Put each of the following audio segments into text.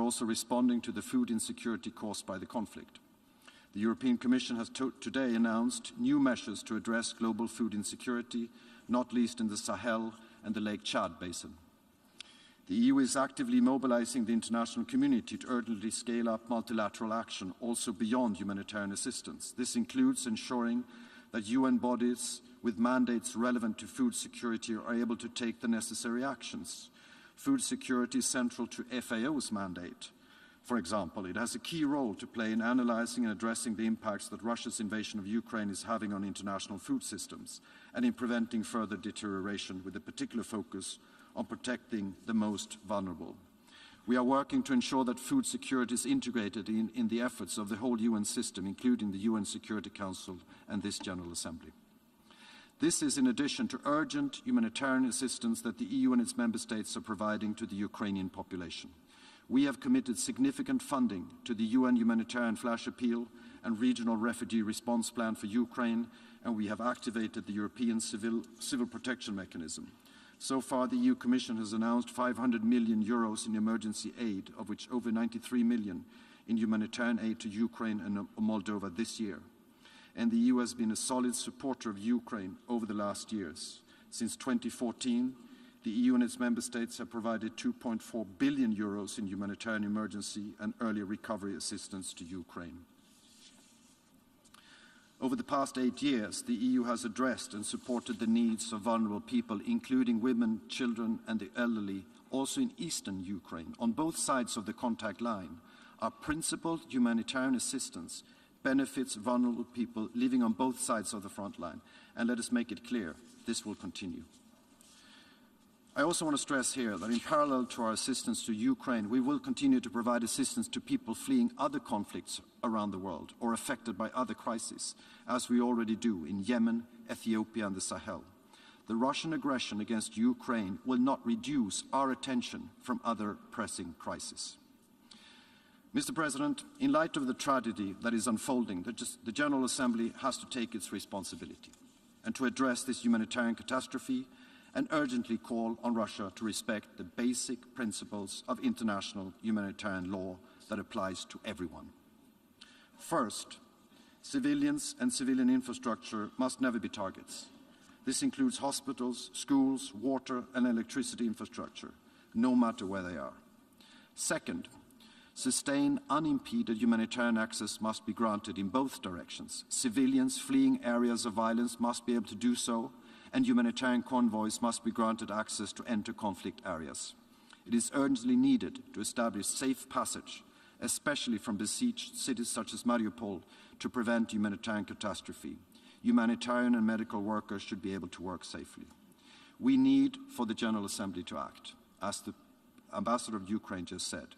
also responding to the food insecurity caused by the conflict. The European Commission has today announced new measures to address global food insecurity, not least in the Sahel and the Lake Chad basin. The EU is actively mobilizing the international community to urgently scale up multilateral action, also beyond humanitarian assistance. This includes ensuring that UN bodies with mandates relevant to food security are able to take the necessary actions. Food security is central to FAO's mandate. For example, it has a key role to play in analyzing and addressing the impacts that Russia's invasion of Ukraine is having on international food systems and in preventing further deterioration, with a particular focus on protecting the most vulnerable. We are working to ensure that food security is integrated in the efforts of the whole UN system, including the UN Security Council and this General Assembly. This is in addition to urgent humanitarian assistance that the EU and its member states are providing to the Ukrainian population. We have committed significant funding to the UN Humanitarian Flash Appeal and Regional Refugee Response Plan for Ukraine, and we have activated the European Civil Protection Mechanism. So far, the EU Commission has announced 500 million euros in emergency aid, of which over 93 million in humanitarian aid to Ukraine and Moldova this year. And the EU has been a solid supporter of Ukraine over the last years. Since 2014, the EU and its member states have provided 2.4 billion euros in humanitarian emergency and early recovery assistance to Ukraine. Over the past 8 years, the EU has addressed and supported the needs of vulnerable people, including women, children and the elderly, also in eastern Ukraine, on both sides of the contact line. Our principled humanitarian assistance benefits vulnerable people living on both sides of the front line. And let us make it clear, this will continue. I also want to stress here that in parallel to our assistance to Ukraine, we will continue to provide assistance to people fleeing other conflicts around the world or affected by other crises, as we already do in Yemen, Ethiopia and the Sahel. The Russian aggression against Ukraine will not reduce our attention from other pressing crises. Mr. President, in light of the tragedy that is unfolding, the General Assembly has to take its responsibility and to address this humanitarian catastrophe and urgently call on Russia to respect the basic principles of international humanitarian law that applies to everyone. First, civilians and civilian infrastructure must never be targets. This includes hospitals, schools, water and electricity infrastructure, no matter where they are. Second, sustained, unimpeded humanitarian access must be granted in both directions. Civilians fleeing areas of violence must be able to do so, and humanitarian convoys must be granted access to enter conflict areas. It is urgently needed to establish safe passage, especially from besieged cities such as Mariupol, to prevent humanitarian catastrophe. Humanitarian and medical workers should be able to work safely. We need for the General Assembly to act, as the Ambassador of Ukraine just said.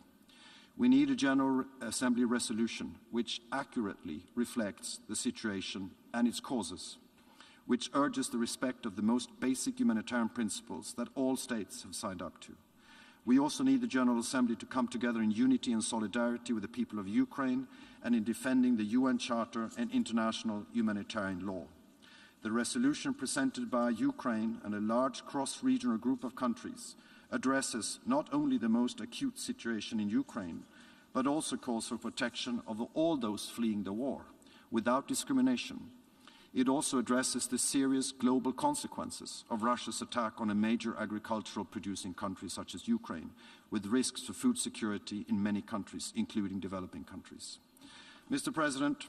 We need a General Assembly resolution which accurately reflects the situation and its causes, which urges the respect of the most basic humanitarian principles that all states have signed up to. We also need the General Assembly to come together in unity and solidarity with the people of Ukraine and in defending the UN Charter and international humanitarian law. The resolution presented by Ukraine and a large cross-regional group of countries addresses not only the most acute situation in Ukraine, but also calls for protection of all those fleeing the war, without discrimination. It also addresses the serious global consequences of Russia's attack on a major agricultural producing country such as Ukraine, with risks to food security in many countries, including developing countries. Mr. President,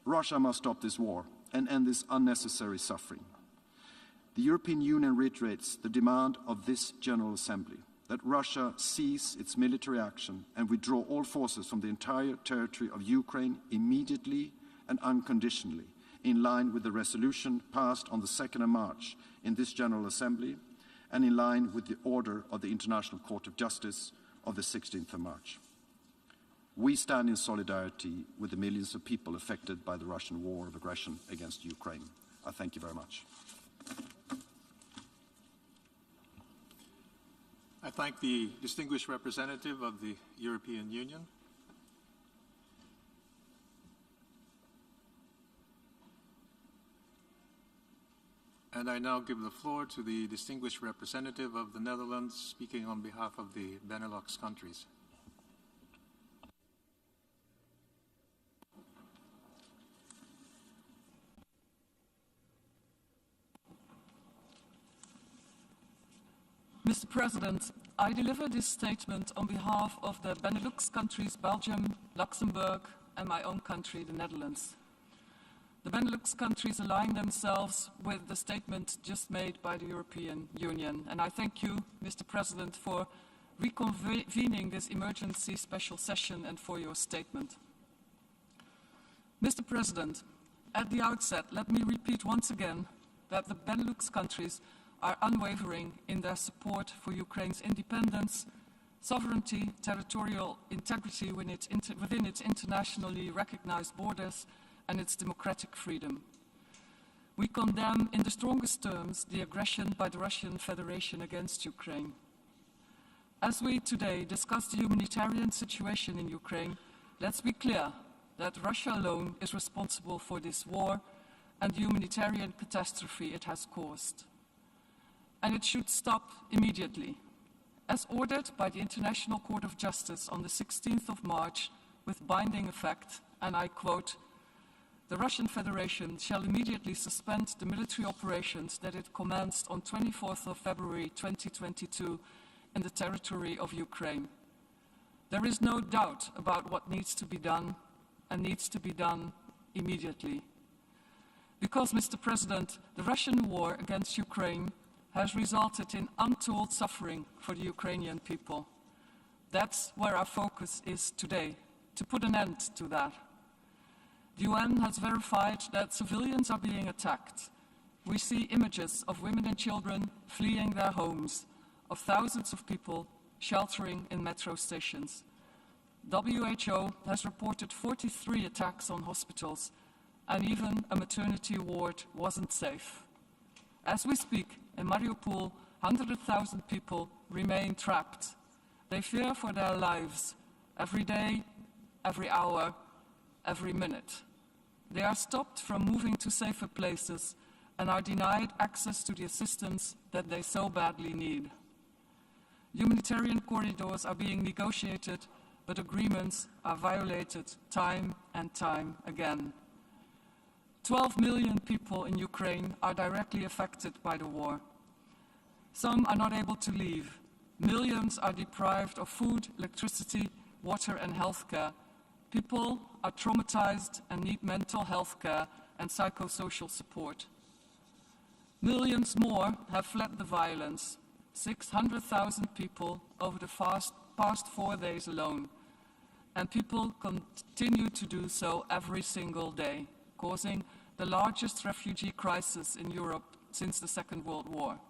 Russia must stop this war and end this unnecessary suffering. The European Union reiterates the demand of this General Assembly that Russia cease its military action and withdraw all forces from the entire territory of Ukraine immediately and unconditionally, in line with the resolution passed on the 2nd of March in this General Assembly and in line with the order of the International Court of Justice of the 16th of March. We stand in solidarity with the millions of people affected by the Russian war of aggression against Ukraine. I thank you very much. I thank the distinguished representative of the European Union. And I now give the floor to the distinguished representative of the Netherlands, speaking on behalf of the Benelux countries. Mr. President, I deliver this statement on behalf of the Benelux countries Belgium, Luxembourg, and my own country, the Netherlands. The Benelux countries align themselves with the statement just made by the European Union, and I thank you, Mr. President, for reconvening this emergency special session and for your statement. Mr. President, at the outset, let me repeat once again that the Benelux countries are unwavering in their support for Ukraine's independence, sovereignty, territorial integrity within its internationally recognized borders, and its democratic freedom. We condemn in the strongest terms the aggression by the Russian Federation against Ukraine. As we today discuss the humanitarian situation in Ukraine, let's be clear that Russia alone is responsible for this war and the humanitarian catastrophe it has caused. And it should stop immediately, as ordered by the International Court of Justice on the 16th of March with binding effect, and I quote, "The Russian Federation shall immediately suspend the military operations that it commenced on 24th of February 2022 in the territory of Ukraine. There is no doubt about what needs to be done and needs to be done immediately. Because, Mr. President, the Russian war against Ukraine has resulted in untold suffering for the Ukrainian people. That's where our focus is today, to put an end to that. The UN has verified that civilians are being attacked. We see images of women and children fleeing their homes, of thousands of people sheltering in metro stations. WHO has reported 43 attacks on hospitals, and even a maternity ward wasn't safe. As we speak, in Mariupol, 100,000 people remain trapped. They fear for their lives every day, every hour, every minute. They are stopped from moving to safer places and are denied access to the assistance that they so badly need. Humanitarian corridors are being negotiated, but agreements are violated time and time again. 12 million people in Ukraine are directly affected by the war. Some are not able to leave. Millions are deprived of food, electricity, water, and healthcare. People are traumatized and need mental health care and psychosocial support. Millions more have fled the violence, 600,000 people over the past 4 days alone. And people continue to do so every single day, causing the largest refugee crisis in Europe since the Second World War.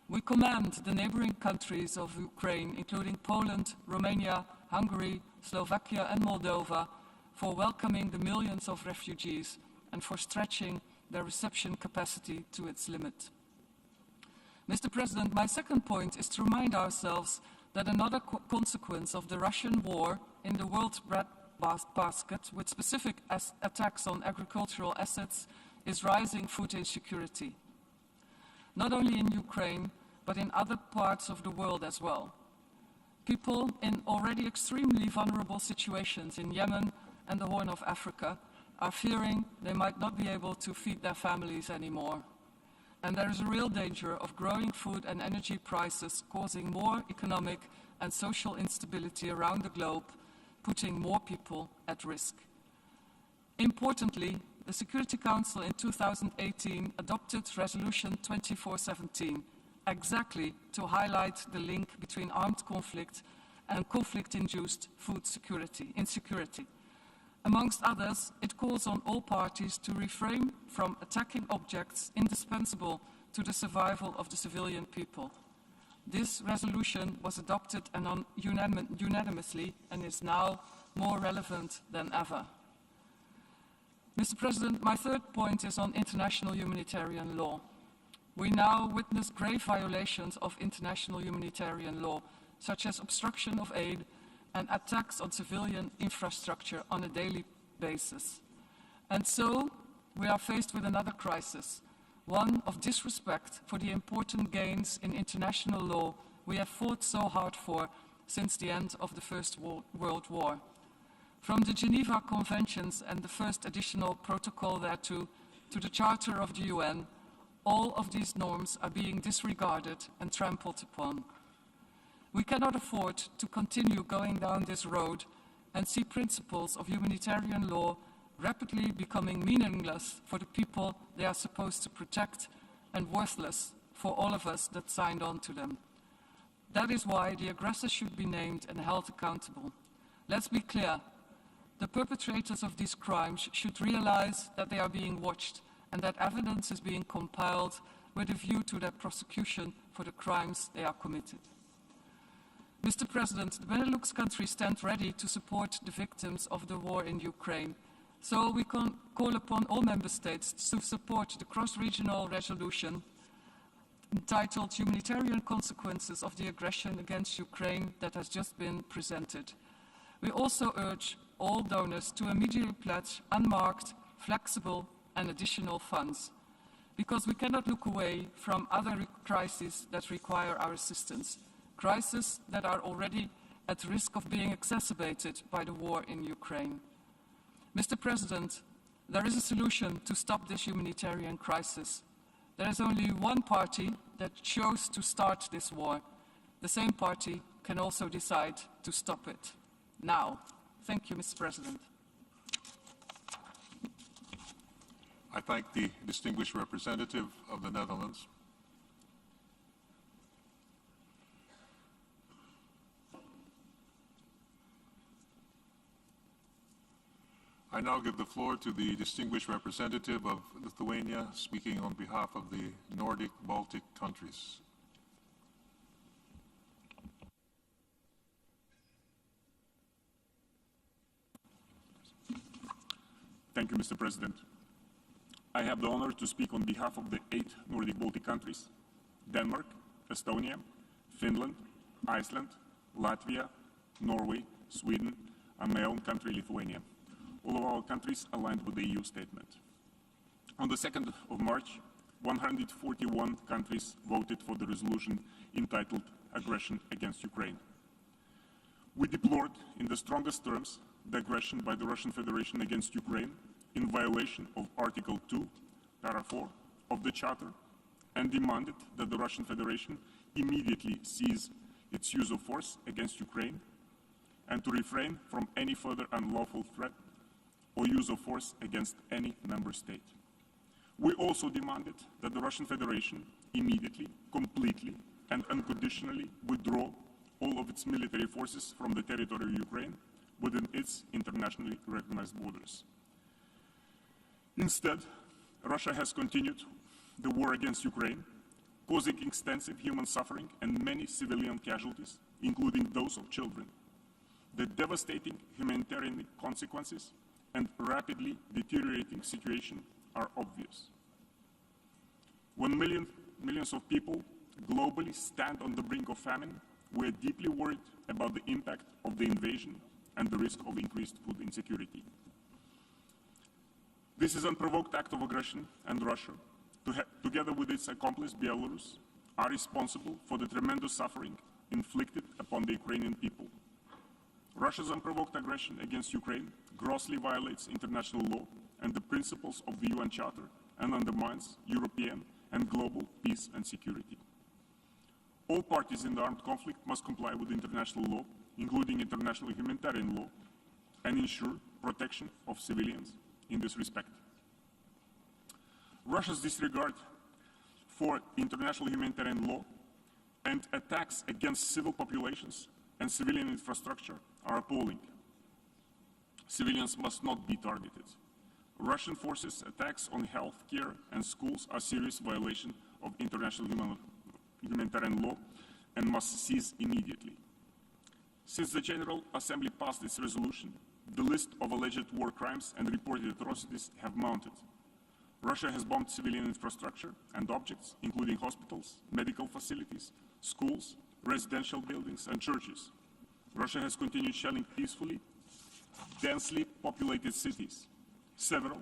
We commend the neighboring countries of Ukraine, including Poland, Romania, Hungary, Slovakia, and Moldova, for welcoming the millions of refugees and for stretching their reception capacity to its limit. Mr. President, my second point is to remind ourselves that another consequence of the Russian war in the world breadbasket, with specific attacks on agricultural assets, is rising food insecurity. Not only in Ukraine, but in other parts of the world as well. People in already extremely vulnerable situations in Yemen and the Horn of Africa are fearing they might not be able to feed their families anymore. And there is a real danger of growing food and energy prices causing more economic and social instability around the globe, putting more people at risk. Importantly, the Security Council in 2018 adopted Resolution 2417, exactly to highlight the link between armed conflict and conflict-induced food insecurity. Amongst others, it calls on all parties to refrain from attacking objects indispensable to the survival of the civilian people. This resolution was adopted unanimously and is now more relevant than ever. Mr. President, my third point is on international humanitarian law. We now witness grave violations of international humanitarian law, such as obstruction of aid and attacks on civilian infrastructure on a daily basis. And so, we are faced with another crisis, one of disrespect for the important gains in international law we have fought so hard for since the end of the First World War. From the Geneva Conventions and the first additional protocol thereto, to the Charter of the UN, all of these norms are being disregarded and trampled upon. We cannot afford to continue going down this road and see principles of humanitarian law rapidly becoming meaningless for the people they are supposed to protect and worthless for all of us that signed on to them. That is why the aggressor should be named and held accountable. Let's be clear. The perpetrators of these crimes should realize that they are being watched and that evidence is being compiled with a view to their prosecution for the crimes they are committed. Mr. President, the Benelux countries stand ready to support the victims of the war in Ukraine. So we can call upon all member states to support the cross-regional resolution entitled Humanitarian Consequences of the Aggression against Ukraine that has just been presented. We also urge all donors to immediately pledge unmarked, flexible and additional funds, because we cannot look away from other crises that require our assistance, crises that are already at risk of being exacerbated by the war in Ukraine. Mr. President, there is a solution to stop this humanitarian crisis. There is only one party that chose to start this war. The same party can also decide to stop it. Now. Thank you, Mr. President. I thank the distinguished representative of the Netherlands. I now give the floor to the distinguished representative of Lithuania, speaking on behalf of the Nordic Baltic countries. Thank you, Mr. President. I have the honor to speak on behalf of the 8 Nordic Baltic countries: Denmark, Estonia, Finland, Iceland, Latvia, Norway, Sweden, and my own country, Lithuania. All of our countries aligned with the EU statement. On the 2nd of March, 141 countries voted for the resolution entitled Aggression against Ukraine. We deplored in the strongest terms the aggression by the Russian Federation against Ukraine in violation of Article 2, Para 4 of the Charter, and demanded that the Russian Federation immediately cease its use of force against Ukraine and to refrain from any further unlawful threat or use of force against any member state. We also demanded that the Russian Federation immediately, completely, and unconditionally withdraw all of its military forces from the territory of Ukraine within its internationally recognized borders. Instead, Russia has continued the war against Ukraine, causing extensive human suffering and many civilian casualties, including those of children. The devastating humanitarian consequences and rapidly deteriorating situation are obvious. When millions of people globally stand on the brink of famine, we are deeply worried about the impact of the invasion and the risk of increased food insecurity. This is an unprovoked act of aggression, and Russia, together with its accomplice Belarus, are responsible for the tremendous suffering inflicted upon the Ukrainian people. Russia's unprovoked aggression against Ukraine grossly violates international law and the principles of the UN Charter and undermines European and global peace and security. All parties in the armed conflict must comply with international law, including international humanitarian law, and ensure protection of civilians in this respect. Russia's disregard for international humanitarian law and attacks against civil populations and civilian infrastructure are appalling. Civilians must not be targeted. Russian forces' attacks on health care and schools are serious violation of international humanitarian law and must cease immediately. Since the General Assembly passed this resolution, the list of alleged war crimes and reported atrocities have mounted. Russia has bombed civilian infrastructure and objects, including hospitals, medical facilities, schools, residential buildings, and churches. Russia has continued shelling peacefully densely populated cities. Several,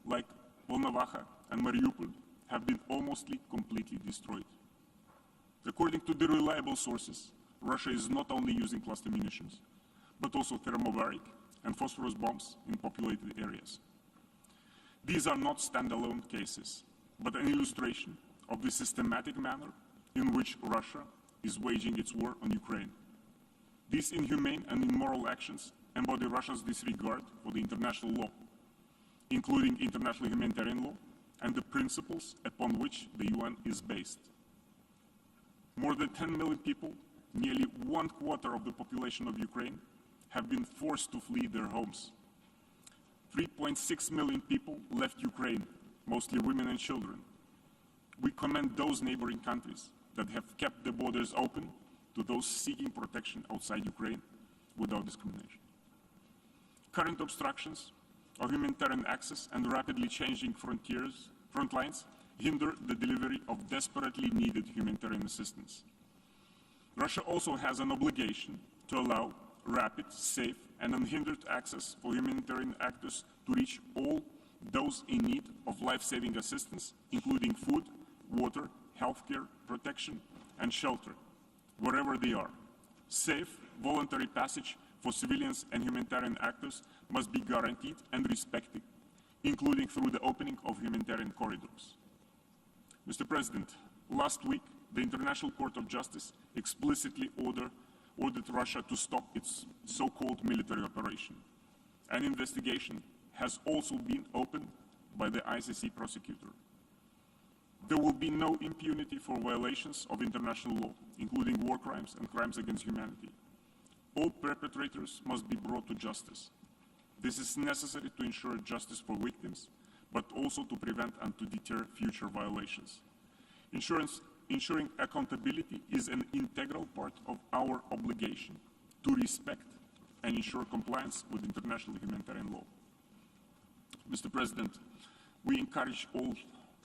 like Volnovakha and Mariupol, have been almost completely destroyed. According to the reliable sources, Russia is not only using cluster munitions, but also thermobaric and phosphorus bombs in populated areas. These are not standalone cases, but an illustration of the systematic manner in which Russia is waging its war on Ukraine. These inhumane and immoral actions embody Russia's disregard for the international law, including international humanitarian law and the principles upon which the UN is based. More than 10 million people, nearly 1/4 of the population of Ukraine, have been forced to flee their homes. 3.6 million people left Ukraine, mostly women and children. We commend those neighboring countries that have kept the borders open to those seeking protection outside Ukraine without discrimination. Current obstructions of humanitarian access and rapidly changing front lines hinder the delivery of desperately needed humanitarian assistance. Russia also has an obligation to allow rapid, safe, and unhindered access for humanitarian actors to reach all those in need of life-saving assistance, including food, water, healthcare, protection, and shelter, wherever they are. Safe, voluntary passage for civilians and humanitarian actors must be guaranteed and respected, including through the opening of humanitarian corridors. Mr. President, last week, the International Court of Justice explicitly ordered Russia to stop its so-called military operation. An investigation has also been opened by the ICC prosecutor. There will be no impunity for violations of international law, including war crimes and crimes against humanity. All perpetrators must be brought to justice. This is necessary to ensure justice for victims, but also to prevent and to deter future violations. Ensuring accountability is an integral part of our obligation to respect and ensure compliance with international humanitarian law. Mr. President, we encourage all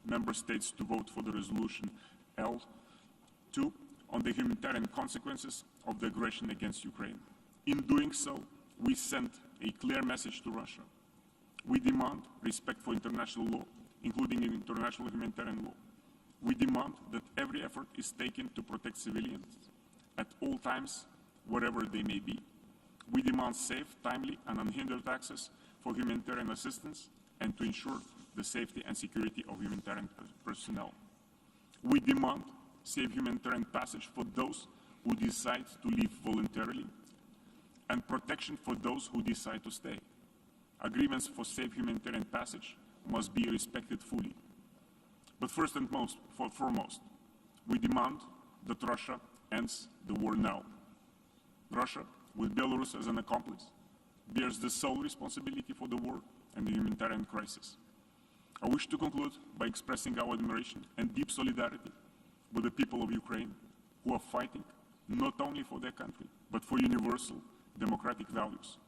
member states to vote for the resolution L2 on the humanitarian consequences of the aggression against Ukraine. In doing so, we send a clear message to Russia. We demand respect for international law, including international humanitarian law. We demand that every effort is taken to protect civilians at all times, wherever they may be. We demand safe, timely, and unhindered access for humanitarian assistance and to ensure the safety and security of humanitarian personnel. We demand safe humanitarian passage for those who decide to leave voluntarily and protection for those who decide to stay. Agreements for safe humanitarian passage must be respected fully. But first and foremost, we demand that Russia ends the war now. Russia, with Belarus as an accomplice, bears the sole responsibility for the war and the humanitarian crisis. I wish to conclude by expressing our admiration and deep solidarity with the people of Ukraine who are fighting not only for their country, but for universal democratic values.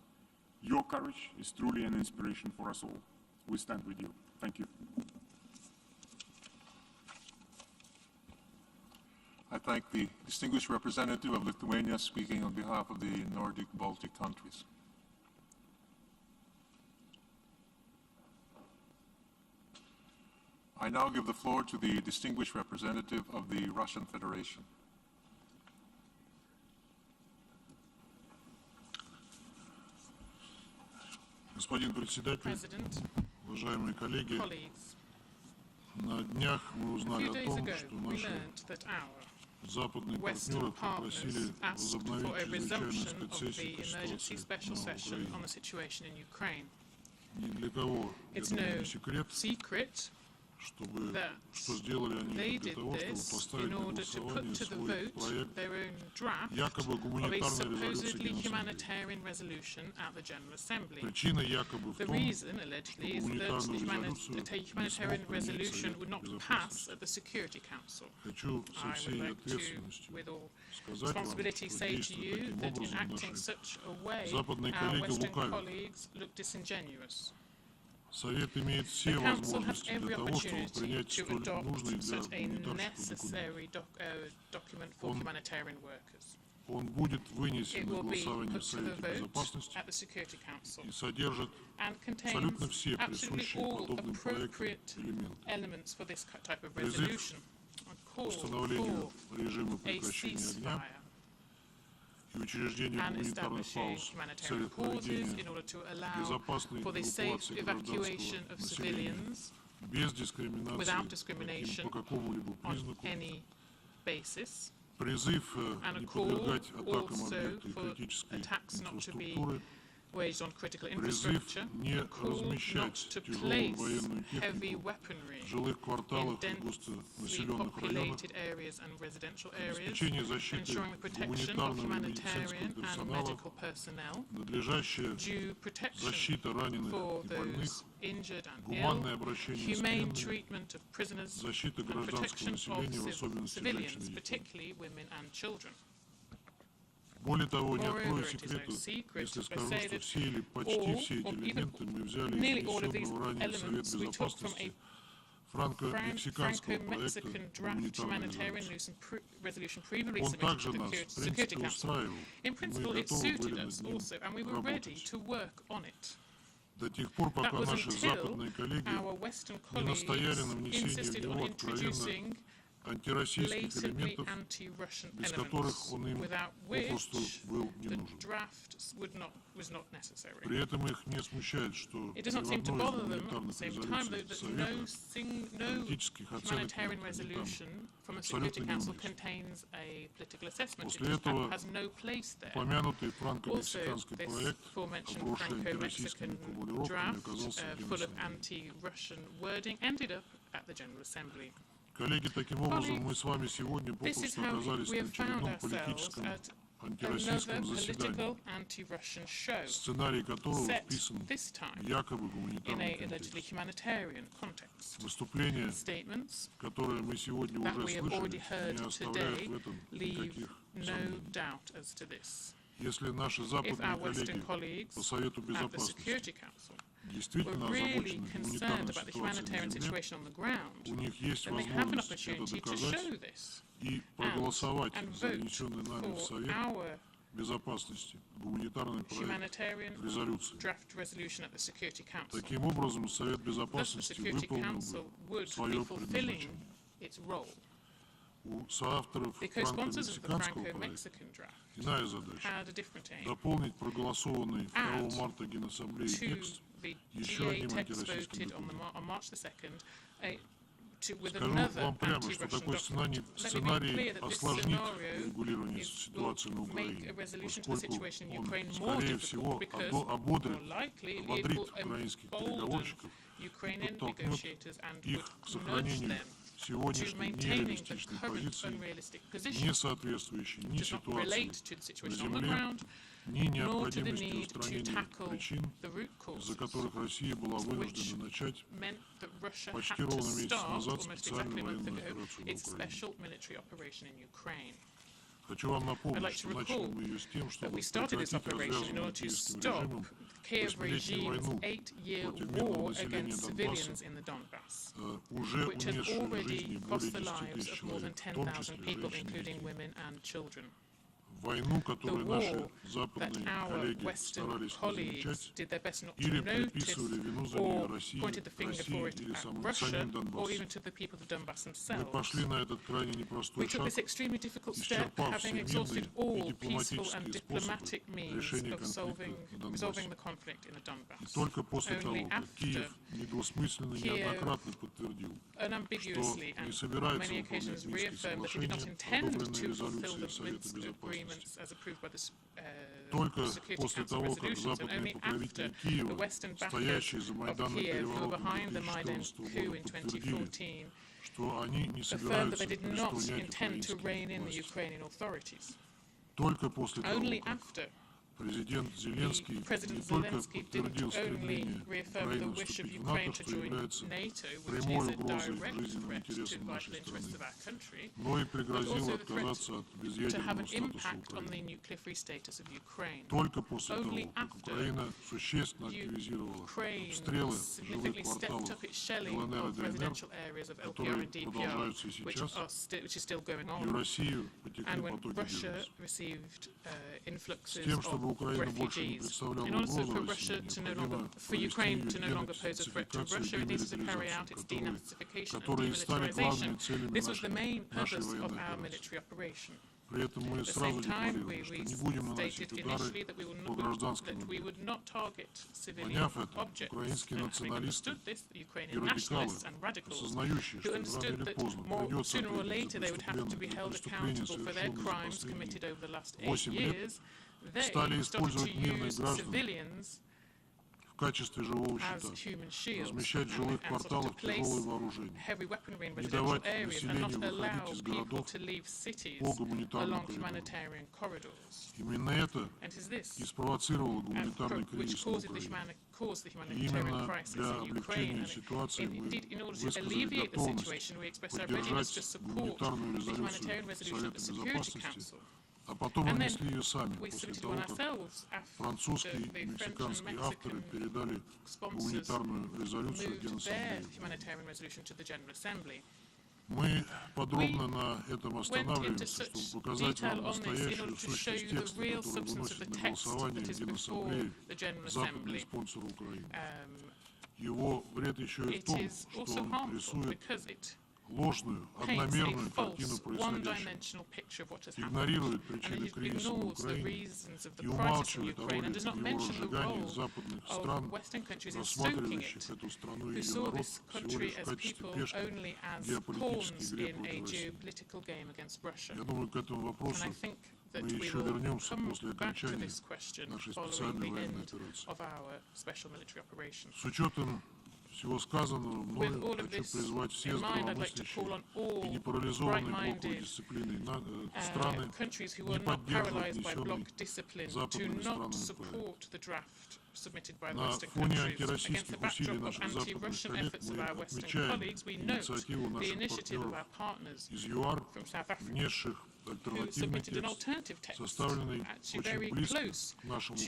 Your courage is truly an inspiration for us all. We stand with you. Thank you. I thank the distinguished representative of Lithuania speaking on behalf of the Nordic Baltic countries. I now give the floor to the distinguished representative of the Russian Federation. Господин председатель, уважаемые коллеги, на днях мы узнали о том, что наши западные партнеры попросили возобновить чрезвычайную спецсессию на Украине. Ни для кого, я думаю, не секрет, что сделали они для того, чтобы поставить на голосование свой проект якобы гуманитарной резолюции геноцида. Причина якобы в том, что гуманитарную резолюцию не смог принять Совет Безопасности. Хочу со всей ответственностью сказать вам, что действуя таким образом наши западные коллеги лукавят. Совет имеет все возможности для того, чтобы принять столь нужный для гуманитарных документ. Он будет вынесен на голосование в Совете Безопасности и содержит абсолютно все присущие подобным проектам элементы. Призыв к установлению режима прекращения огня и учреждение гуманитарных пауз в целях проведения безопасной эвакуации гражданского населения без дискриминации по какому-либо признаку and a call also for attacks not to be waged on critical infrastructure, a call not to place heavy weaponry in densely populated areas and residential areas, ensuring the protection of humanitarian and medical personnel, due protection for those injured and ill, humane treatment of prisoners, and protection of civilians, particularly women and children. Более того, не открою секрета, если скажу, что все или почти все эти элементы мы взяли из внесенного ранее в Совет Безопасности франко-мексиканского проекта «Гуманитарный law». Он также нас, в принципе, устраивал, и мы готовы были над ним работать. До тех пор, пока наши западные коллеги не настояли на внесении в него откровенно антироссийских элементов, без которых он им попросту был не нужен. При этом их не смущает, что ни в одной из гуманитарных резолюций Совета политических оценок нет, абсолютно не уместно. После этого упомянутый франко-мексиканский проект, обросший антироссийскими формулировками, оказался геноцидом. Коллеги, таким образом, мы с вами сегодня попросту оказались на очередном политическом антироссийском заседании, сценарий которого вписан в якобы гуманитарный контекст. Выступление, которое мы сегодня уже слышали, не оставляет в этом никаких сомнений. Если наши западные коллеги по Совету Безопасности действительно озабочены гуманитарной ситуацией на земле, у них есть возможность это доказать и проголосовать за внесенный нами в Совет Безопасности гуманитарный проект резолюции. Таким образом, Совет Безопасности выполнил бы свое предназначение. У соавторов франко-мексиканского проекта иная задача – дополнить проголосованный 2 марта Генассамблеей текст еще одним антироссийским документом. Скажу вам прямо, что такой сценарий осложнит регулирование ситуации на Украине, поскольку он, скорее всего, ободрит украинских переговорщиков и подтолкнет их к сохранению сегодняшней нереалистичной позиции, не соответствующей ни ситуации на земле, ни необходимости устранения причин, из-за которых Россия была вынуждена начать почти ровно месяц назад специальную военную операцию на Украине. Хочу вам напомнить, что начали мы ее с тем, чтобы прекратить развязанную киевским режимом 8-летнюю войну против мирного населения Донбасса, уже унесшую жизни более 10 тысяч человек, в том числе женщин и детей. Войну, которую наши западные коллеги старались не замечать или приписывали вину за нее России или самим Донбассу. Мы пошли на этот крайне непростой шаг, исчерпав все мирные и дипломатические способы решения конфликта на Донбассе. И только после того, как Киев недвусмысленно и неоднократно подтвердил, что не собирается выполнять Минские соглашения, одобренные резолюцией Совета Безопасности, только после того, как западные покровители Киева, стоящие за Майданом переворотом 2014 года, подтвердили, что они не собираются приступать украинские власти. Только после того, как президент Зеленский не только подтвердил стремление Украины вступить в НАТО, что является прямой угрозой жизненным интересам нашей страны, но и пригрозил отказаться от безъядерного статуса Украины. Только после того, как Украина существенно активизировала обстрелы жилых кварталов ЛНР и ДНР, которые продолжаются и сейчас, и в Россию потекли потоки беженцев. С тем, чтобы Украина больше не представляла угрозу России, необходимо провести ее денацификацию и демилитаризацию, которые стали главными целями нашей военной операции. При этом мы сразу декларировали, что не будем наносить удары по гражданским объектам. Поняв это, украинские националисты и радикалы, осознающие, что рано или поздно придется ответить за преступления, совершенные за последние 8 лет, стали использовать мирных граждан в качестве живого щита, размещать в жилых кварталах тяжелое вооружение, не давать населению выходить из городов по гуманитарному коридору. Именно это и спровоцировало гуманитарный кризис в Украине. И именно для облегчения ситуации мы высказали готовность поддержать гуманитарную резолюцию Совета Безопасности, а потом внесли ее сами, после того, как французские и мексиканские авторы передали гуманитарную резолюцию Генассамблее. Мы подробно на этом останавливаемся, чтобы показать вам настоящую сущность текста, который выносит на голосование в Генассамблее западный спонсор Украины. Его вред еще и в том, что он рисует ложную, одномерную картину происходящего, игнорирует причины кризиса в Украине и умалчивает о роли его разжигания западных стран, рассматривающих эту страну и ее народ всего лишь в качестве пешки в геополитической игре против России. Я думаю, к этому вопросу мы еще вернемся после окончания нашей специальной военной операции. С учетом всего сказанного, мною хочу призвать все здравомыслящие и не парализованные блоковой дисциплиной страны не поддерживать внесенный западными странами проект. На фоне антироссийских усилий наших западных коллег мы отмечаем инициативу наших партнеров из ЮАР, внесших альтернативный текст, составленный очень близко к нашему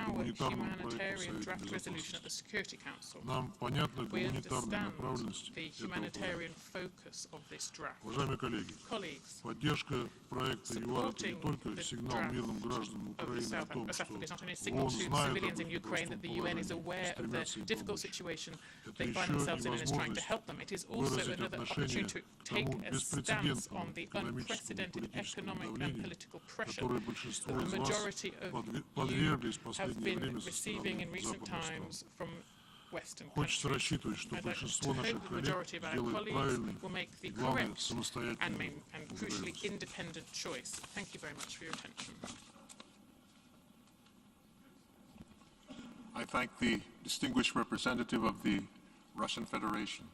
гуманитарному проекту Совета Безопасности. Нам понятна гуманитарная направленность этого проекта. Уважаемые коллеги, поддержка проекта ЮАР – это не только сигнал мирным гражданам Украины о том, что ООН знает об этом непростом положении и стремятся им помочь. Это еще и возможность выразить отношение к тому беспрецедентному экономическому и политическому давлению, которое большинство из вас подверглись в последнее время со стороны западных стран. Хочется рассчитывать, что большинство наших коллег сделает правильный и, главное, самостоятельный выбор. I thank the distinguished representative of the Russian Federation.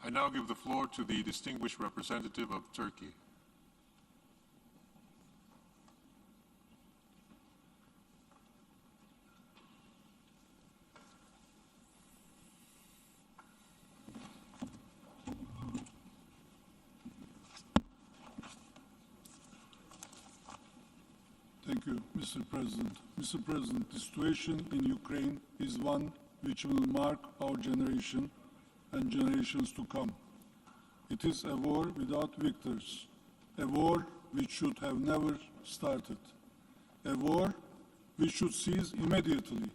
I now give the floor to the distinguished representative of Turkey. Thank you, Mr. President. Mr. President, the situation in Ukraine is one which will mark our generation and generations to come. It is a war without victors, a war which should have never started, a war which should cease immediately.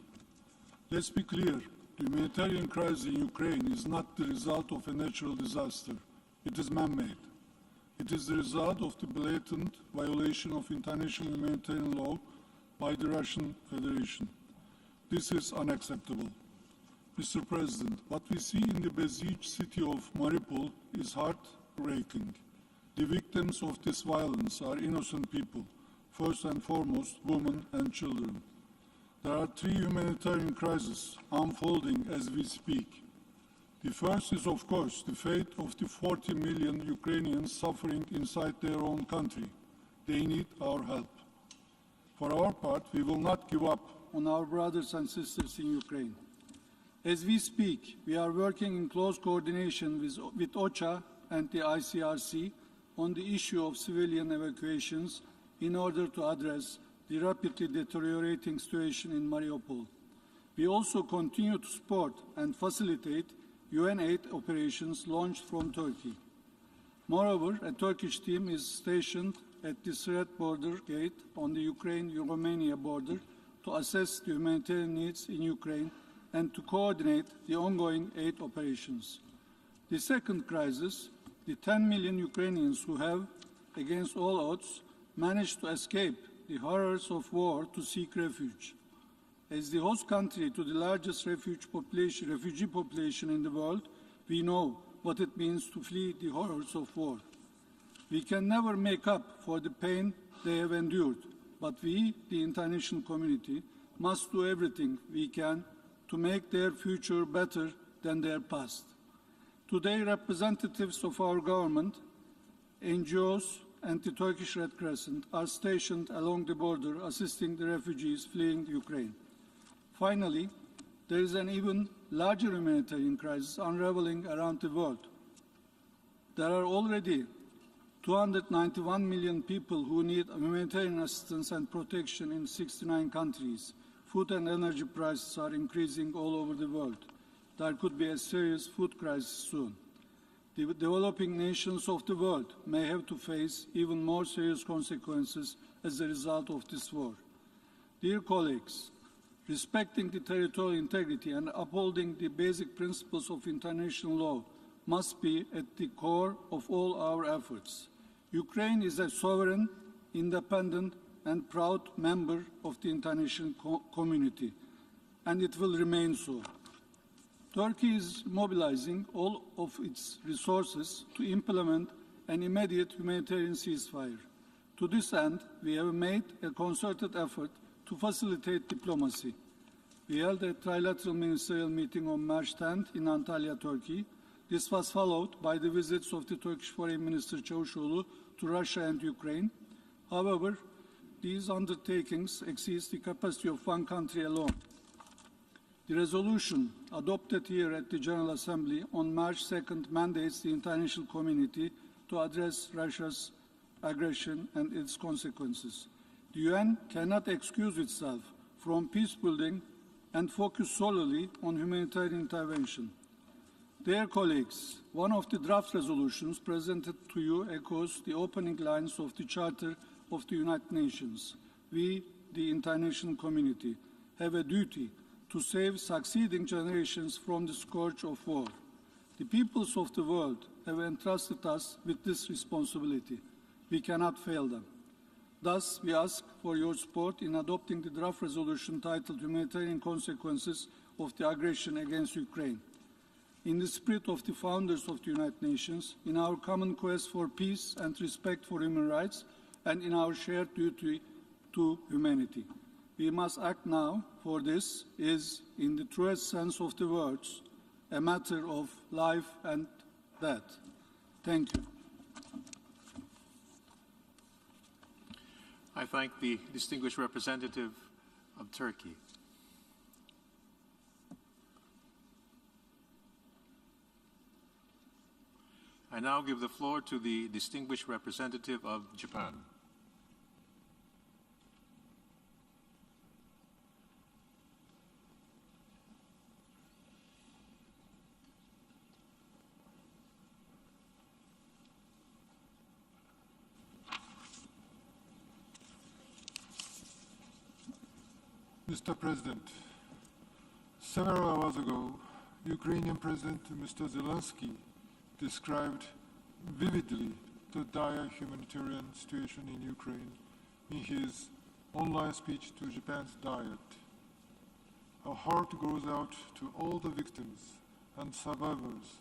Let's be clear, the humanitarian crisis in Ukraine is not the result of a natural disaster. It is man-made. It is the result of the blatant violation of international humanitarian law by the Russian Federation. This is unacceptable. Mr. President, what we see in the besieged city of Mariupol is heartbreaking. The victims of this violence are innocent people, first and foremost women and children. There are three humanitarian crises unfolding as we speak. The first is, of course, the fate of the 40 million Ukrainians suffering inside their own country. They need our help. For our part, we will not give up on our brothers and sisters in Ukraine. As we speak, we are working in close coordination with OCHA and the ICRC on the issue of civilian evacuations in order to address the rapidly deteriorating situation in Mariupol. We also continue to support and facilitate UN aid operations launched from Turkey. Moreover, a Turkish team is stationed at the Sret border gate on the Ukraine-Romania border to assess the humanitarian needs in Ukraine and to coordinate the ongoing aid operations. The second crisis, the 10 million Ukrainians who have, against all odds, managed to escape the horrors of war to seek refuge. As the host country to the largest refugee population in the world, we know what it means to flee the horrors of war. We can never make up for the pain they have endured, but we, the international community, must do everything we can to make their future better than their past. Today, representatives of our government, NGOs, and the Turkish Red Crescent are stationed along the border assisting the refugees fleeing Ukraine. Finally, there is an even larger humanitarian crisis unraveling around the world. There are already 291 million people who need humanitarian assistance and protection in 69 countries. Food and energy prices are increasing all over the world. There could be a serious food crisis soon. The developing nations of the world may have to face even more serious consequences as a result of this war. Dear colleagues, respecting the territorial integrity and upholding the basic principles of international law must be at the core of all our efforts. Ukraine is a sovereign, independent, and proud member of the international community, and it will remain so. Turkey is mobilizing all of its resources to implement an immediate humanitarian ceasefire. To this end, we have made a concerted effort to facilitate diplomacy. We held a trilateral ministerial meeting on March 10th in Antalya, Turkey. This was followed by the visits of the Turkish Foreign Minister Çavuşoğlu to Russia and Ukraine. However, these undertakings exceed the capacity of one country alone. The resolution adopted here at the General Assembly on March 2nd mandates the international community to address Russia's aggression and its consequences. The UN cannot excuse itself from peace building and focus solely on humanitarian intervention. Dear colleagues, one of the draft resolutions presented to you echoes the opening lines of the Charter of the United Nations. We, the international community, have a duty to save succeeding generations from the scourge of war. The peoples of the world have entrusted us with this responsibility. We cannot fail them. Thus, we ask for your support in adopting the draft resolution titled Humanitarian Consequences of the Aggression against Ukraine. In the spirit of the founders of the United Nations, in our common quest for peace and respect for human rights, and in our shared duty to humanity. We must act now, for this is, in the truest sense of the words, a matter of life and death. Thank you. I thank the distinguished representative of Turkey. I now give the floor to the distinguished representative of Japan. Mr. President, several hours ago, Ukrainian President Mr. Zelensky described vividly the dire humanitarian situation in Ukraine in his online speech to Japan's Diet. Our heart goes out to all the victims and survivors,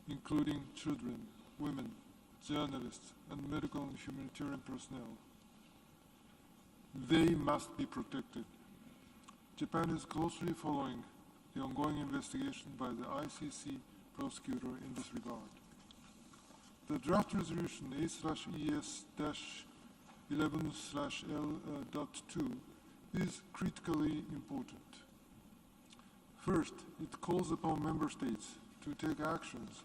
including children, women, journalists, and medical and humanitarian personnel. They must be protected. Japan is closely following the ongoing investigation by the ICC prosecutor in this regard. The draft resolution A/ES-11/L.2 is critically important. First, it calls upon member states to take actions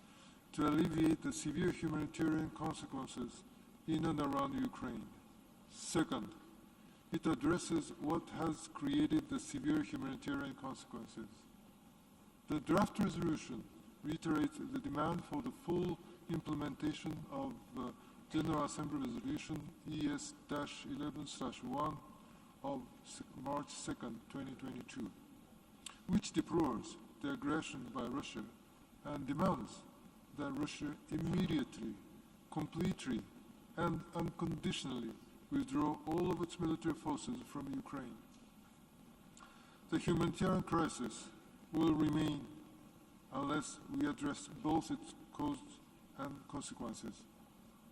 to alleviate the severe humanitarian consequences in and around Ukraine. Second, it addresses what has created the severe humanitarian consequences. The draft resolution reiterates the demand for the full implementation of General Assembly Resolution ES-11/1 of March 2nd, 2022, which deplores the aggression by Russia and demands that Russia immediately, completely, and unconditionally withdraw all of its military forces from Ukraine. The humanitarian crisis will remain unless we address both its cause and consequences.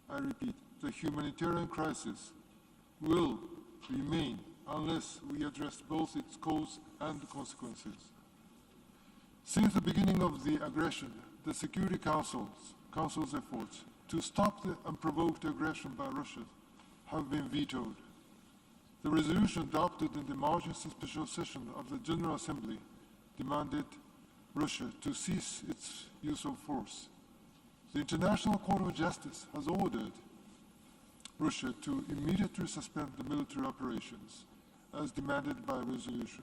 I repeat, the humanitarian crisis will remain unless we address both its cause and consequences. Since the beginning of the aggression, the Security Council's efforts to stop the unprovoked aggression by Russia have been vetoed. The resolution adopted in the emergency special session of the General Assembly demanded Russia to cease its use of force. The International Court of Justice has ordered Russia to immediately suspend the military operations as demanded by resolution.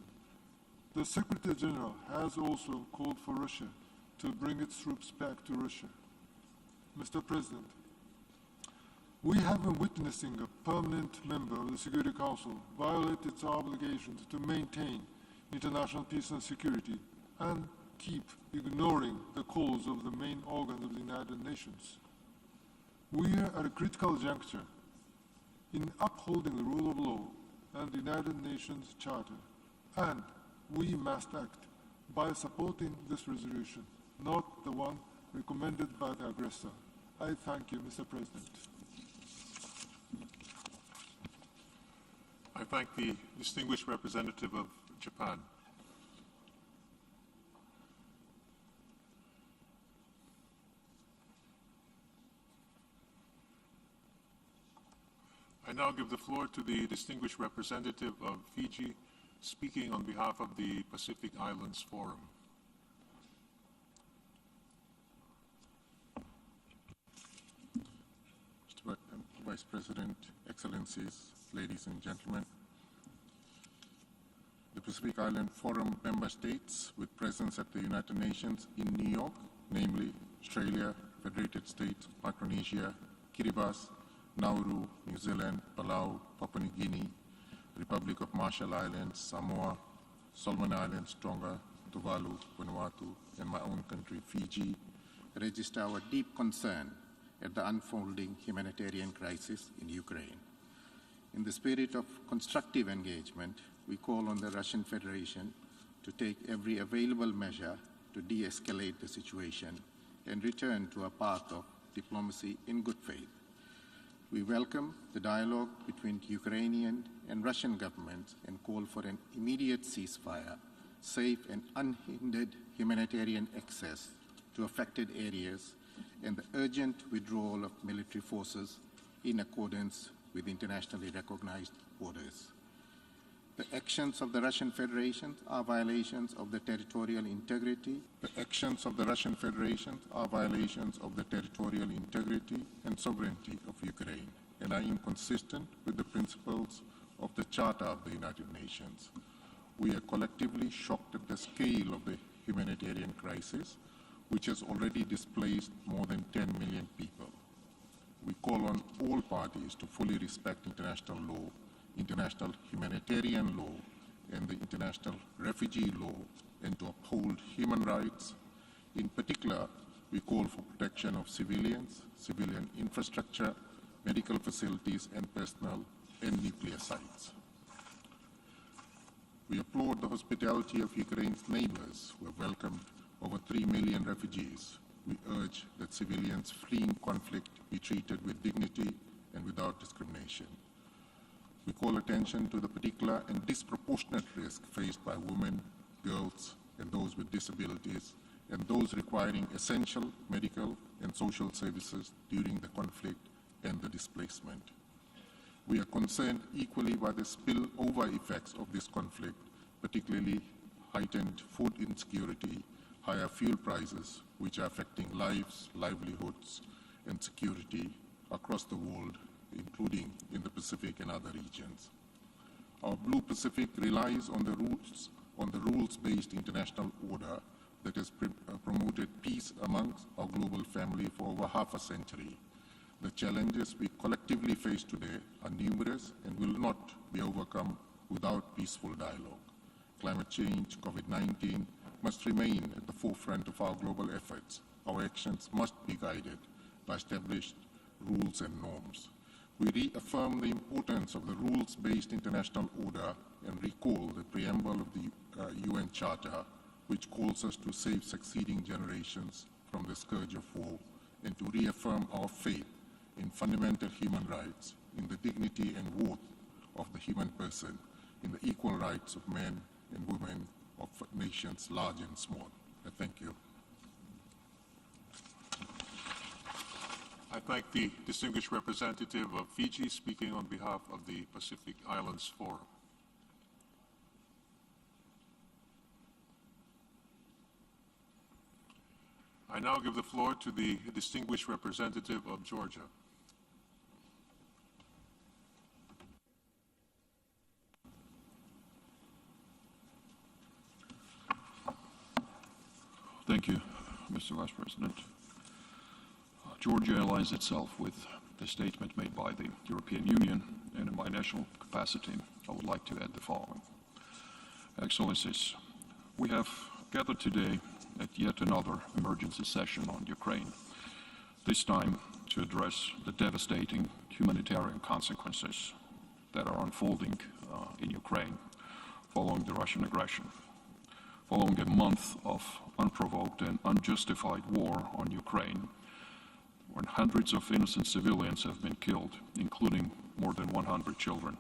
The Secretary General has also called for Russia to bring its troops back to Russia. Mr. President, we have been witnessing a permanent member of the Security Council violate its obligations to maintain international peace and security and keep ignoring the calls of the main organ of the United Nations. We are at a critical juncture in upholding the rule of law and the United Nations Charter, and we must act by supporting this resolution, not the one recommended by the aggressor. I thank you, Mr. President. I thank the distinguished representative of Japan. I now give the floor to the distinguished representative of Fiji, speaking on behalf of the Pacific Islands Forum. Mr. Vice President, Excellencies, ladies and gentlemen, the Pacific Island Forum member states with presence at the United Nations in New York, namely Australia, Federated States, Micronesia, Kiribati, Nauru, New Zealand, Palau, Papua New Guinea, Republic of Marshall Islands, Samoa, Solomon Islands, Tonga, Tuvalu, Vanuatu, and my own country, Fiji, register our deep concern at the unfolding humanitarian crisis in Ukraine. In the spirit of constructive engagement, we call on the Russian Federation to take every available measure to de-escalate the situation and return to a path of diplomacy in good faith. We welcome the dialogue between Ukrainian and Russian governments and call for an immediate ceasefire, safe and unhindered humanitarian access to affected areas, and the urgent withdrawal of military forces in accordance with internationally recognized orders. The actions of the Russian Federation are violations of the territorial integrity. The actions of the Russian Federation are violations of the territorial integrity and sovereignty of Ukraine and are inconsistent with the principles of the Charter of the United Nations. We are collectively shocked at the scale of the humanitarian crisis, which has already displaced more than 10 million people. We call on all parties to fully respect international law, international humanitarian law, and the international refugee law, and to uphold human rights. In particular, we call for protection of civilians, civilian infrastructure, medical facilities and personnel, and nuclear sites. We applaud the hospitality of Ukraine's neighbors who have welcomed over 3 million refugees. We urge that civilians fleeing conflict be treated with dignity and without discrimination. We call attention to the particular and disproportionate risk faced by women, girls, and those with disabilities, and those requiring essential medical and social services during the conflict and the displacement. We are concerned equally by the spillover effects of this conflict, particularly heightened food insecurity, higher fuel prices, which are affecting lives, livelihoods, and security across the world, including in the Pacific and other regions. Our Blue Pacific relies on the rules-based international order that has promoted peace amongst our global family for over half a century. The challenges we collectively face today are numerous and will not be overcome without peaceful dialogue. Climate change, COVID-19 must remain at the forefront of our global efforts, our actions must be guided by established rules and norms. We reaffirm the importance of the rules-based international order and recall the preamble of the UN Charter, which calls us to save succeeding generations from the scourge of war, and to reaffirm our faith in fundamental human rights, in the dignity and worth of the human person, in the equal rights of men and women of nations large and small. Thank you. I thank the distinguished representative of Fiji speaking on behalf of the Pacific Islands Forum. I now give the floor to the distinguished representative of Georgia. Thank you, Mr. Vice President. Georgia aligns itself with the statement made by the European Union, and in my national capacity, I would like to add the following. Excellencies, we have gathered today at yet another emergency session on Ukraine, this time to address the devastating humanitarian consequences that are unfolding in Ukraine following the Russian aggression. Following a month of unprovoked and unjustified war on Ukraine, when hundreds of innocent civilians have been killed, including more than 100 children.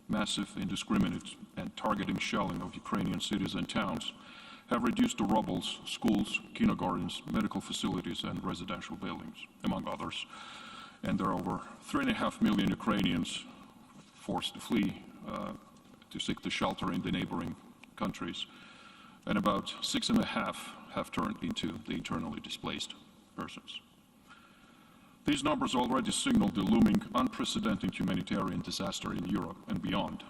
Massive, indiscriminate, and targeting shelling of Ukrainian cities and towns have reduced to rubble schools, kindergartens, medical facilities, and residential buildings, among others. And there are over 3.5 million Ukrainians forced to flee to seek the shelter in the neighboring countries, and about 6.5 have turned into the internally displaced persons. These numbers already signal the looming unprecedented humanitarian disaster in Europe and beyond.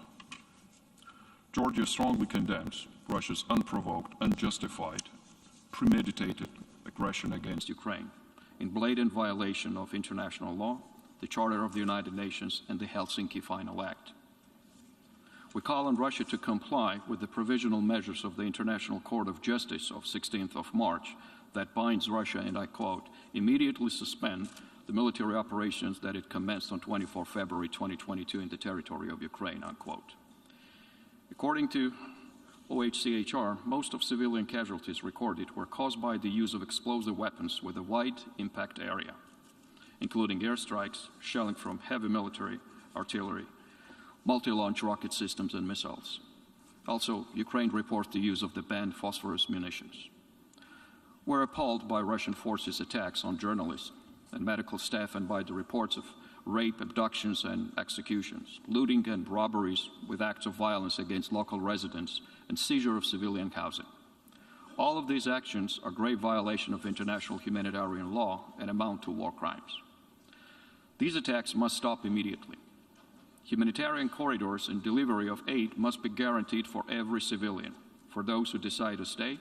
Georgia strongly condemns Russia's unprovoked, unjustified, premeditated aggression against Ukraine in blatant violation of international law, the Charter of the United Nations, and the Helsinki Final Act. We call on Russia to comply with the provisional measures of the International Court of Justice of 16th of March that binds Russia, and I quote, immediately suspend the military operations that it commenced on 24 February 2022 in the territory of Ukraine, unquote. According to OHCHR, most of civilian casualties recorded were caused by the use of explosive weapons with a wide impact area, including airstrikes, shelling from heavy military artillery, multi-launch rocket systems, and missiles. Also, Ukraine reports the use of the banned phosphorus munitions. We're appalled by Russian forces' attacks on journalists and medical staff, and by the reports of rape, abductions, and executions, looting and robberies with acts of violence against local residents, and seizure of civilian housing. All of these actions are grave violation of international humanitarian law and amount to war crimes. These attacks must stop immediately. Humanitarian corridors and delivery of aid must be guaranteed for every civilian, for those who decide to stay,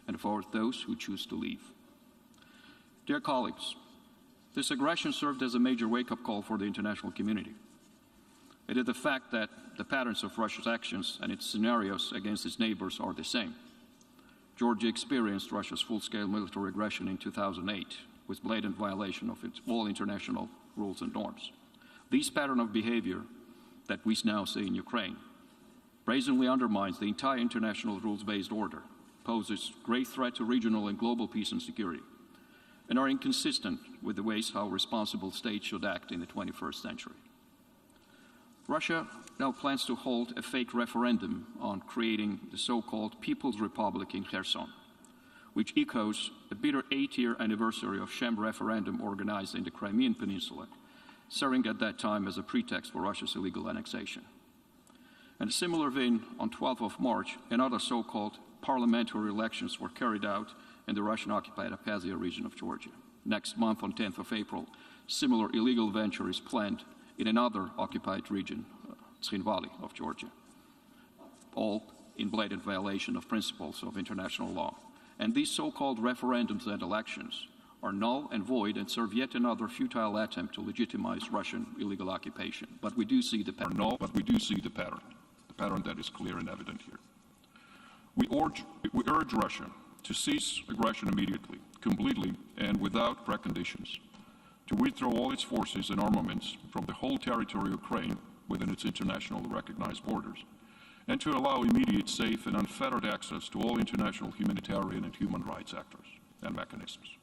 and for those who choose to leave. Dear colleagues, this aggression served as a major wake-up call for the international community. It is the fact that the patterns of Russia's actions and its scenarios against its neighbors are the same. Georgia experienced Russia's full-scale military aggression in 2008 with blatant violation of all international rules and norms. This pattern of behavior that we now see in Ukraine brazenly undermines the entire international rules-based order, poses great threat to regional and global peace and security, and are inconsistent with the ways how responsible states should act in the 21st century. Russia now plans to hold a fake referendum on creating the so-called People's Republic in Kherson, which echoes a bitter 8-year anniversary of sham referendum organized in the Crimean Peninsula, serving at that time as a pretext for Russia's illegal annexation. In a similar vein, on 12th of March, another so-called parliamentary elections were carried out in the Russian-occupied Abkhazia region of Georgia. Next month, on 10th of April, similar illegal venture is planned in another occupied region, Tkhin Valley of Georgia, all in blatant violation of principles of international law. And these so-called referendums and elections are null and void and serve yet another futile attempt to legitimize Russian illegal occupation. But we do see the pattern. The pattern that is clear and evident here. We urge Russia to cease aggression immediately, completely, and without preconditions, to withdraw all its forces and armaments from the whole territory of Ukraine within its internationally recognized borders, and to allow immediate, safe, and unfettered access to all international humanitarian and human rights actors and mechanisms.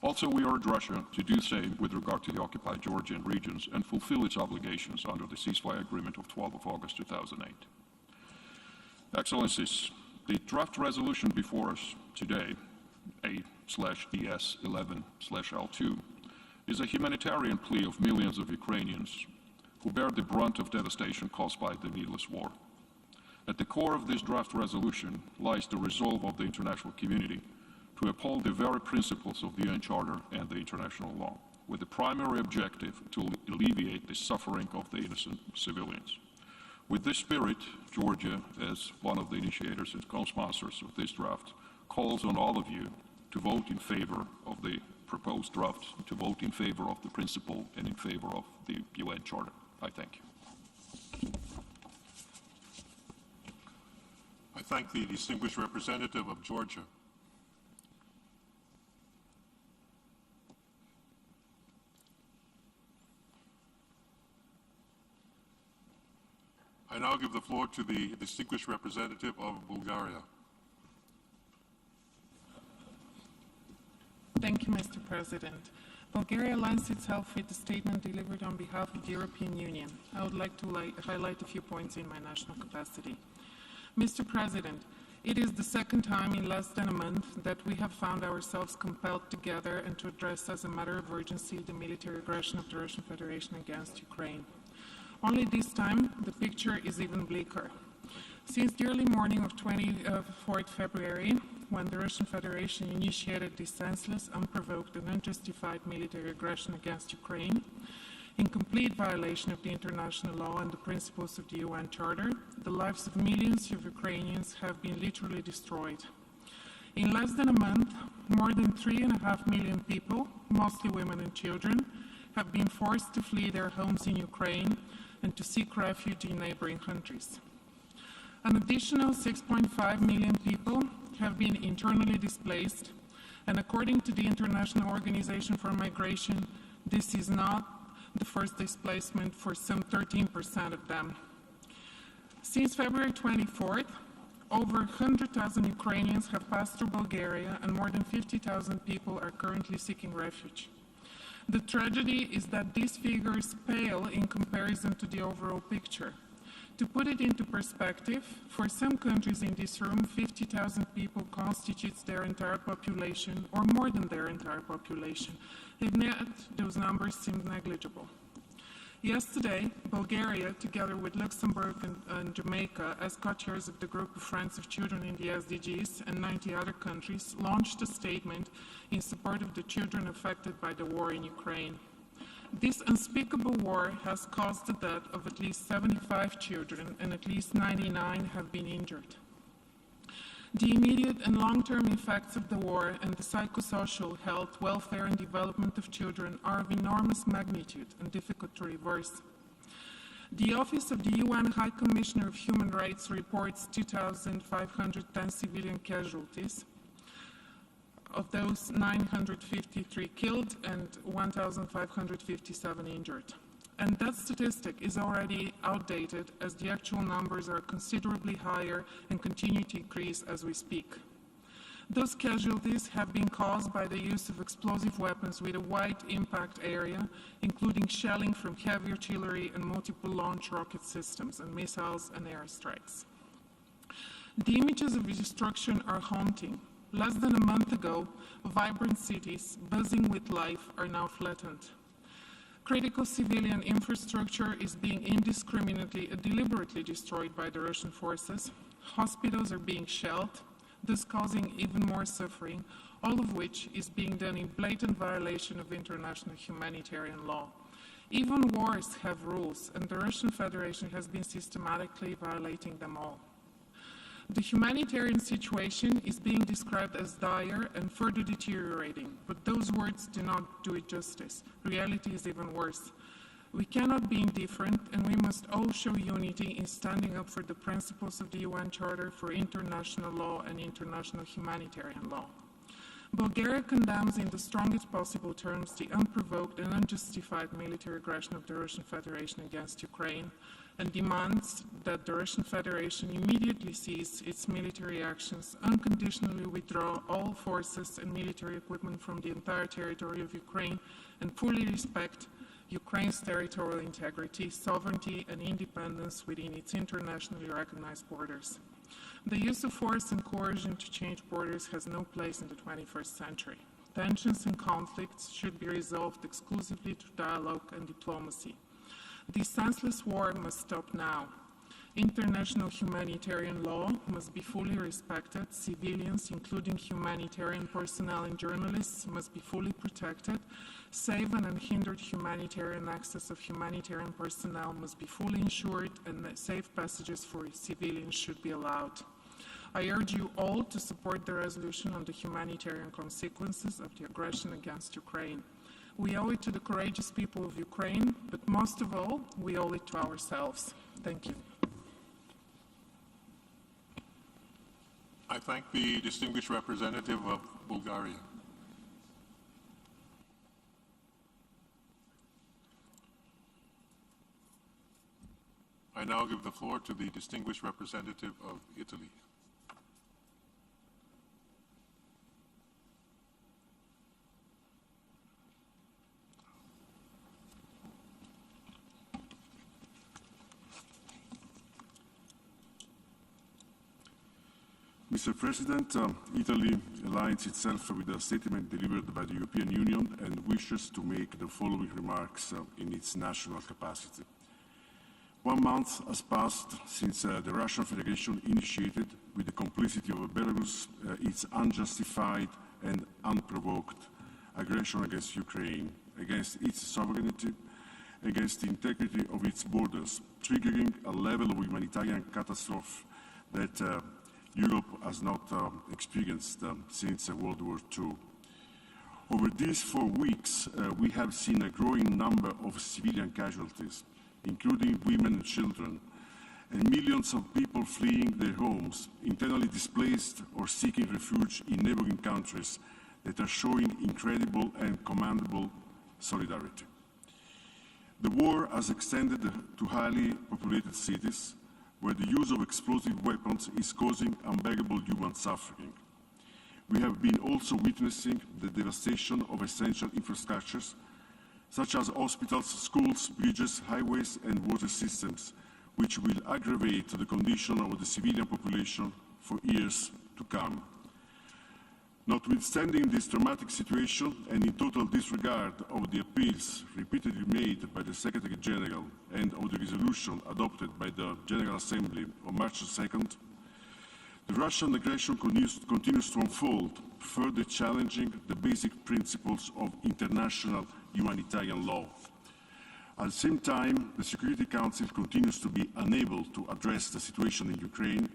Also, we urge Russia to do the same with regard to the occupied Georgian regions and fulfill its obligations under the ceasefire agreement of 12 of August 2008. Excellencies, the draft resolution before us today, A/ES11/L2, is a humanitarian plea of millions of Ukrainians who bear the brunt of devastation caused by the needless war. At the core of this draft resolution lies the resolve of the international community to uphold the very principles of the UN Charter and the international law, with the primary objective to alleviate the suffering of the innocent civilians. With this spirit, Georgia, as one of the initiators and co-sponsors of this draft, calls on all of you to vote in favor of the proposed draft, to vote in favor of the principle and in favor of the UN Charter. I thank you. I thank the distinguished representative of Georgia. I now give the floor to the distinguished representative of Bulgaria. Thank you, Mr. President. Bulgaria aligns itself with the statement delivered on behalf of the European Union. I would like to highlight a few points in my national capacity. Mr. President, it is the second time in less than a month that we have found ourselves compelled to gather and to address as a matter of urgency the military aggression of the Russian Federation against Ukraine. Only this time, the picture is even bleaker. Since the early morning of 24th February, when the Russian Federation initiated this senseless, unprovoked and unjustified military aggression against Ukraine, in complete violation of the international law and the principles of the UN Charter, the lives of millions of Ukrainians have been literally destroyed. In less than a month, more than 3.5 million people, mostly women and children, have been forced to flee their homes in Ukraine and to seek refuge in neighboring countries. An additional 6.5 million people have been internally displaced, and according to the International Organization for Migration, this is not the first displacement for some 13% of them. Since February 24th, over 100,000 Ukrainians have passed through Bulgaria, and more than 50,000 people are currently seeking refuge. The tragedy is that these figures pale in comparison to the overall picture. To put it into perspective, for some countries in this room, 50,000 people constitutes their entire population, or more than their entire population, and yet those numbers seem negligible. Yesterday, Bulgaria, together with Luxembourg and Jamaica, as co-chairs of the Group of Friends of Children in the SDGs and 90 other countries, launched a statement in support of the children affected by the war in Ukraine. This unspeakable war has caused the death of at least 75 children, and at least 99 have been injured. The immediate and long-term effects of the war and the psychosocial health, welfare, and development of children are of enormous magnitude and difficult to reverse. The Office of the UN High Commissioner of Human Rights reports 2,510 civilian casualties. Of those, 953 killed and 1,557 injured. And that statistic is already outdated, as the actual numbers are considerably higher and continue to increase as we speak. Those casualties have been caused by the use of explosive weapons with a wide impact area, including shelling from heavy artillery and multiple launch rocket systems and missiles and airstrikes. The images of destruction are haunting. Less than a month ago, vibrant cities, buzzing with life, are now flattened. Critical civilian infrastructure is being indiscriminately and deliberately destroyed by the Russian forces. Hospitals are being shelled, thus causing even more suffering, all of which is being done in blatant violation of international humanitarian law. Even wars have rules, and the Russian Federation has been systematically violating them all. The humanitarian situation is being described as dire and further deteriorating, but those words do not do it justice. Reality is even worse. We cannot be indifferent, and we must all show unity in standing up for the principles of the UN Charter for International Law and International Humanitarian Law. Bulgaria condemns in the strongest possible terms the unprovoked and unjustified military aggression of the Russian Federation against Ukraine and demands that the Russian Federation immediately cease its military actions, unconditionally withdraw all forces and military equipment from the entire territory of Ukraine, and fully respect Ukraine's territorial integrity, sovereignty, and independence within its internationally recognized borders. The use of force and coercion to change borders has no place in the 21st century. Tensions and conflicts should be resolved exclusively through dialogue and diplomacy. This senseless war must stop now. International humanitarian law must be fully respected. Civilians, including humanitarian personnel and journalists, must be fully protected. Safe and unhindered humanitarian access of humanitarian personnel must be fully ensured, and safe passages for civilians should be allowed. I urge you all to support the resolution on the humanitarian consequences of the aggression against Ukraine. We owe it to the courageous people of Ukraine, but most of all, we owe it to ourselves. Thank you. I thank the distinguished representative of Bulgaria. I now give the floor to the distinguished representative of Italy. Mr. President, Italy aligns itself with the statement delivered by the European Union and wishes to make the following remarks in its national capacity. 1 month has passed since the Russian Federation initiated, with the complicity of Belarus, its unjustified and unprovoked aggression against Ukraine, against its sovereignty, against the integrity of its borders, triggering a level of humanitarian catastrophe that Europe has not experienced since World War II. Over these 4 weeks, we have seen a growing number of civilian casualties, including women and children, and millions of people fleeing their homes, internally displaced or seeking refuge in neighboring countries that are showing incredible and commendable solidarity. The war has extended to highly populated cities, where the use of explosive weapons is causing unbearable human suffering. We have been also witnessing the devastation of essential infrastructures, such as hospitals, schools, bridges, highways, and water systems, which will aggravate the condition of the civilian population for years to come. Notwithstanding this dramatic situation, and in total disregard of the appeals repeatedly made by the Secretary General and of the resolution adopted by the General Assembly on March 2nd, the Russian aggression continues to unfold, further challenging the basic principles of international humanitarian law. At the same time, the Security Council continues to be unable to address the situation in Ukraine,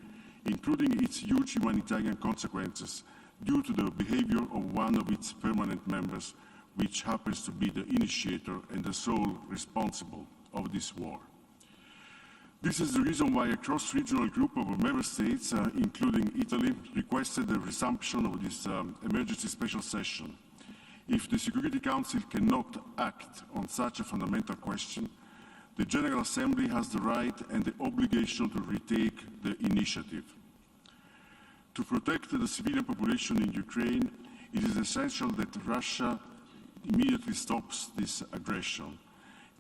including its huge humanitarian consequences, due to the behavior of one of its permanent members, which happens to be the initiator and the sole responsible of this war. This is the reason why a cross-regional group of member states, including Italy, requested the resumption of this emergency special session. If the Security Council cannot act on such a fundamental question, the General Assembly has the right and the obligation to retake the initiative. To protect the civilian population in Ukraine, it is essential that Russia immediately stops this aggression,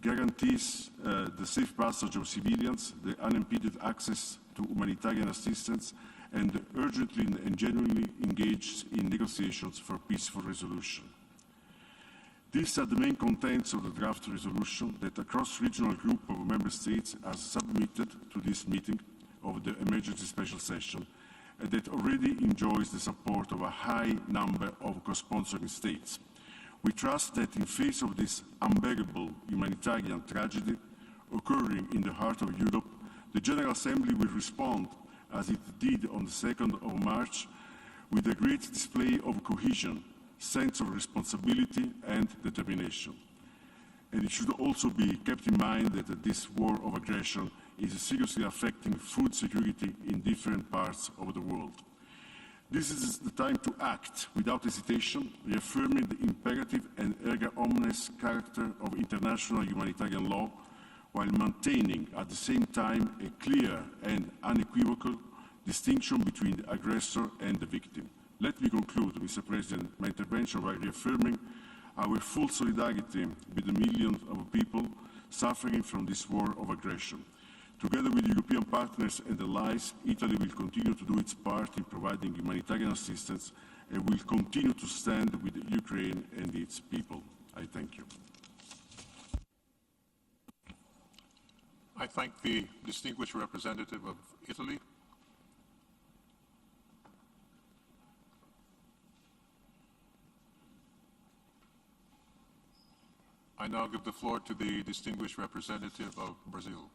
guarantees the safe passage of civilians, the unimpeded access to humanitarian assistance, and urgently and genuinely engages in negotiations for peaceful resolution. These are the main contents of the draft resolution that a cross-regional group of member states has submitted to this meeting of the emergency special session, that already enjoys the support of a high number of co-sponsoring states. We trust that in face of this unbearable humanitarian tragedy occurring in the heart of Europe, the General Assembly will respond, as it did on the 2nd of March, with a great display of cohesion, sense of responsibility and determination. And it should also be kept in mind that this war of aggression is seriously affecting food security in different parts of the world. This is the time to act without hesitation, reaffirming the imperative and erga omnes character of international humanitarian law, while maintaining at the same time a clear and unequivocal distinction between the aggressor and the victim. Let me conclude, Mr. President, my intervention by reaffirming our full solidarity with the millions of people suffering from this war of aggression. Together with European partners and allies, Italy will continue to do its part in providing humanitarian assistance and will continue to stand with Ukraine and its people. I thank you. I thank the distinguished representative of Italy. I now give the floor to the distinguished representative of Brazil.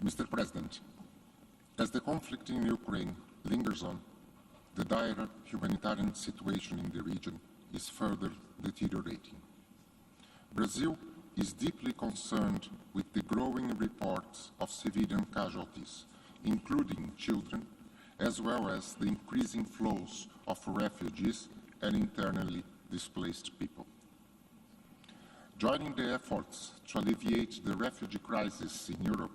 Mr. President, as the conflict in Ukraine lingers on, the dire humanitarian situation in the region is further deteriorating. Brazil is deeply concerned with the growing reports of civilian casualties, including children, as well as the increasing flows of refugees and internally displaced people. Joining the efforts to alleviate the refugee crisis in Europe,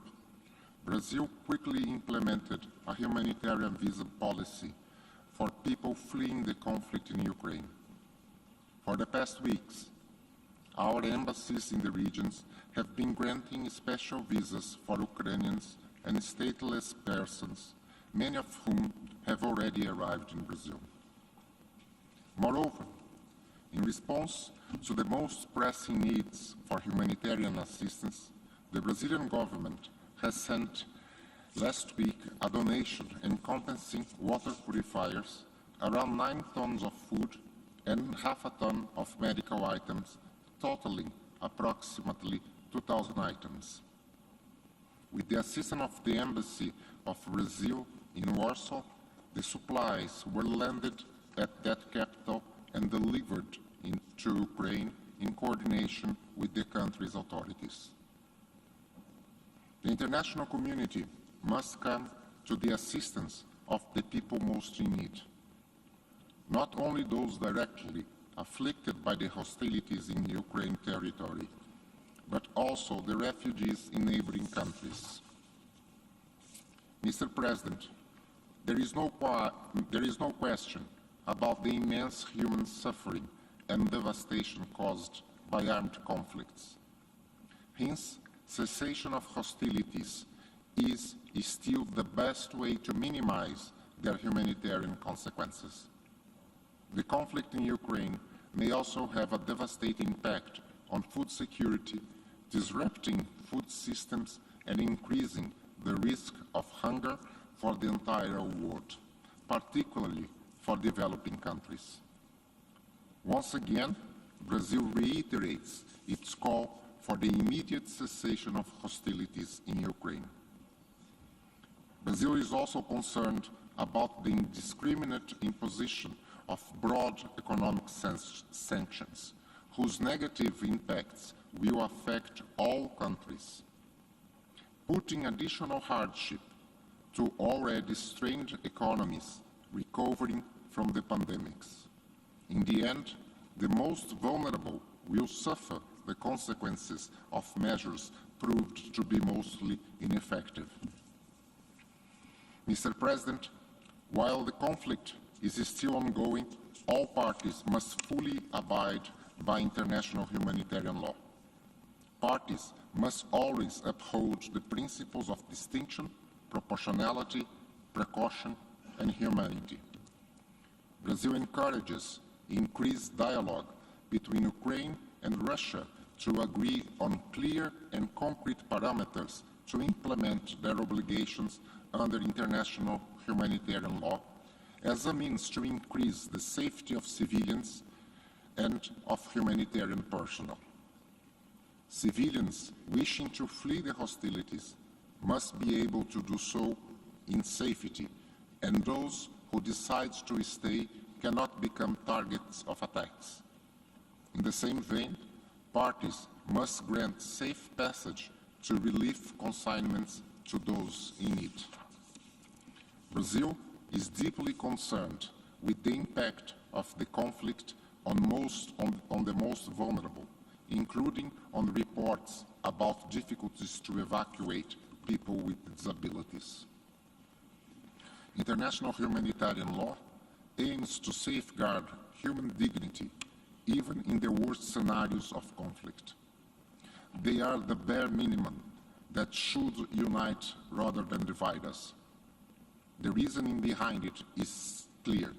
Brazil quickly implemented a humanitarian visa policy for people fleeing the conflict in Ukraine. For the past weeks, our embassies in the regions have been granting special visas for Ukrainians and stateless persons, many of whom have already arrived in Brazil. Moreover, in response to the most pressing needs for humanitarian assistance, the Brazilian government has sent last week a donation encompassing water purifiers, around 9 tons of food, and half a ton of medical items, totaling approximately 2,000 items. With the assistance of the Embassy of Brazil in Warsaw, the supplies were landed at that capital and delivered to Ukraine in coordination with the country's authorities. The international community must come to the assistance of the people most in need, not only those directly afflicted by the hostilities in Ukraine territory, but also the refugees in neighboring countries. Mr. President, there is no question about the immense human suffering and devastation caused by armed conflicts. Hence, cessation of hostilities is still the best way to minimize their humanitarian consequences. The conflict in Ukraine may also have a devastating impact on food security, disrupting food systems and increasing the risk of hunger for the entire world, particularly for developing countries. Once again, Brazil reiterates its call for the immediate cessation of hostilities in Ukraine. Brazil is also concerned about the indiscriminate imposition of broad economic sanctions, whose negative impacts will affect all countries, putting additional hardship to already strained economies recovering from the pandemics. In the end, the most vulnerable will suffer the consequences of measures proved to be mostly ineffective. Mr. President, while the conflict is still ongoing, all parties must fully abide by international humanitarian law. Parties must always uphold the principles of distinction, proportionality, precaution, and humanity. Brazil encourages increased dialogue between Ukraine and Russia to agree on clear and concrete parameters to implement their obligations under international humanitarian law as a means to increase the safety of civilians and of humanitarian personnel. Civilians wishing to flee the hostilities must be able to do so in safety, and those who decide to stay cannot become targets of attacks. In the same vein, parties must grant safe passage to relief consignments to those in need. Brazil is deeply concerned with the impact of the conflict on the most vulnerable, including on reports about difficulties to evacuate people with disabilities. International humanitarian law aims to safeguard human dignity even in the worst scenarios of conflict. They are the bare minimum that should unite rather than divide us. The reasoning behind it is clear.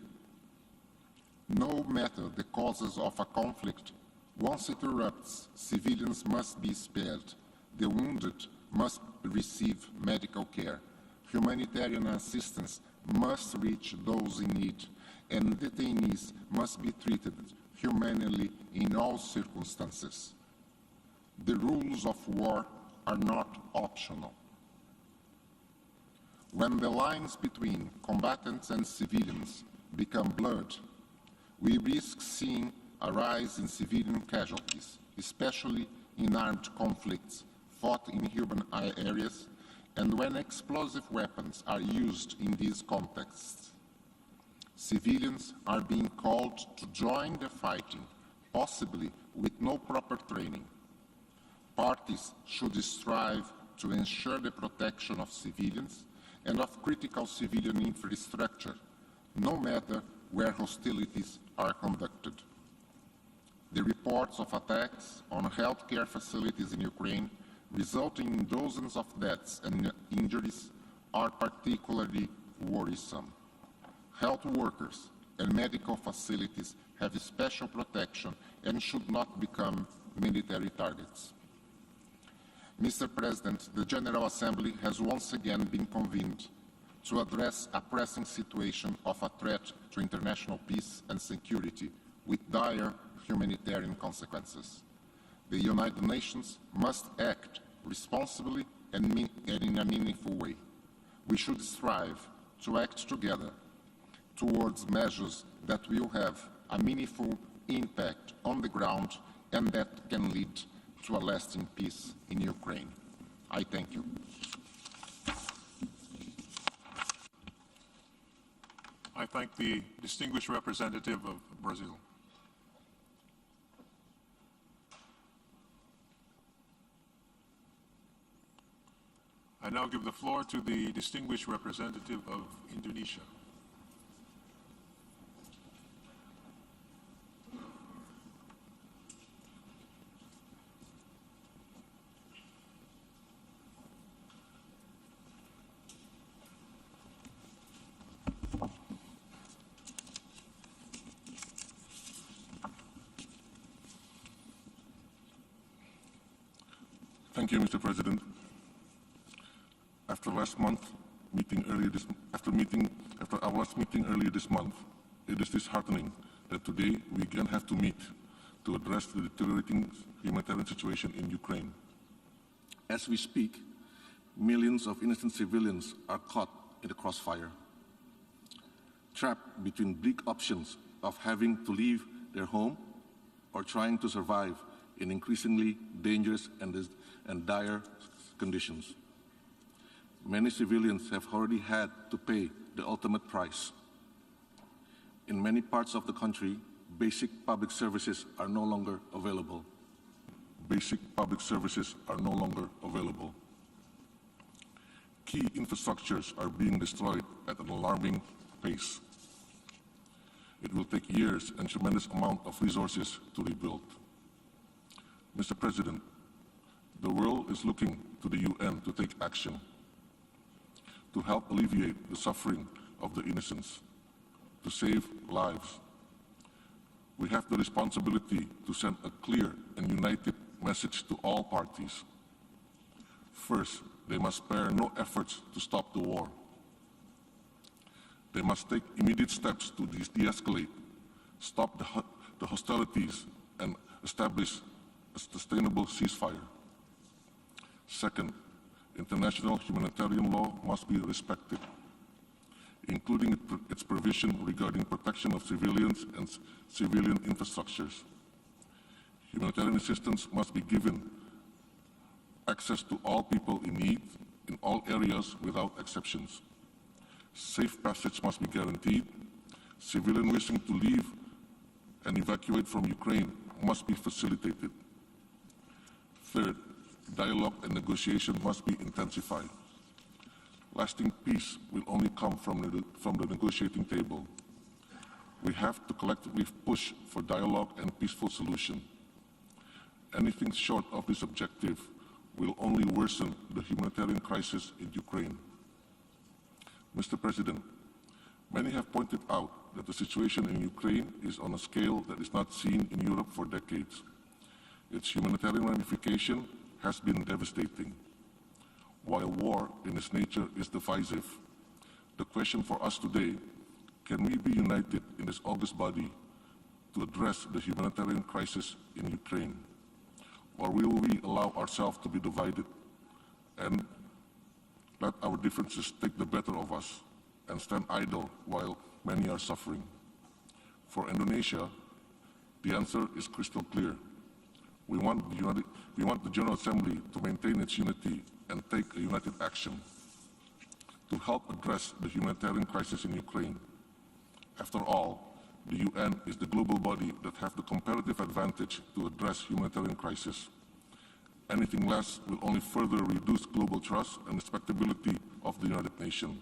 No matter the causes of a conflict, once it erupts, civilians must be spared, the wounded must receive medical care, humanitarian assistance must reach those in need, and detainees must be treated humanely in all circumstances. The rules of war are not optional. When the lines between combatants and civilians become blurred, we risk seeing a rise in civilian casualties, especially in armed conflicts fought in urban areas and when explosive weapons are used in these contexts. Civilians are being called to join the fighting, possibly with no proper training. Parties should strive to ensure the protection of civilians and of critical civilian infrastructure, no matter where hostilities are conducted. The reports of attacks on healthcare facilities in Ukraine, resulting in dozens of deaths and injuries, are particularly worrisome. Health workers and medical facilities have special protection and should not become military targets. Mr. President, the General Assembly has once again been convened to address a pressing situation of a threat to international peace and security with dire humanitarian consequences. The United Nations must act responsibly and in a meaningful way. We should strive to act together towards measures that will have a meaningful impact on the ground and that can lead to a lasting peace in Ukraine. I thank you. I thank the distinguished representative of Brazil. I now give the floor to the distinguished representative of Indonesia. Thank you, Mr. President. After our last meeting earlier this month, it is disheartening that today we again have to meet to address the deteriorating humanitarian situation in Ukraine. As we speak, millions of innocent civilians are caught in the crossfire, trapped between bleak options of having to leave their home or trying to survive in increasingly dangerous and dire conditions. Many civilians have already had to pay the ultimate price. In many parts of the country, basic public services are no longer available. Basic public services are no longer available. Key infrastructures are being destroyed at an alarming pace. It will take years and tremendous amount of resources to rebuild. Mr. President, the world is looking to the UN to take action, to help alleviate the suffering of the innocents, to save lives. We have the responsibility to send a clear and united message to all parties. First, they must spare no efforts to stop the war. They must take immediate steps to de-escalate, stop the hostilities, and establish a sustainable ceasefire. Second, international humanitarian law must be respected, including its provision regarding protection of civilians and civilian infrastructures. Humanitarian assistance must be given access to all people in need in all areas without exceptions. Safe passage must be guaranteed. Civilians wishing to leave and evacuate from Ukraine must be facilitated. Third, dialogue and negotiation must be intensified. Lasting peace will only come from the negotiating table. We have to collectively push for dialogue and peaceful solution. Anything short of this objective will only worsen the humanitarian crisis in Ukraine. Mr. President, many have pointed out that the situation in Ukraine is on a scale that is not seen in Europe for decades. Its humanitarian ramification has been devastating. While war in its nature is divisive, the question for us today, can we be united in this august body to address the humanitarian crisis in Ukraine? Or will we allow ourselves to be divided and let our differences take the better of us and stand idle while many are suffering? For Indonesia, the answer is crystal clear. We want the General Assembly to maintain its unity and take a united action to help address the humanitarian crisis in Ukraine. After all, the UN is the global body that has the comparative advantage to address humanitarian crisis. Anything less will only further reduce global trust and respectability of the United Nations.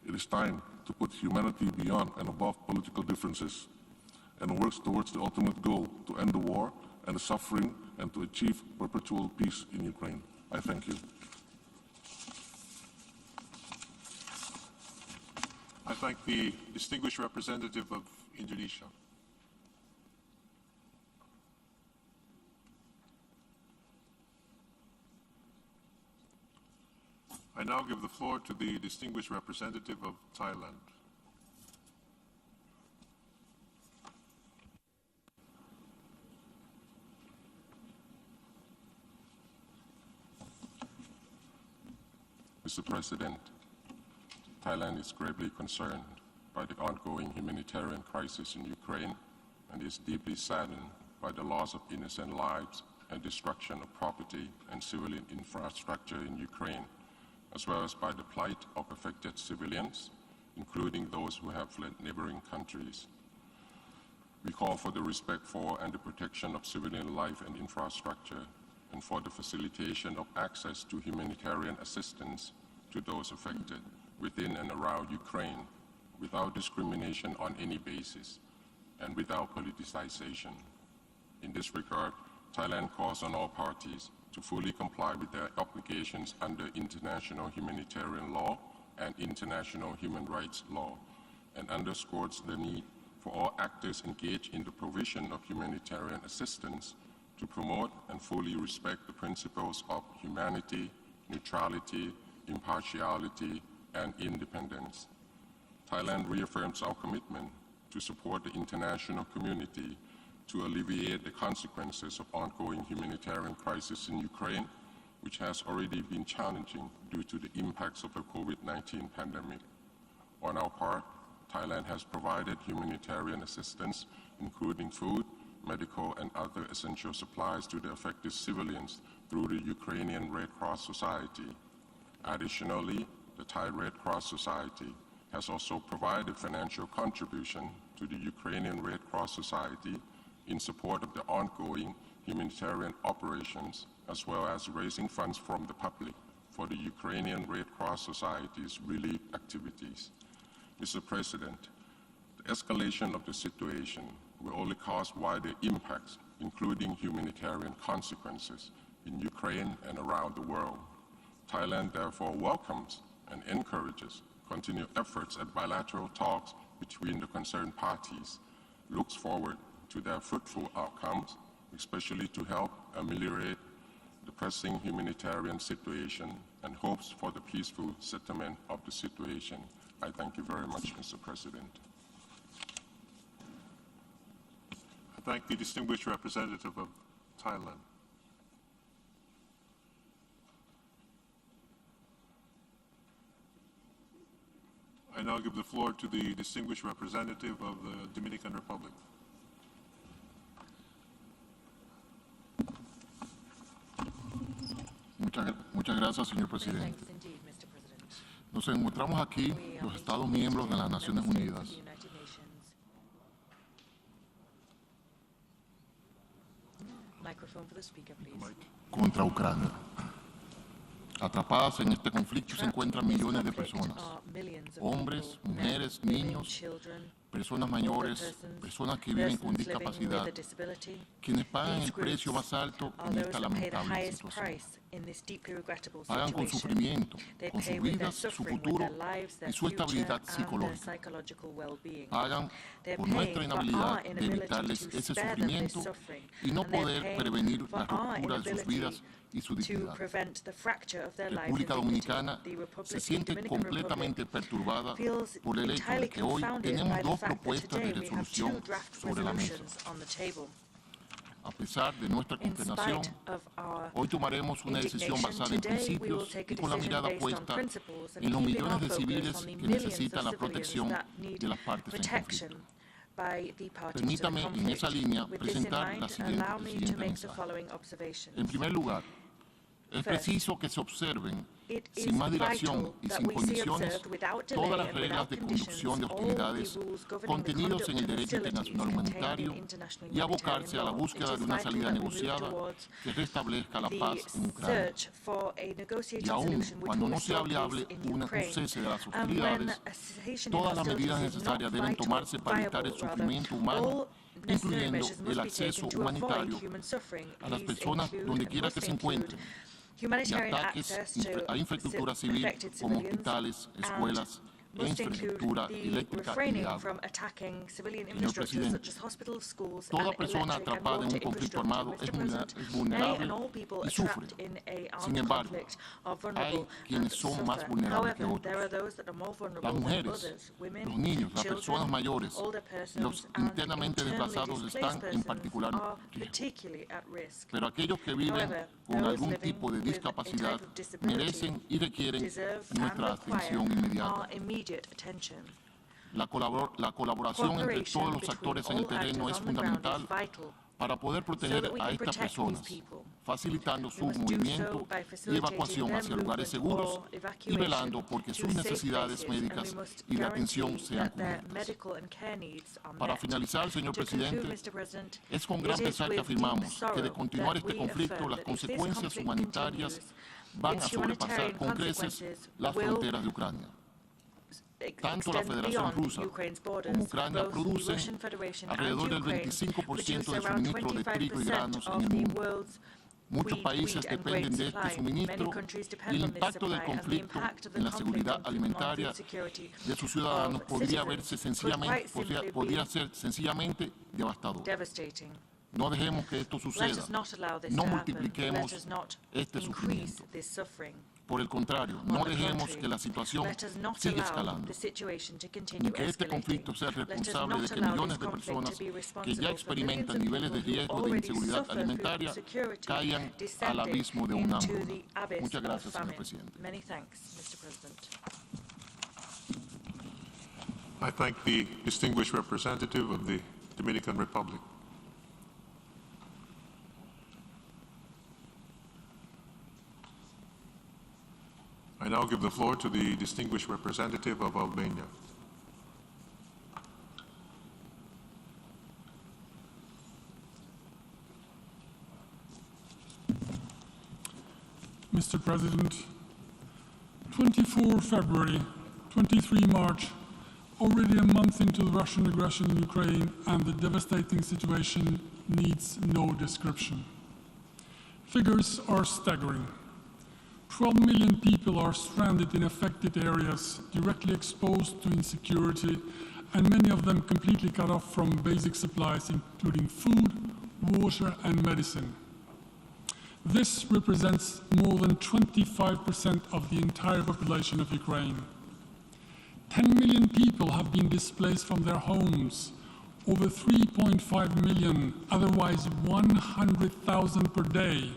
It is time to put humanity beyond and above political differences and work towards the ultimate goal to end the war and the suffering and to achieve perpetual peace in Ukraine. I thank you. I thank the distinguished representative of Indonesia. I now give the floor to the distinguished representative of Thailand. Mr. President, Thailand is gravely concerned by the ongoing humanitarian crisis in Ukraine and is deeply saddened by the loss of innocent lives and destruction of property and civilian infrastructure in Ukraine, as well as by the plight of affected civilians, including those who have fled neighboring countries. We call for the respect for and the protection of civilian life and infrastructure, and for the facilitation of access to humanitarian assistance to those affected within and around Ukraine, without discrimination on any basis, and without politicization. In this regard, Thailand calls on all parties to fully comply with their obligations under international humanitarian law and international human rights law, and underscores the need for all actors engaged in the provision of humanitarian assistance to promote and fully respect the principles of humanity, neutrality, impartiality, and independence. Thailand reaffirms our commitment to support the international community to alleviate the consequences of ongoing humanitarian crisis in Ukraine, which has already been challenging due to the impacts of the COVID-19 pandemic. On our part, Thailand has provided humanitarian assistance, including food, medical, and other essential supplies to the affected civilians through the Ukrainian Red Cross Society. Additionally, the Thai Red Cross Society has also provided financial contribution to the Ukrainian Red Cross Society in support of the ongoing humanitarian operations, as well as raising funds from the public for the Ukrainian Red Cross Society's relief activities. Mr. President, the escalation of the situation will only cause wider impacts, including humanitarian consequences in Ukraine and around the world. Thailand therefore welcomes and encourages continued efforts at bilateral talks between the concerned parties, looks forward to their fruitful outcomes, especially to help ameliorate the pressing humanitarian situation, and hopes for the peaceful settlement of the situation. I thank you very much, Mr. President. I thank the distinguished representative of Thailand. I now give the floor to the distinguished representative of the Dominican Republic. Muchas gracias, señor presidente. Nos encontramos aquí los Estados miembros de las Naciones Unidas contra Ucrania. Atrapadas en este conflicto se encuentran millones de personas, hombres, mujeres, niños, personas mayores, personas que viven con discapacidad, quienes pagan el precio más alto en esta lamentable situación. Pagan con sufrimiento, con sus vidas, su futuro y su estabilidad psicológica. Pagan por nuestra inhabilidad de evitarles ese sufrimiento y no poder prevenir la ruptura de sus vidas y su dignidad. República Dominicana se siente completamente perturbada por el hecho de que hoy tenemos dos propuestas de resolución sobre la mesa. A pesar de nuestra consternación, hoy tomaremos una decisión basada en principios y con la mirada puesta en los millones de civiles que necesitan la protección de las partes en conflicto. Permítame en esa línea presentar el siguiente mensaje. En primer lugar, es preciso que se observen sin más dilación y sin condiciones todas las reglas de conducción de hostilidades contenidos en el derecho internacional humanitario y abocarse a la búsqueda de una salida negociada que restablezca la paz en Ucrania. Y aún cuando no sea viable un cese de las hostilidades, todas las medidas necesarias deben tomarse para evitar el sufrimiento humano, incluyendo el acceso humanitario a las personas donde quiera que se encuentren, y ataques a infraestructura civil como hospitales, escuelas, e infraestructura eléctrica y de agua. Señor presidente, toda persona atrapada en un conflicto armado es vulnerable y sufre. Sin embargo, hay quienes son más vulnerables que otros. Las mujeres, los niños, las personas mayores, los internamente desplazados están en particular riesgo. Pero aquellos que viven con algún tipo de discapacidad merecen y requieren nuestra atención inmediata. La colaboración entre todos los actores en el terreno es fundamental para poder proteger a estas personas, facilitando su movimiento y evacuación hacia lugares seguros y velando porque sus necesidades médicas y de atención sean cubiertas. Para finalizar, señor presidente, es con gran pesar que afirmamos que de continuar este conflicto, las consecuencias humanitarias van a sobrepasar con creces las fronteras de Ucrania. Tanto la Federación Rusa como Ucrania producen alrededor del 25% del suministro de trigo y granos en el mundo. Muchos países dependen de este suministro y el impacto del conflicto en la seguridad alimentaria de sus ciudadanos podría ser sencillamente devastador. No dejemos que esto suceda. No multipliquemos este sufrimiento. Por el contrario, no dejemos que la situación siga escalando, ni que este conflicto sea responsable de que millones de personas que ya experimentan niveles de riesgo de inseguridad alimentaria caigan al abismo de una hambruna. Muchas gracias, señor presidente. I thank the distinguished representative of the Dominican Republic. I now give the floor to the distinguished representative of Albania. Mr. President, 24 February, 23 March, already a month into the Russian aggression in Ukraine, and the devastating situation needs no description. Figures are staggering. 12 million people are stranded in affected areas, directly exposed to insecurity, and many of them completely cut off from basic supplies, including food, water, and medicine. This represents more than 25% of the entire population of Ukraine. 10 million people have been displaced from their homes, over 3.5 million, otherwise 100,000 per day,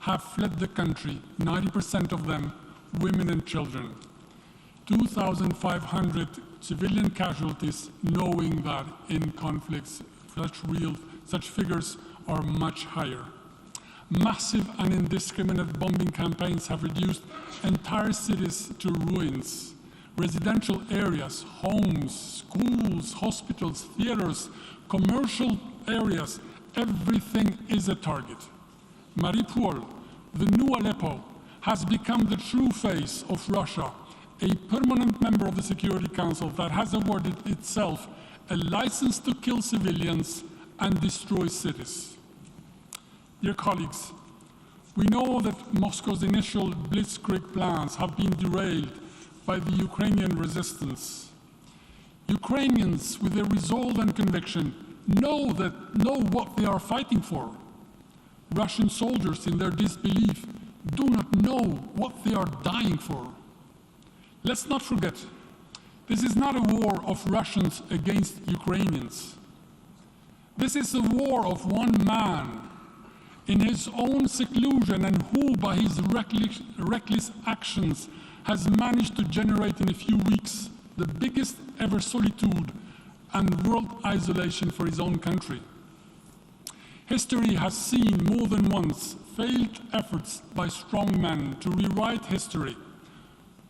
have fled the country, 90% of them women and children. 2,500 civilian casualties, knowing that in conflicts such figures are much higher. Massive and indiscriminate bombing campaigns have reduced entire cities to ruins. Residential areas, homes, schools, hospitals, theaters, commercial areas, everything is a target. Mariupol, the new Aleppo, has become the true face of Russia, a permanent member of the Security Council that has awarded itself a license to kill civilians and destroy cities. Dear colleagues, we know that Moscow's initial blitzkrieg plans have been derailed by the Ukrainian resistance. Ukrainians, with their resolve and conviction, know what they are fighting for. Russian soldiers, in their disbelief, do not know what they are dying for. Let's not forget, this is not a war of Russians against Ukrainians. This is a war of one man in his own seclusion, and who, by his reckless actions, has managed to generate in a few weeks the biggest ever solitude and world isolation for his own country. History has seen more than once failed efforts by strong men to rewrite history,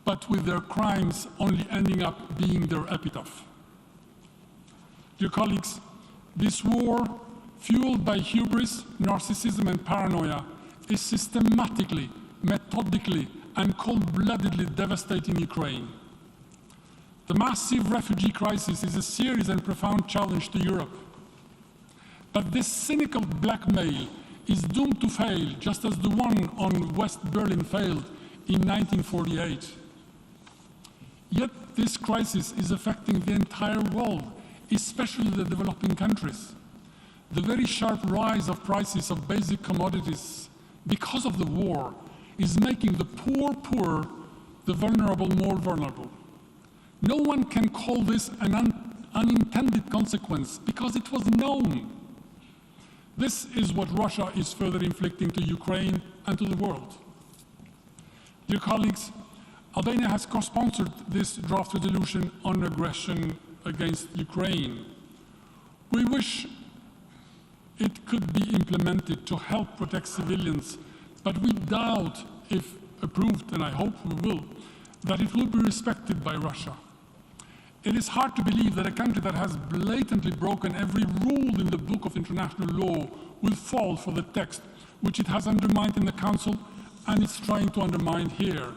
but with their crimes only ending up being their epitaph. Dear colleagues, this war, fueled by hubris, narcissism, and paranoia, is systematically, methodically, and cold-bloodedly devastating Ukraine. The massive refugee crisis is a serious and profound challenge to Europe. But this cynical blackmail is doomed to fail, just as the one on West Berlin failed in 1948. Yet this crisis is affecting the entire world, especially the developing countries. The very sharp rise of prices of basic commodities because of the war is making the poor poorer, the vulnerable more vulnerable. No one can call this an unintended consequence because it was known. This is what Russia is further inflicting to Ukraine and to the world. Dear colleagues, Albania has co-sponsored this draft resolution on aggression against Ukraine. We wish it could be implemented to help protect civilians, but we doubt, if approved, and I hope we will, that it will be respected by Russia. It is hard to believe that a country that has blatantly broken every rule in the book of international law will fall for the text which it has undermined in the Council and is trying to undermine here.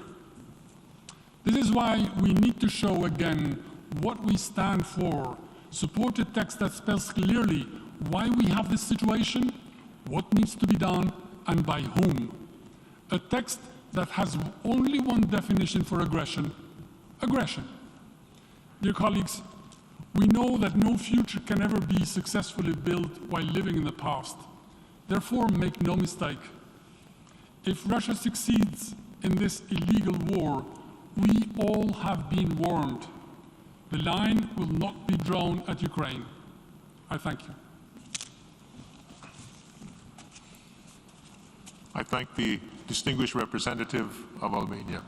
This is why we need to show again what we stand for, support a text that spells clearly why we have this situation, what needs to be done, and by whom. A text that has only one definition for aggression: aggression. Dear colleagues, we know that no future can ever be successfully built while living in the past. Therefore, make no mistake. If Russia succeeds in this illegal war, we all have been warned. The line will not be drawn at Ukraine. I thank you. I thank the distinguished representative of Albania.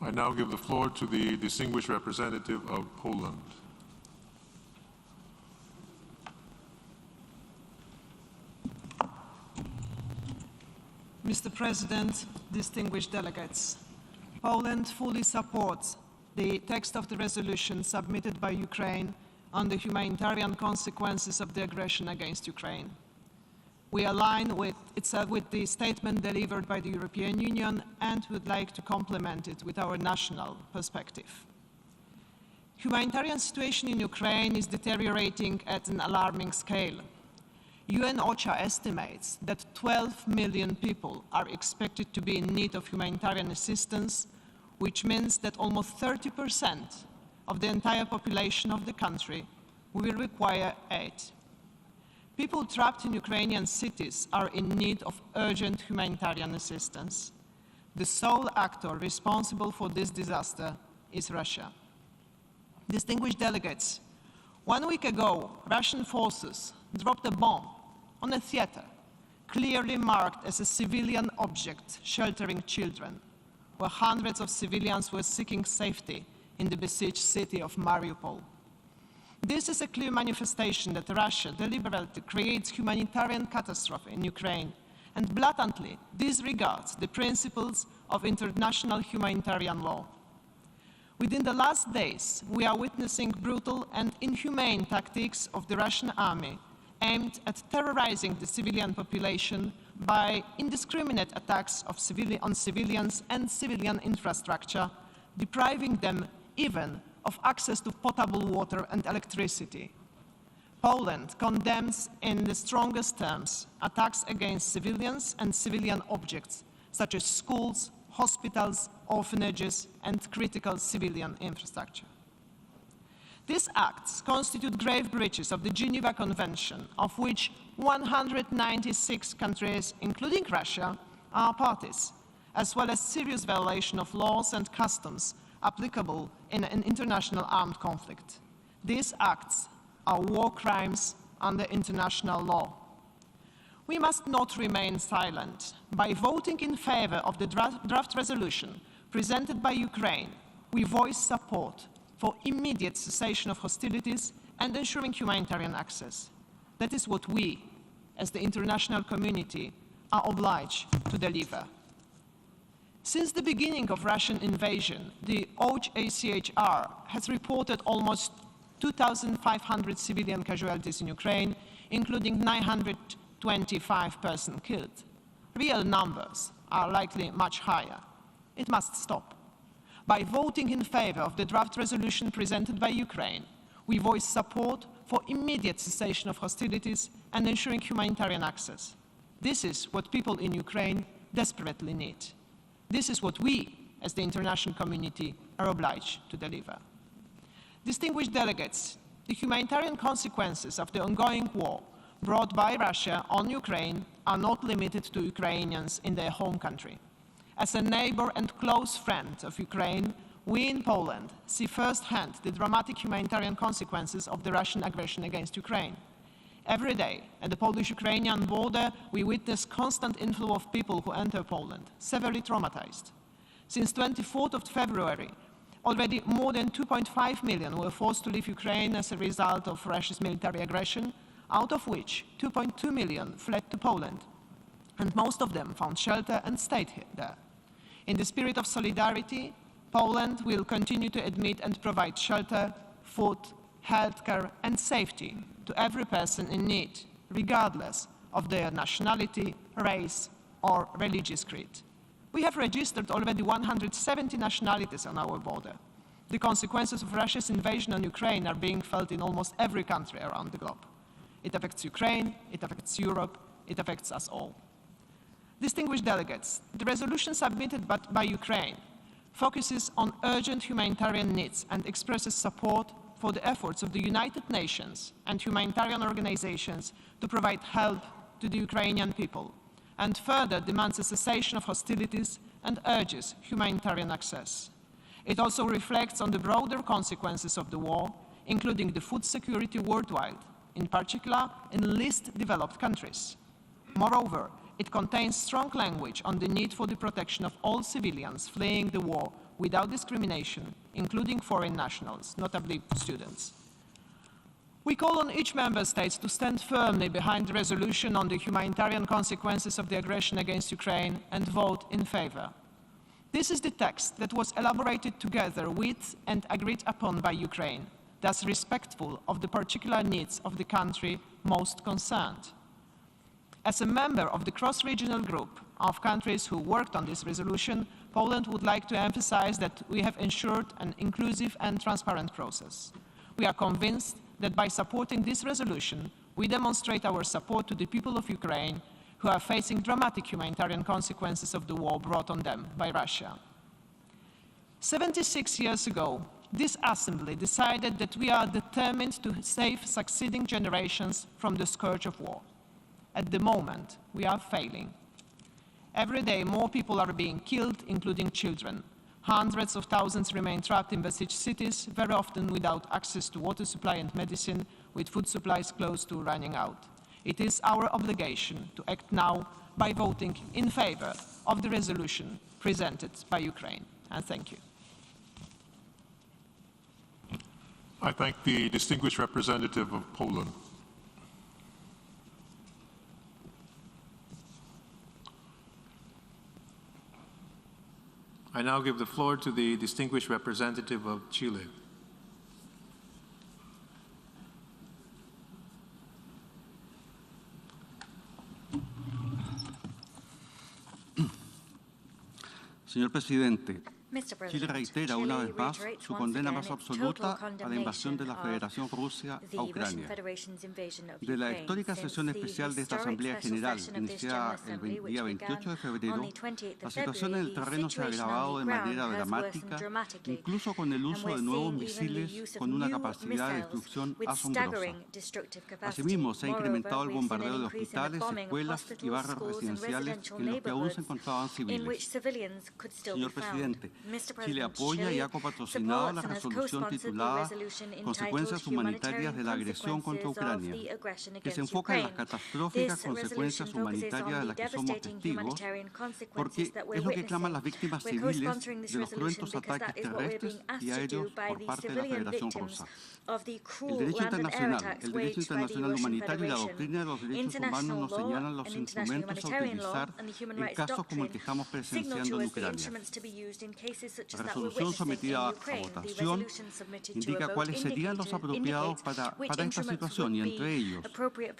I now give the floor to the distinguished representative of Poland. Mr. President, distinguished delegates, Poland fully supports the text of the resolution submitted by Ukraine on the humanitarian consequences of the aggression against Ukraine. We align with the statement delivered by the European Union and would like to complement it with our national perspective. Humanitarian situation in Ukraine is deteriorating at an alarming scale. UN OCHA estimates that 12 million people are expected to be in need of humanitarian assistance, which means that almost 30% of the entire population of the country will require aid. People trapped in Ukrainian cities are in need of urgent humanitarian assistance. The sole actor responsible for this disaster is Russia. Distinguished delegates, 1 week ago, Russian forces dropped a bomb on a theater, clearly marked as a civilian object sheltering children, where hundreds of civilians were seeking safety in the besieged city of Mariupol. This is a clear manifestation that Russia deliberately creates humanitarian catastrophe in Ukraine and blatantly disregards the principles of international humanitarian law. Within the last days, we are witnessing brutal and inhumane tactics of the Russian army aimed at terrorizing the civilian population by indiscriminate attacks on civilians and civilian infrastructure, depriving them even of access to potable water and electricity. Poland condemns in the strongest terms attacks against civilians and civilian objects, such as schools, hospitals, orphanages, and critical civilian infrastructure. These acts constitute grave breaches of the Geneva Convention, of which 196 countries, including Russia, are parties, as well as serious violation of laws and customs applicable in an international armed conflict. These acts are war crimes under international law. We must not remain silent. By voting in favor of the draft resolution presented by Ukraine, we voice support for immediate cessation of hostilities and ensuring humanitarian access. That is what we, as the international community, are obliged to deliver. Since the beginning of Russian invasion, the OHCHR has reported almost 2,500 civilian casualties in Ukraine, including 925 persons killed. Real numbers are likely much higher. It must stop. By voting in favor of the draft resolution presented by Ukraine, we voice support for immediate cessation of hostilities and ensuring humanitarian access. This is what people in Ukraine desperately need. This is what we, as the international community, are obliged to deliver. Distinguished delegates, the humanitarian consequences of the ongoing war brought by Russia on Ukraine are not limited to Ukrainians in their home country. As a neighbor and close friend of Ukraine, we in Poland see firsthand the dramatic humanitarian consequences of the Russian aggression against Ukraine. Every day, at the Polish-Ukrainian border, we witness constant inflow of people who enter Poland, severely traumatized. Since 24th of February, already more than 2.5 million were forced to leave Ukraine as a result of Russia's military aggression, out of which 2.2 million fled to Poland, and most of them found shelter and stayed there. In the spirit of solidarity, Poland will continue to admit and provide shelter, food, healthcare, and safety to every person in need, regardless of their nationality, race, or religious creed. We have registered already 170 nationalities on our border. The consequences of Russia's invasion on Ukraine are being felt in almost every country around the globe. It affects Ukraine, it affects Europe, it affects us all. Distinguished delegates, the resolution submitted by Ukraine focuses on urgent humanitarian needs and expresses support for the efforts of the United Nations and humanitarian organizations to provide help to the Ukrainian people, and further demands a cessation of hostilities and urges humanitarian access. It also reflects on the broader consequences of the war, including the food security worldwide, in particular in least developed countries. Moreover, it contains strong language on the need for the protection of all civilians fleeing the war without discrimination, including foreign nationals, notably students. We call on each member state to stand firmly behind the resolution on the humanitarian consequences of the aggression against Ukraine and vote in favor. This is the text that was elaborated together with and agreed upon by Ukraine, thus respectful of the particular needs of the country most concerned. As a member of the cross-regional group of countries who worked on this resolution, Poland would like to emphasize that we have ensured an inclusive and transparent process. We are convinced that by supporting this resolution, we demonstrate our support to the people of Ukraine who are facing dramatic humanitarian consequences of the war brought on them by Russia. 76 years ago, this Assembly decided that we are determined to save succeeding generations from the scourge of war. At the moment, we are failing. Every day, more people are being killed, including children. Hundreds of thousands remain trapped in besieged cities, very often without access to water supply and medicine, with food supplies close to running out. It is our obligation to act now by voting in favor of the resolution presented by Ukraine. And thank you. I thank the distinguished representative of Poland. I now give the floor to the distinguished representative of Chile. Señor Presidente, Chile reitera una vez más su condena más absoluta a la invasión de la Federación Rusia a Ucrania. De la histórica sesión especial de esta Asamblea General, iniciada el día 28 de febrero, la situación en el terreno se ha agravado de manera dramática, incluso con el uso de nuevos misiles con una capacidad de destrucción asombrosa. Asimismo, se ha incrementado el bombardeo de hospitales, escuelas y barrios residenciales en los que aún se encontraban civiles. Señor Presidente, Chile apoya y ha copatrocinado la resolución titulada Consecuencias humanitarias de la agresión contra Ucrania, que se enfoca en las catastróficas consecuencias humanitarias de las que somos testigos, porque es lo que claman las víctimas civiles de los cruentos ataques terrestres y aéreos por parte de la Federación Rusa. El derecho internacional humanitario y la doctrina de los derechos humanos nos señalan los instrumentos a utilizar en casos como el que estamos presenciando en Ucrania. La resolución sometida a votación indica cuáles serían los apropiados para esta situación y entre ellos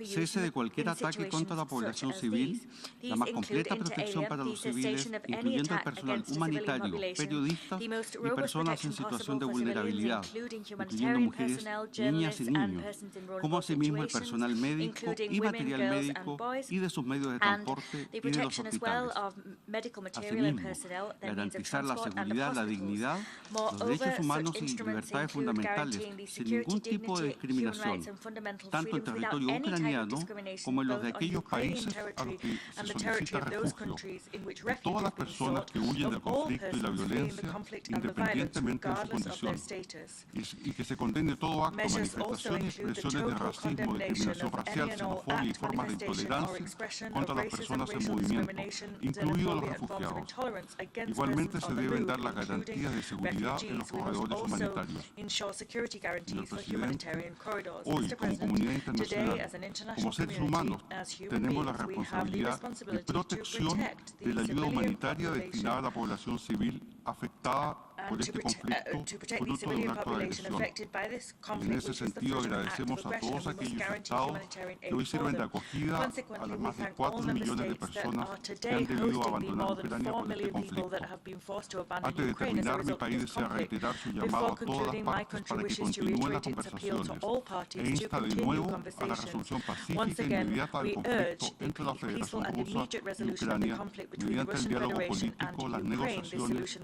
cese de cualquier ataque contra la población civil, la más completa protección para los civiles, incluyendo el personal humanitario, periodistas y personas en situación de vulnerabilidad, incluyendo mujeres, niñas y niños, como asimismo el personal médico y material médico y de sus medios de transporte y de los hospitales. Asimismo, garantizar la seguridad, la dignidad, los derechos humanos y libertades fundamentales sin ningún tipo de discriminación, tanto en territorio ucraniano como en los de aquellos países a los que se solicita refugio, a todas las personas que huyen del conflicto y la violencia, independientemente de su condición, y que se condene todo acto, manifestación y expresiones de racismo, discriminación racial, xenofobia y formas de intolerancia contra las personas en movimiento, incluidos los refugiados. Igualmente se deben dar las garantías de seguridad en los corredores humanitarios. Señor Presidente, hoy, como comunidad internacional, como seres humanos, tenemos la responsabilidad de protección de la ayuda humanitaria destinada a la población civil afectada por este conflicto fruto de un acto de agresión. En ese sentido, agradecemos a todos aquellos estados que hoy sirven de acogida a las más de 4 millones de personas que han debido abandonar Ucrania por este conflicto. Antes de terminar, mi país desea reiterar su llamado a todas las partes para que continúen las conversaciones e insta de nuevo a la resolución pacífica e inmediata del conflicto entre la Federación Rusa y Ucrania mediante el diálogo político, las negociaciones,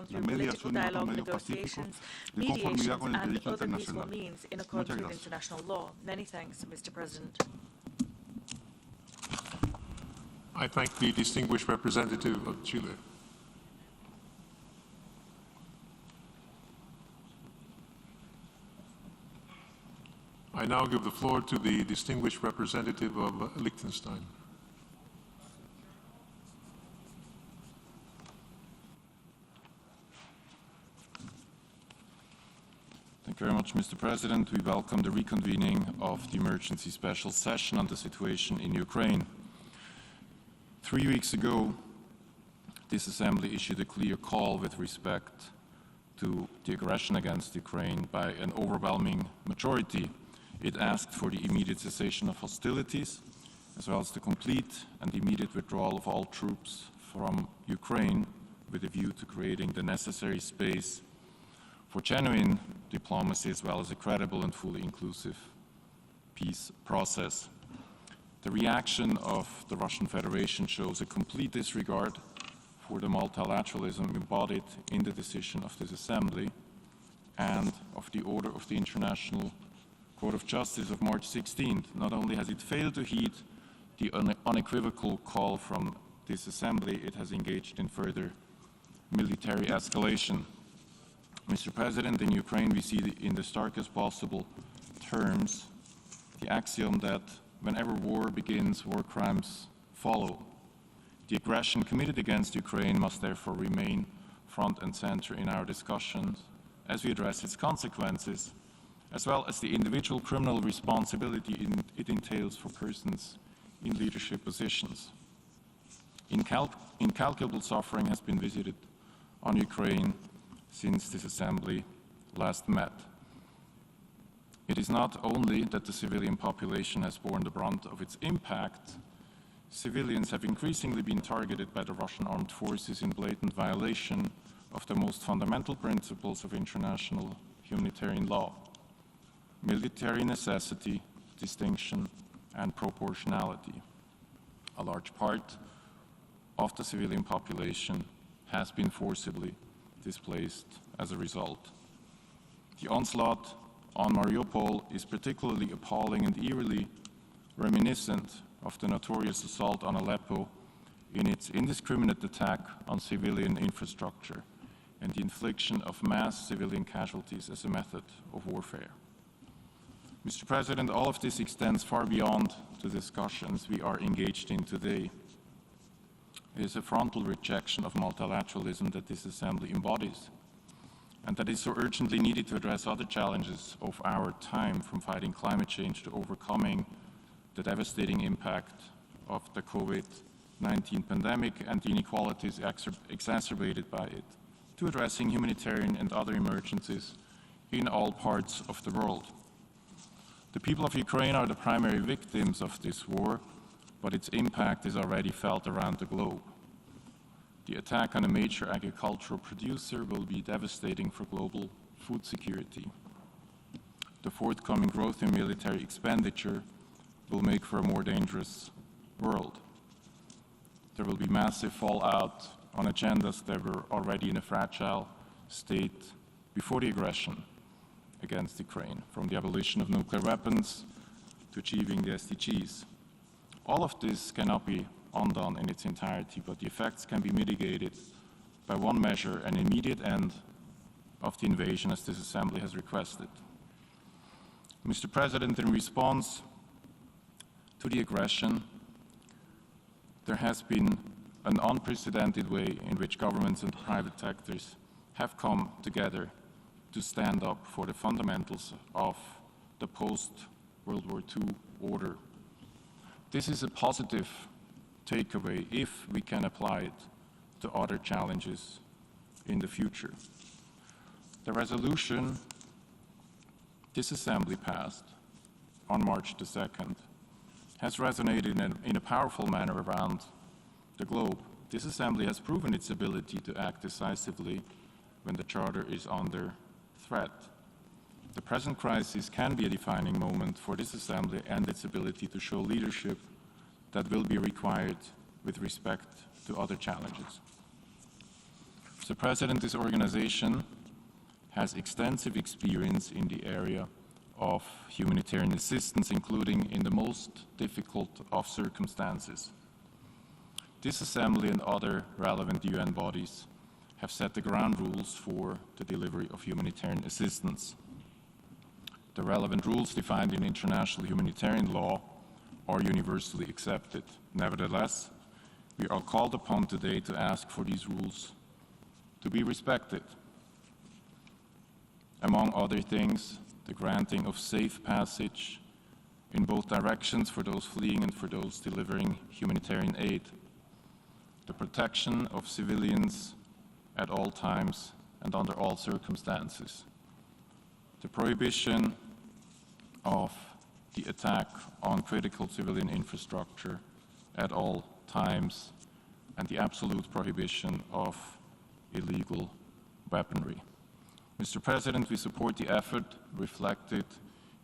la mediación y otros medios pacíficos de conformidad con el derecho internacional. Muchas gracias. I thank the distinguished representative of Chile. I now give the floor to the distinguished representative of Liechtenstein. Thank you very much, Mr. President. We welcome the reconvening of the emergency special session on the situation in Ukraine. 3 weeks ago, this Assembly issued a clear call with respect to the aggression against Ukraine by an overwhelming majority. It asked for the immediate cessation of hostilities, as well as the complete and immediate withdrawal of all troops from Ukraine, with a view to creating the necessary space for genuine diplomacy, as well as a credible and fully inclusive peace process. The reaction of the Russian Federation shows a complete disregard for the multilateralism embodied in the decision of this Assembly, and of the order of the International Court of Justice of March 16th. Not only has it failed to heed the unequivocal call from this assembly, it has engaged in further military escalation. Mr. President, in Ukraine we see in the starkest possible terms the axiom that whenever war begins, war crimes follow. The aggression committed against Ukraine must therefore remain front and center in our discussions as we address its consequences, as well as the individual criminal responsibility it entails for persons in leadership positions. Incalculable suffering has been visited on Ukraine since this assembly last met. It is not only that the civilian population has borne the brunt of its impact, civilians have increasingly been targeted by the Russian armed forces in blatant violation of the most fundamental principles of international humanitarian law: military necessity, distinction, and proportionality. A large part of the civilian population has been forcibly displaced as a result. The onslaught on Mariupol is particularly appalling and eerily reminiscent of the notorious assault on Aleppo in its indiscriminate attack on civilian infrastructure and the infliction of mass civilian casualties as a method of warfare. Mr. President, all of this extends far beyond the discussions we are engaged in today. It is a frontal rejection of multilateralism that this Assembly embodies, and that is so urgently needed to address other challenges of our time, from fighting climate change to overcoming the devastating impact of the COVID-19 pandemic and the inequalities exacerbated by it, to addressing humanitarian and other emergencies in all parts of the world. The people of Ukraine are the primary victims of this war, but its impact is already felt around the globe. The attack on a major agricultural producer will be devastating for global food security. The forthcoming growth in military expenditure will make for a more dangerous world. There will be massive fallout on agendas that were already in a fragile state before the aggression against Ukraine, from the abolition of nuclear weapons to achieving the SDGs. All of this cannot be undone in its entirety, but the effects can be mitigated by one measure: an immediate end of the invasion, as this Assembly has requested. Mr. President, in response to the aggression, there has been an unprecedented way in which governments and private sectors have come together to stand up for the fundamentals of the post-World War II order. This is a positive takeaway if we can apply it to other challenges in the future. The resolution this Assembly passed on March the 2nd has resonated in a powerful manner around the globe. This Assembly has proven its ability to act decisively when the Charter is under threat. The present crisis can be a defining moment for this Assembly and its ability to show leadership that will be required with respect to other challenges. Mr. President, this organization has extensive experience in the area of humanitarian assistance, including in the most difficult of circumstances. This Assembly and other relevant UN bodies have set the ground rules for the delivery of humanitarian assistance. The relevant rules defined in international humanitarian law are universally accepted. Nevertheless, we are called upon today to ask for these rules to be respected. Among other things, the granting of safe passage in both directions for those fleeing and for those delivering humanitarian aid, the protection of civilians at all times and under all circumstances, the prohibition of the attack on critical civilian infrastructure at all times, and the absolute prohibition of illegal weaponry. Mr. President, we support the effort reflected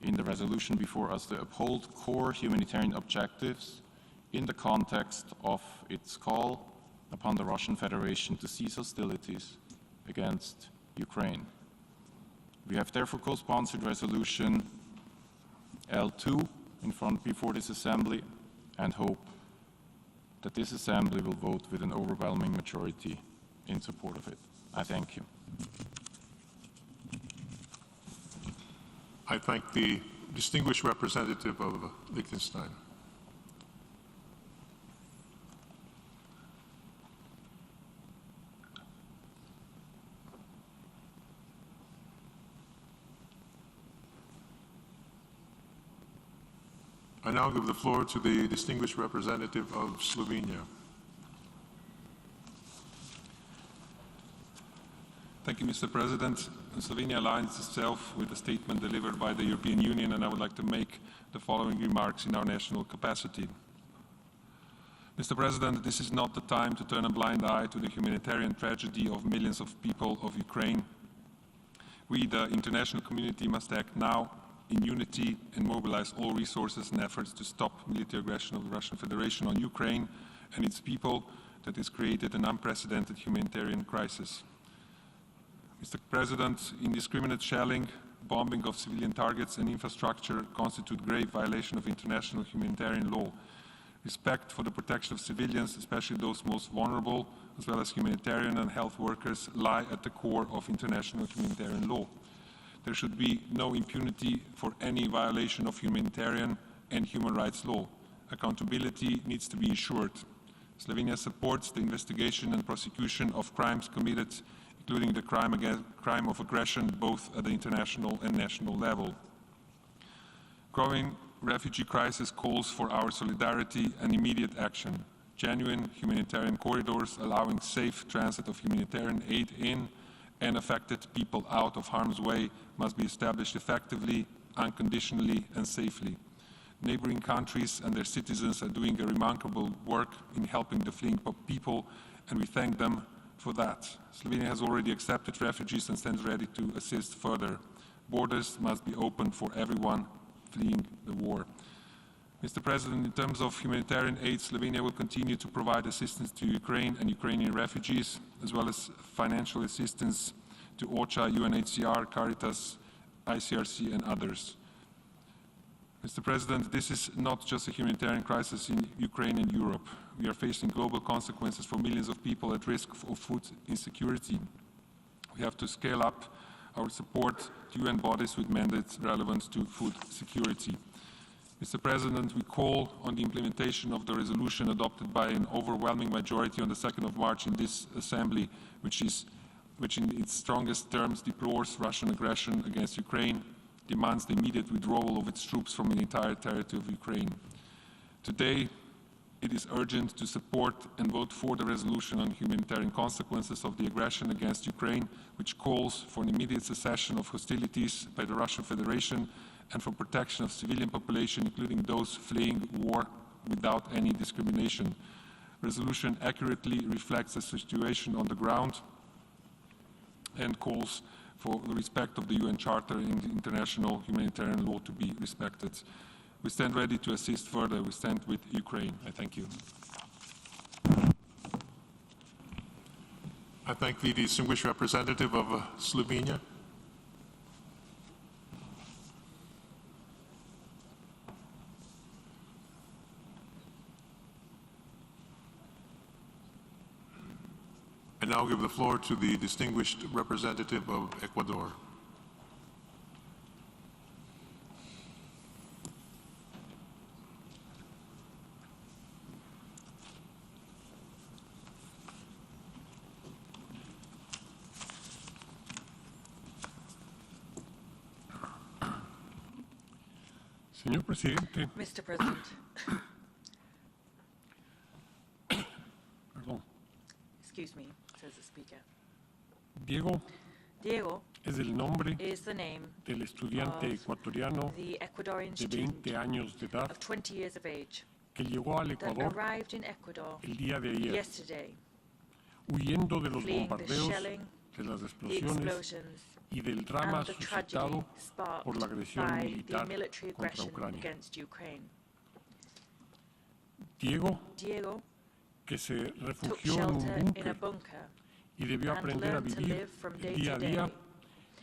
in the resolution before us to uphold core humanitarian objectives in the context of its call upon the Russian Federation to cease hostilities against Ukraine. We have therefore co-sponsored resolution L2 before this assembly and hope that this assembly will vote with an overwhelming majority in support of it. I thank you. I thank the distinguished representative of Liechtenstein. I now give the floor to the distinguished representative of Slovenia. Thank you, Mr. President. Slovenia aligns itself with the statement delivered by the European Union, and I would like to make the following remarks in our national capacity. Mr. President, this is not the time to turn a blind eye to the humanitarian tragedy of millions of people of Ukraine. We, the international community, must act now in unity and mobilize all resources and efforts to stop military aggression of the Russian Federation on Ukraine and its people that has created an unprecedented humanitarian crisis. Mr. President, indiscriminate shelling, bombing of civilian targets and infrastructure constitute grave violation of international humanitarian law. Respect for the protection of civilians, especially those most vulnerable, as well as humanitarian and health workers, lie at the core of international humanitarian law. There should be no impunity for any violation of humanitarian and human rights law. Accountability needs to be ensured. Slovenia supports the investigation and prosecution of crimes committed, including the crime of aggression, both at the international and national level. Growing refugee crisis calls for our solidarity and immediate action. Genuine humanitarian corridors allowing safe transit of humanitarian aid in and affected people out of harm's way must be established effectively, unconditionally and safely. Neighboring countries and their citizens are doing a remarkable work in helping the fleeing people, and we thank them for that. Slovenia has already accepted refugees and stands ready to assist further. Borders must be open for everyone fleeing the war. Mr. President, in terms of humanitarian aid, Slovenia will continue to provide assistance to Ukraine and Ukrainian refugees, as well as financial assistance to OCHA, UNHCR, Caritas, ICRC, and others. Mr. President, this is not just a humanitarian crisis in Ukraine and Europe. We are facing global consequences for millions of people at risk of food insecurity. We have to scale up our support to UN bodies with mandates relevant to food security. Mr. President, we call on the implementation of the resolution adopted by an overwhelming majority on the 2nd of March in this Assembly, which in its strongest terms deplores Russian aggression against Ukraine, demands the immediate withdrawal of its troops from the entire territory of Ukraine. Today, it is urgent to support and vote for the resolution on humanitarian consequences of the aggression against Ukraine, which calls for an immediate cessation of hostilities by the Russian Federation and for protection of civilian population, including those fleeing war without any discrimination. Resolution accurately reflects the situation on the ground and calls for the respect of the UN Charter and the international humanitarian law to be respected. We stand ready to assist further. We stand with Ukraine. I thank you. I thank the distinguished representative of Slovenia. I now give the floor to the distinguished representative of Ecuador. Señor Presidente. Mr. President. Perdón. Excuse me, says the speaker. Diego es el nombre is the name del estudiante ecuatoriano the Ecuadorian de 20 años de edad of 20 years of age que llegó al that Ecuador arrived in Ecuador el día de ayer, yesterday, huyendo de los fleeing the bombardeos, shelling, de las the explosiones explosions, y del drama and the tragedy suscitado sparked por la agresión by the militar military contra aggression Ucrania. against Ukraine. Diego, took que se refugió en un shelter in a búnker bunker y debió and aprender a learned to vivir live from el day día to a día day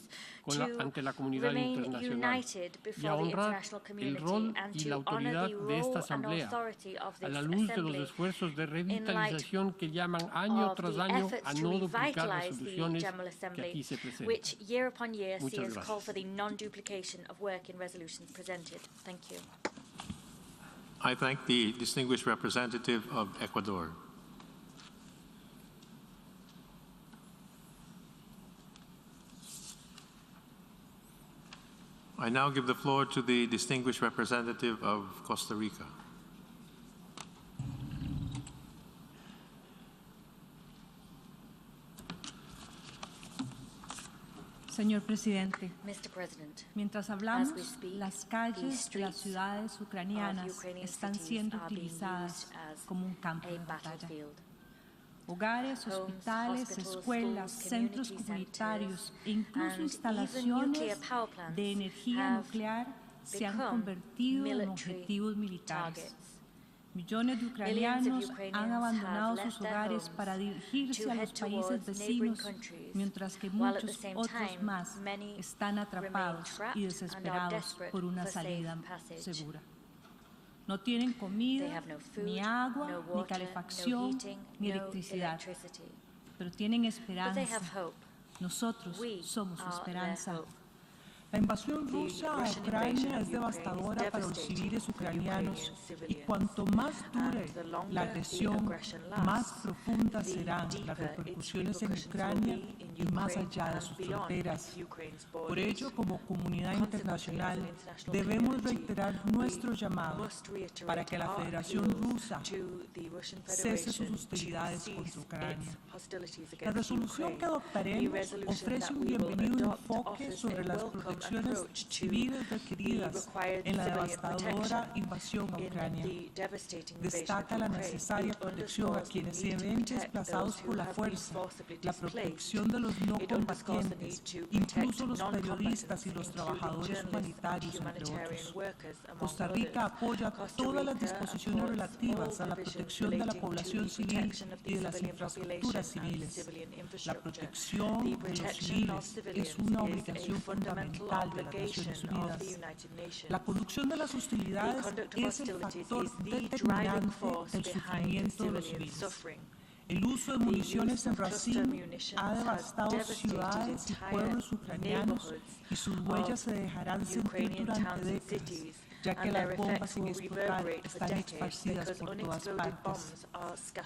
ante la comunidad internacional y a honrar el rol y la autoridad de esta Asamblea a la luz de los esfuerzos de revitalización que llaman año tras año a no duplicar resoluciones que aquí se presentan. Muchas gracias. I thank the distinguished representative of Ecuador. I now give the floor to the distinguished representative of Costa Rica. Señor presidente, mientras hablamos, las calles de las ciudades ucranianas están siendo utilizadas como un campo de batalla. Hogares, hospitales, escuelas, centros comunitarios e incluso instalaciones de energía nuclear se han convertido en objetivos militares. Millones de ucranianos han abandonado sus hogares para dirigirse a los países vecinos, mientras que muchos otros más están atrapados y desesperados por una salida segura. No tienen comida, ni agua, ni calefacción, ni electricidad, pero tienen esperanza. Nosotros somos su esperanza. La invasión rusa a Ucrania es devastadora para los civiles ucranianos y cuanto más dure la agresión, más profundas serán las repercusiones en Ucrania y más allá de sus fronteras. Por ello, como comunidad internacional, debemos reiterar nuestro llamado para que la Federación Rusa cese sus hostilidades contra Ucrania. La resolución que adoptaremos ofrece un bienvenido enfoque sobre las protecciones civiles requeridas en la devastadora invasión a Ucrania. Destaca la necesaria protección a quienes se ven desplazados por la fuerza, la protección de los no combatientes, incluso los periodistas y los trabajadores humanitarios, entre otros. Costa Rica apoya todas las disposiciones relativas a la protección de la población civil y de las infraestructuras civiles. La protección de los civiles es una obligación fundamental de las Naciones Unidas. La conducción de las hostilidades es el factor determinante del sufrimiento de los civiles. El uso de municiones en Brasil ha devastado ciudades y pueblos ucranianos y sus huellas se dejarán sentir durante décadas, ya que las bombas sin explotar están esparcidas por todas partes.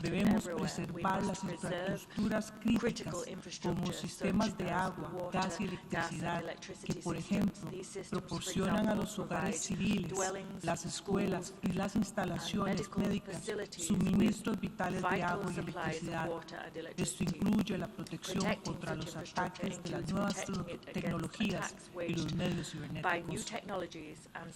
Debemos preservar las infraestructuras críticas como sistemas de agua, gas y electricidad que, por ejemplo, proporcionan a los hogares civiles, las escuelas y las instalaciones médicas suministros vitales de agua y electricidad. Esto incluye la protección contra los ataques de las nuevas tecnologías y los medios cibernéticos.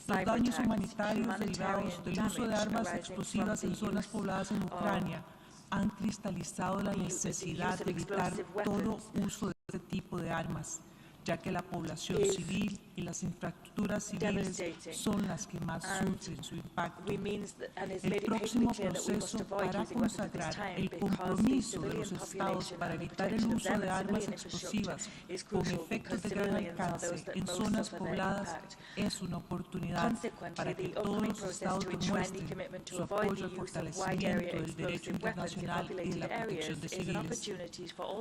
Los daños humanitarios derivados del uso de armas explosivas en zonas pobladas en Ucrania han cristalizado la necesidad de evitar todo uso de este tipo de armas, ya que la población civil y las infraestructuras civiles son las que más sufren su impacto. El próximo proceso para consagrar el compromiso de los Estados para evitar el uso de armas explosivas con efectos de gran alcance en zonas pobladas es una oportunidad para que todos los Estados demuestren su apoyo al fortalecimiento del derecho internacional y de la protección de civiles.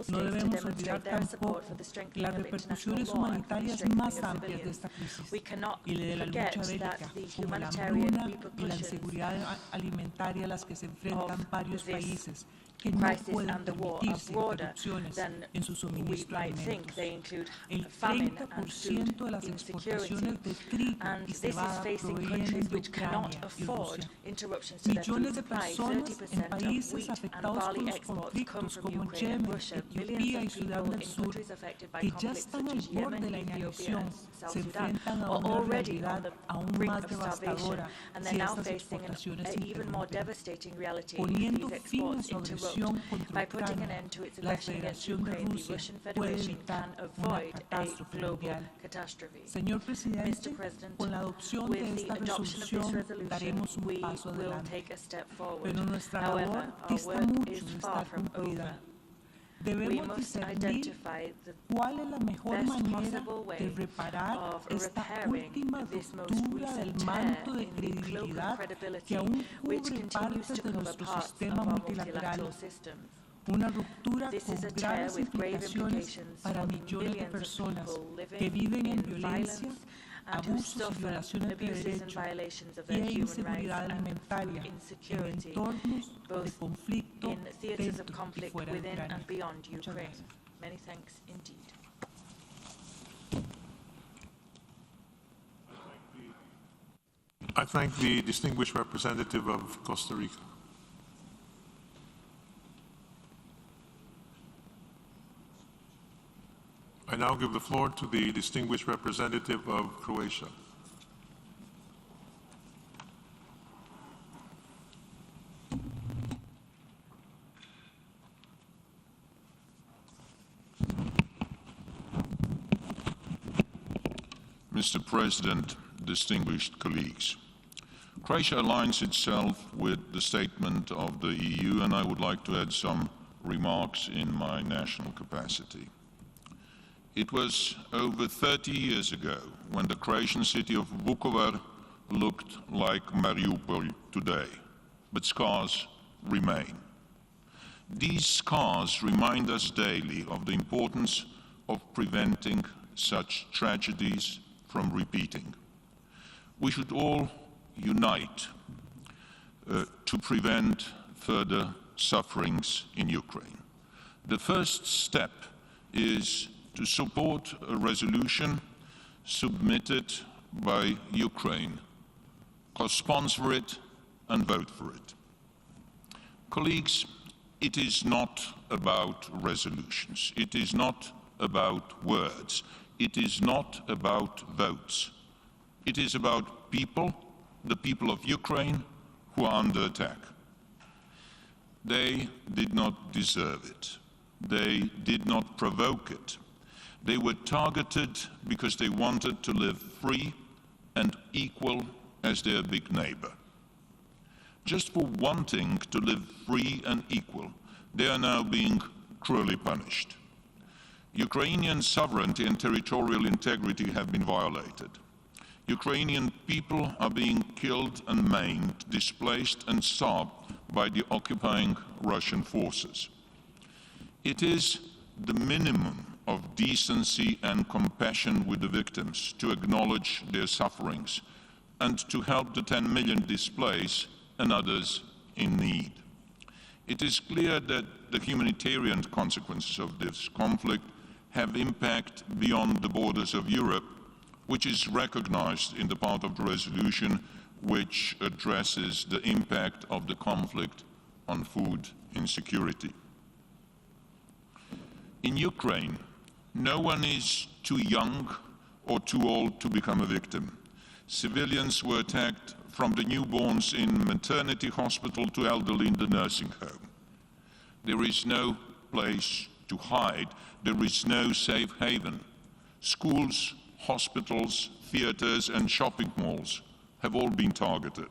No debemos olvidar tampoco las repercusiones humanitarias más amplias de esta crisis y de la lucha bélica, como la hambruna y la inseguridad alimentaria a las que se enfrentan varios países que no pueden permitirse interrupciones en su suministro de alimentos. El 30% de las exportaciones de trigo y cebada provienen de Ucrania y Rusia. Millones de personas en países afectados por los conflictos como Yemen, Etiopía y Sudán del Sur, que ya están al borde de la inanición, se enfrentan a una realidad aún más devastadora si estas exportaciones se interrumpen. Poniendo fin a su agresión contra Ucrania, la Federación de Rusia puede evitar una catástrofe mundial. Señor presidente, con la adopción de esta resolución daremos un paso adelante, pero nuestra labor dista mucho de estar concluida. Debemos discernir cuál es la mejor manera de reparar esta última ruptura del manto de credibilidad que aún cubre partes de nuestro sistema multilateral. Una ruptura con graves implicaciones para millones de personas que viven en violencia, abusos y violaciones de derechos y inseguridad alimentaria en entornos de conflicto dentro y fuera de Ucrania. Muchas gracias. I thank the distinguished representative of Costa Rica. I now give the floor to the distinguished representative of Croatia. Mr. President, distinguished colleagues, Croatia aligns itself with the statement of the EU, and I would like to add some remarks in my national capacity. It was over 30 years ago when the Croatian city of Vukovar looked like Mariupol today, but scars remain. These scars remind us daily of the importance of preventing such tragedies from repeating. We should all unite to prevent further sufferings in Ukraine. The first step is to support a resolution submitted by Ukraine, co-sponsor it and vote for it. Colleagues, it is not about resolutions. It is not about words. It is not about votes. It is about people, the people of Ukraine, who are under attack. They did not deserve it. They did not provoke it. They were targeted because they wanted to live free and equal as their big neighbor. Just for wanting to live free and equal, they are now being cruelly punished. Ukrainian sovereignty and territorial integrity have been violated. Ukrainian people are being killed and maimed, displaced and starved by the occupying Russian forces. It is the minimum of decency and compassion with the victims to acknowledge their sufferings and to help the 10 million displaced and others in need. It is clear that the humanitarian consequences of this conflict have impact beyond the borders of Europe, which is recognized in the part of the resolution which addresses the impact of the conflict on food insecurity. In Ukraine, no one is too young or too old to become a victim. Civilians were attacked from the newborns in maternity hospital to elderly in the nursing home. There is no place to hide. There is no safe haven. Schools, hospitals, theaters and shopping malls have all been targeted.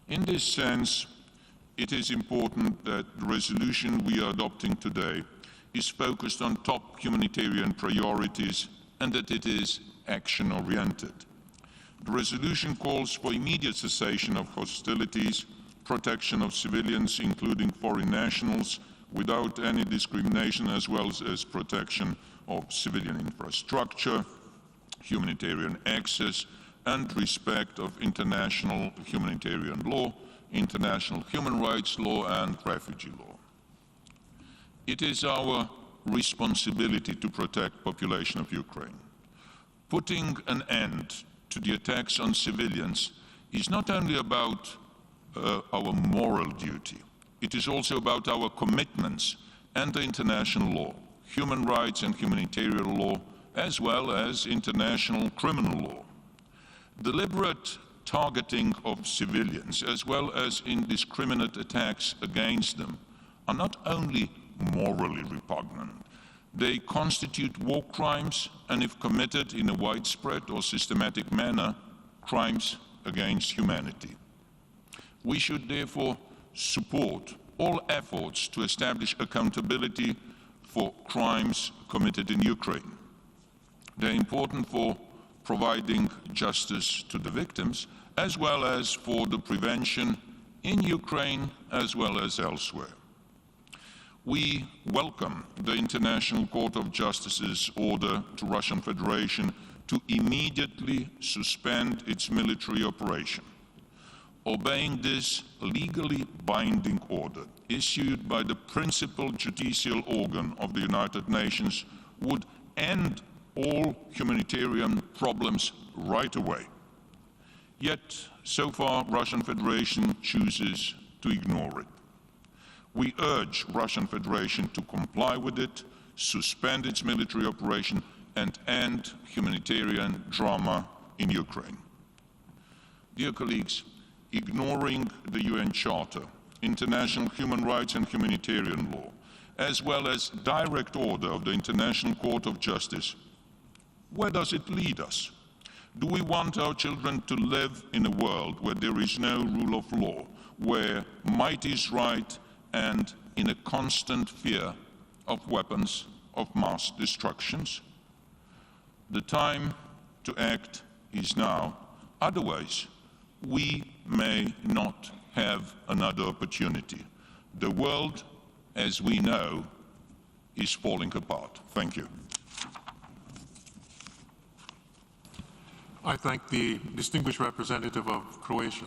In this sense, it is important that the resolution we are adopting today is focused on top humanitarian priorities and that it is action-oriented. The resolution calls for immediate cessation of hostilities, protection of civilians, including foreign nationals, without any discrimination, as well as protection of civilian infrastructure, humanitarian access, and respect of international humanitarian law, international human rights law, and refugee law. It is our responsibility to protect the population of Ukraine. Putting an end to the attacks on civilians is not only about our moral duty, it is also about our commitments under international law, human rights and humanitarian law, as well as international criminal law. Deliberate targeting of civilians, as well as indiscriminate attacks against them, are not only morally repugnant, they constitute war crimes and, if committed in a widespread or systematic manner, crimes against humanity. We should therefore support all efforts to establish accountability for crimes committed in Ukraine. They are important for providing justice to the victims, as well as for the prevention in Ukraine as well as elsewhere. We welcome the International Court of Justice's order to Russian Federation to immediately suspend its military operation. Obeying this legally binding order, issued by the principal judicial organ of the United Nations, would end all humanitarian problems right away. Yet, so far, Russian Federation chooses to ignore it. We urge Russian Federation to comply with it, suspend its military operation, and end humanitarian drama in Ukraine. Dear colleagues, ignoring the UN Charter, international human rights and humanitarian law, as well as direct order of the International Court of Justice, where does it lead us? Do we want our children to live in a world where there is no rule of law, where might is right, and in a constant fear of weapons of mass destructions? The time to act is now. Otherwise, we may not have another opportunity. The world, as we know, is falling apart. Thank you. I thank the distinguished representative of Croatia.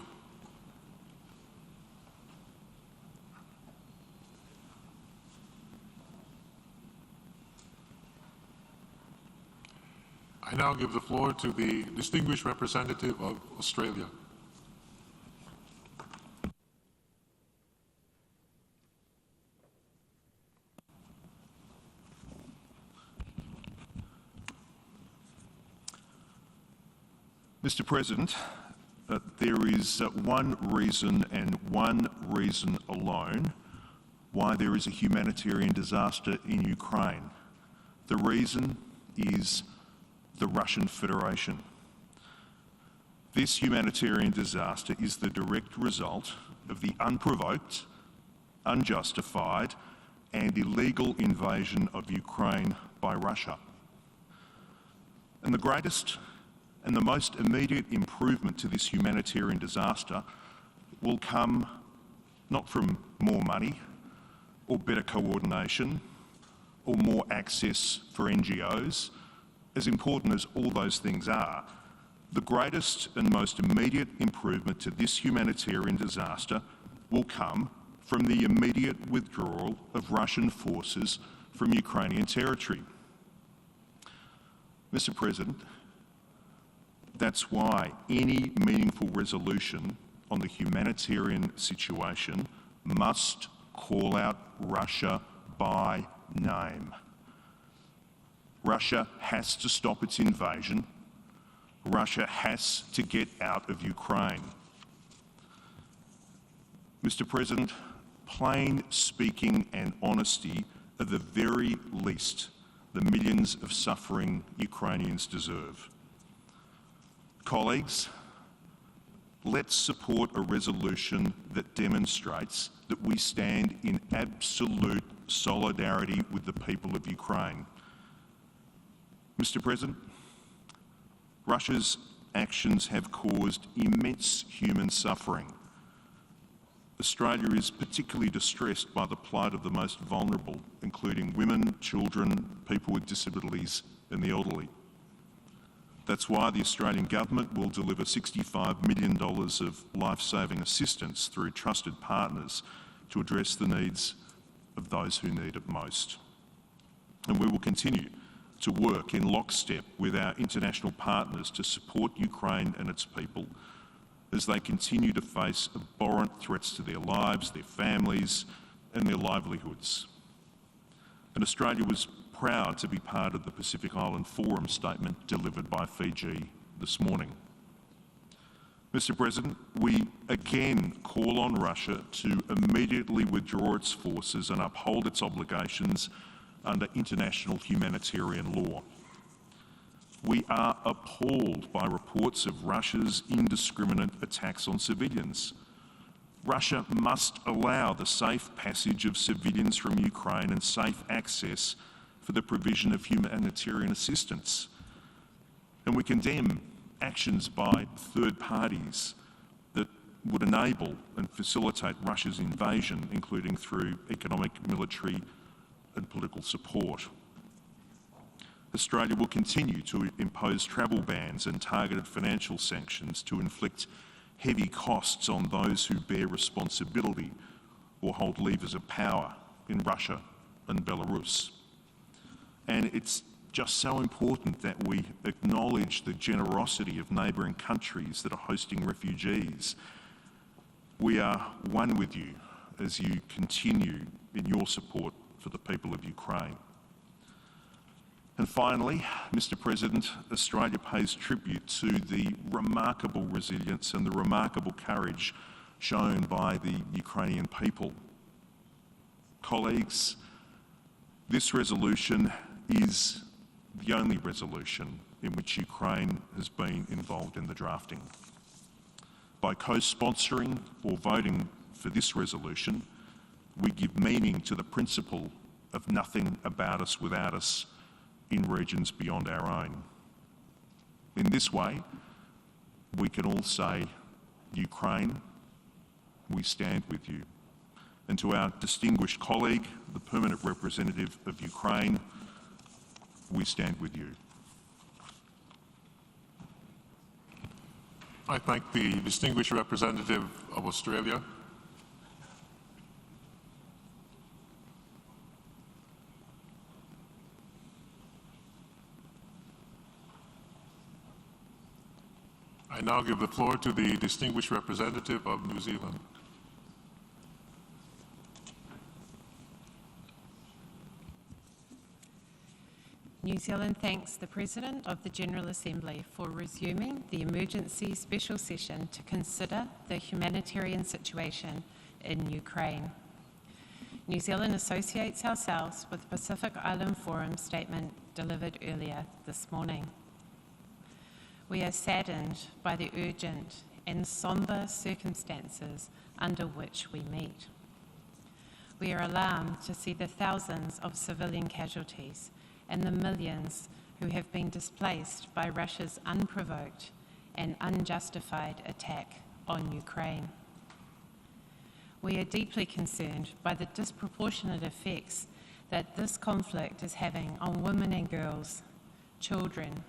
I now give the floor to the distinguished representative of Australia. Mr. President, there is one reason and one reason alone why there is a humanitarian disaster in Ukraine. The reason is the Russian Federation. This humanitarian disaster is the direct result of the unprovoked, unjustified, and illegal invasion of Ukraine by Russia. And the greatest and the most immediate improvement to this humanitarian disaster will come not from more money or better coordination or more access for NGOs, as important as all those things are. The greatest and most immediate improvement to this humanitarian disaster will come from the immediate withdrawal of Russian forces from Ukrainian territory. Mr. President, that's why any meaningful resolution on the humanitarian situation must call out Russia by name. Russia has to stop its invasion. Russia has to get out of Ukraine. Mr. President, plain speaking and honesty are the very least the millions of suffering Ukrainians deserve. Colleagues, let's support a resolution that demonstrates that we stand in absolute solidarity with the people of Ukraine. Mr. President, Russia's actions have caused immense human suffering. Australia is particularly distressed by the plight of the most vulnerable, including women, children, people with disabilities and the elderly. That's why the Australian Government will deliver $65 million of life-saving assistance through trusted partners to address the needs of those who need it most. And we will continue to work in lockstep with our international partners to support Ukraine and its people as they continue to face abhorrent threats to their lives, their families and their livelihoods. And Australia was proud to be part of the Pacific Island Forum statement delivered by Fiji this morning. Mr. President, we again call on Russia to immediately withdraw its forces and uphold its obligations under international humanitarian law. We are appalled by reports of Russia's indiscriminate attacks on civilians. Russia must allow the safe passage of civilians from Ukraine and safe access for the provision of humanitarian assistance. And we condemn actions by third parties that would enable and facilitate Russia's invasion, including through economic, military and political support. Australia will continue to impose travel bans and targeted financial sanctions to inflict heavy costs on those who bear responsibility or hold levers of power in Russia and Belarus. And it's just so important that we acknowledge the generosity of neighbouring countries that are hosting refugees. We are one with you as you continue in your support for the people of Ukraine. And finally, Mr. President, Australia pays tribute to the remarkable resilience and the remarkable courage shown by the Ukrainian people. Colleagues, this resolution is the only resolution in which Ukraine has been involved in the drafting. By co-sponsoring or voting for this resolution, we give meaning to the principle of nothing about us without us in regions beyond our own. In this way, we can all say, Ukraine, we stand with you. And to our distinguished colleague, the permanent representative of Ukraine, we stand with you. I thank the distinguished representative of Australia. I now give the floor to the distinguished representative of New Zealand. New Zealand thanks the President of the General Assembly for resuming the emergency special session to consider the humanitarian situation in Ukraine. New Zealand associates ourselves with the Pacific Island Forum statement delivered earlier this morning. We are saddened by the urgent and sombre circumstances under which we meet. We are alarmed to see the thousands of civilian casualties and the millions who have been displaced by Russia's unprovoked and unjustified attack on Ukraine. We are deeply concerned by the disproportionate effects that this conflict is having on women and girls, children,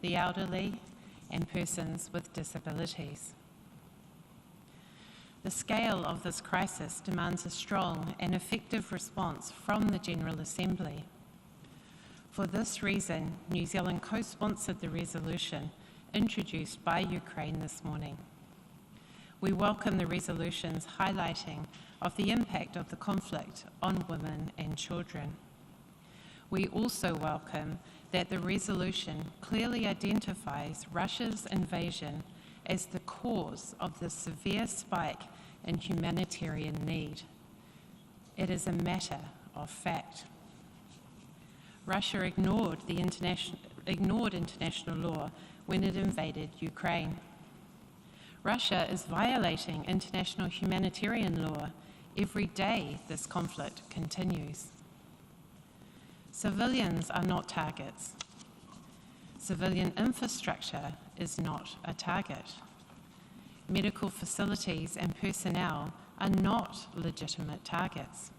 the elderly, and persons with disabilities. The scale of this crisis demands a strong and effective response from the General Assembly. For this reason, New Zealand co-sponsored the resolution introduced by Ukraine this morning. We welcome the resolution's highlighting of the impact of the conflict on women and children. We also welcome that the resolution clearly identifies Russia's invasion as the cause of the severe spike in humanitarian need. It is a matter of fact. Russia ignored international law when it invaded Ukraine. Russia is violating international humanitarian law every day this conflict continues. Civilians are not targets. Civilian infrastructure is not a target. Medical facilities and personnel are not legitimate targets.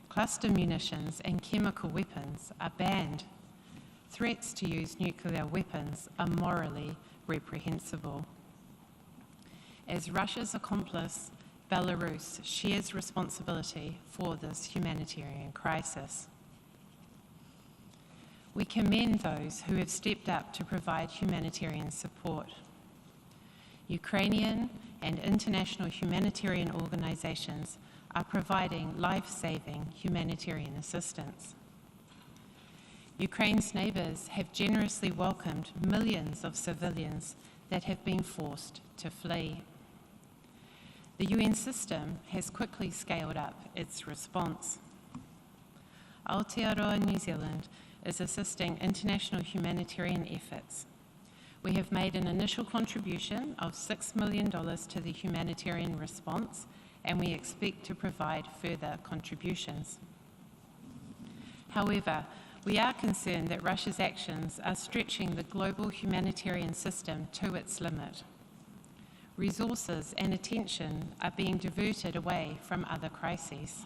Cluster munitions and chemical weapons are banned. Threats to use nuclear weapons are morally reprehensible. As Russia's accomplice, Belarus shares responsibility for this humanitarian crisis. We commend those who have stepped up to provide humanitarian support. Ukrainian and international humanitarian organizations are providing life-saving humanitarian assistance. Ukraine's neighbors have generously welcomed millions of civilians that have been forced to flee. The UN system has quickly scaled up its response. Aotearoa New Zealand is assisting international humanitarian efforts. We have made an initial contribution of $6 million to the humanitarian response, and we expect to provide further contributions. However, we are concerned that Russia's actions are stretching the global humanitarian system to its limit. Resources and attention are being diverted away from other crises.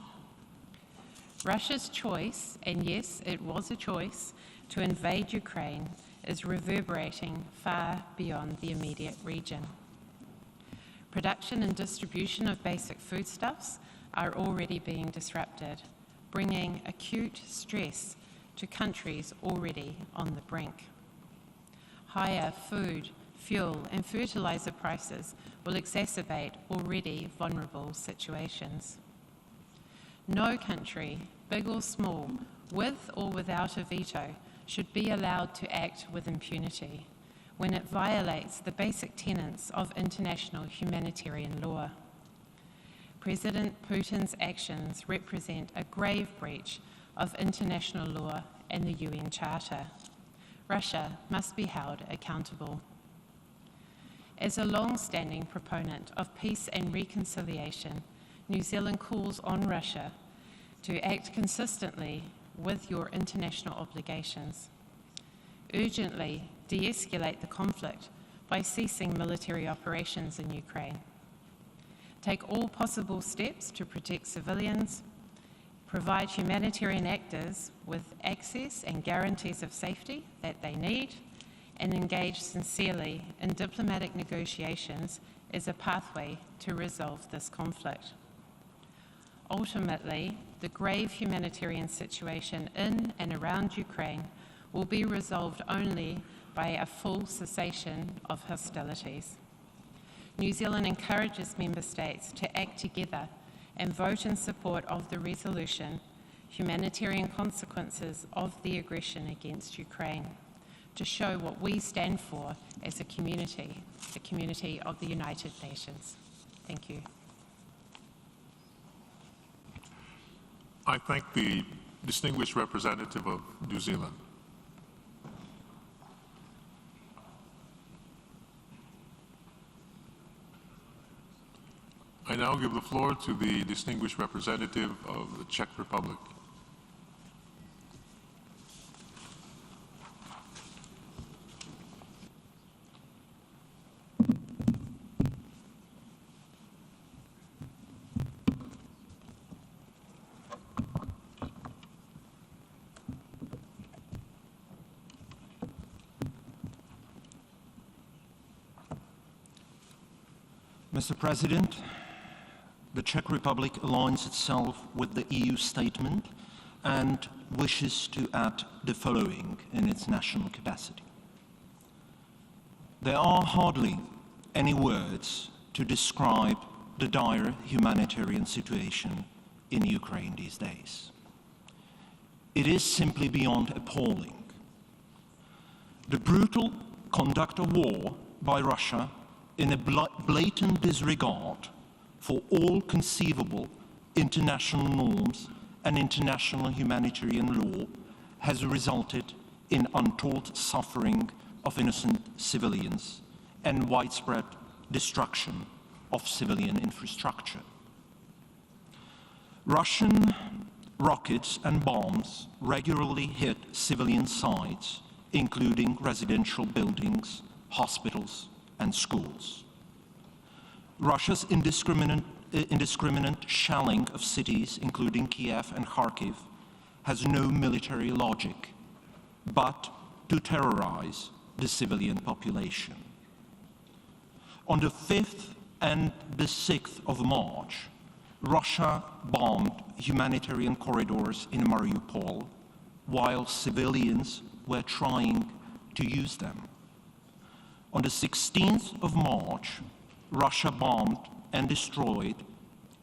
Russia's choice, and yes, it was a choice, to invade Ukraine is reverberating far beyond the immediate region. Production and distribution of basic foodstuffs are already being disrupted, bringing acute stress to countries already on the brink. Higher food, fuel, and fertilizer prices will exacerbate already vulnerable situations. No country, big or small, with or without a veto, should be allowed to act with impunity when it violates the basic tenets of international humanitarian law. President Putin's actions represent a grave breach of international law and the UN Charter. Russia must be held accountable. As a long-standing proponent of peace and reconciliation, New Zealand calls on Russia to act consistently with your international obligations. Urgently de-escalate the conflict by ceasing military operations in Ukraine. Take all possible steps to protect civilians, provide humanitarian actors with access and guarantees of safety that they need, and engage sincerely in diplomatic negotiations as a pathway to resolve this conflict. Ultimately, the grave humanitarian situation in and around Ukraine will be resolved only by a full cessation of hostilities. New Zealand encourages member states to act together and vote in support of the resolution, Humanitarian Consequences of the Aggression against Ukraine, to show what we stand for as a community, the community of the United Nations. Thank you. I thank the distinguished representative of New Zealand. I now give the floor to the distinguished representative of the Czech Republic. Mr. President, the Czech Republic aligns itself with the EU statement and wishes to add the following in its national capacity. There are hardly any words to describe the dire humanitarian situation in Ukraine these days. It is simply beyond appalling. The brutal conduct of war by Russia in a blatant disregard for all conceivable international norms and international humanitarian law has resulted in untold suffering of innocent civilians and widespread destruction of civilian infrastructure. Russian rockets and bombs regularly hit civilian sites, including residential buildings, hospitals, and schools. Russia's indiscriminate shelling of cities, including Kiev and Kharkiv, has no military logic, but to terrorize the civilian population. On the 5th and the 6th of March, Russia bombed humanitarian corridors in Mariupol while civilians were trying to use them. On the 16th of March, Russia bombed and destroyed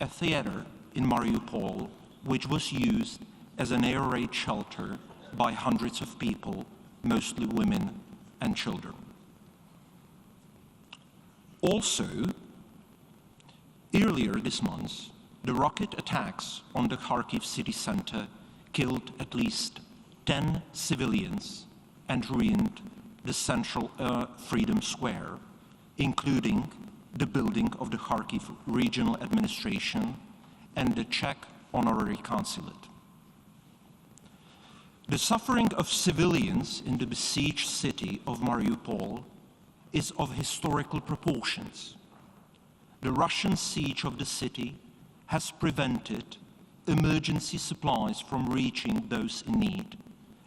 a theater in Mariupol, which was used as an air raid shelter by hundreds of people, mostly women and children. Also, earlier this month, the rocket attacks on the Kharkiv city center killed at least 10 civilians and ruined the central Freedom Square, including the building of the Kharkiv Regional Administration and the Czech Honorary Consulate. The suffering of civilians in the besieged city of Mariupol is of historical proportions. The Russian siege of the city has prevented emergency supplies from reaching those in need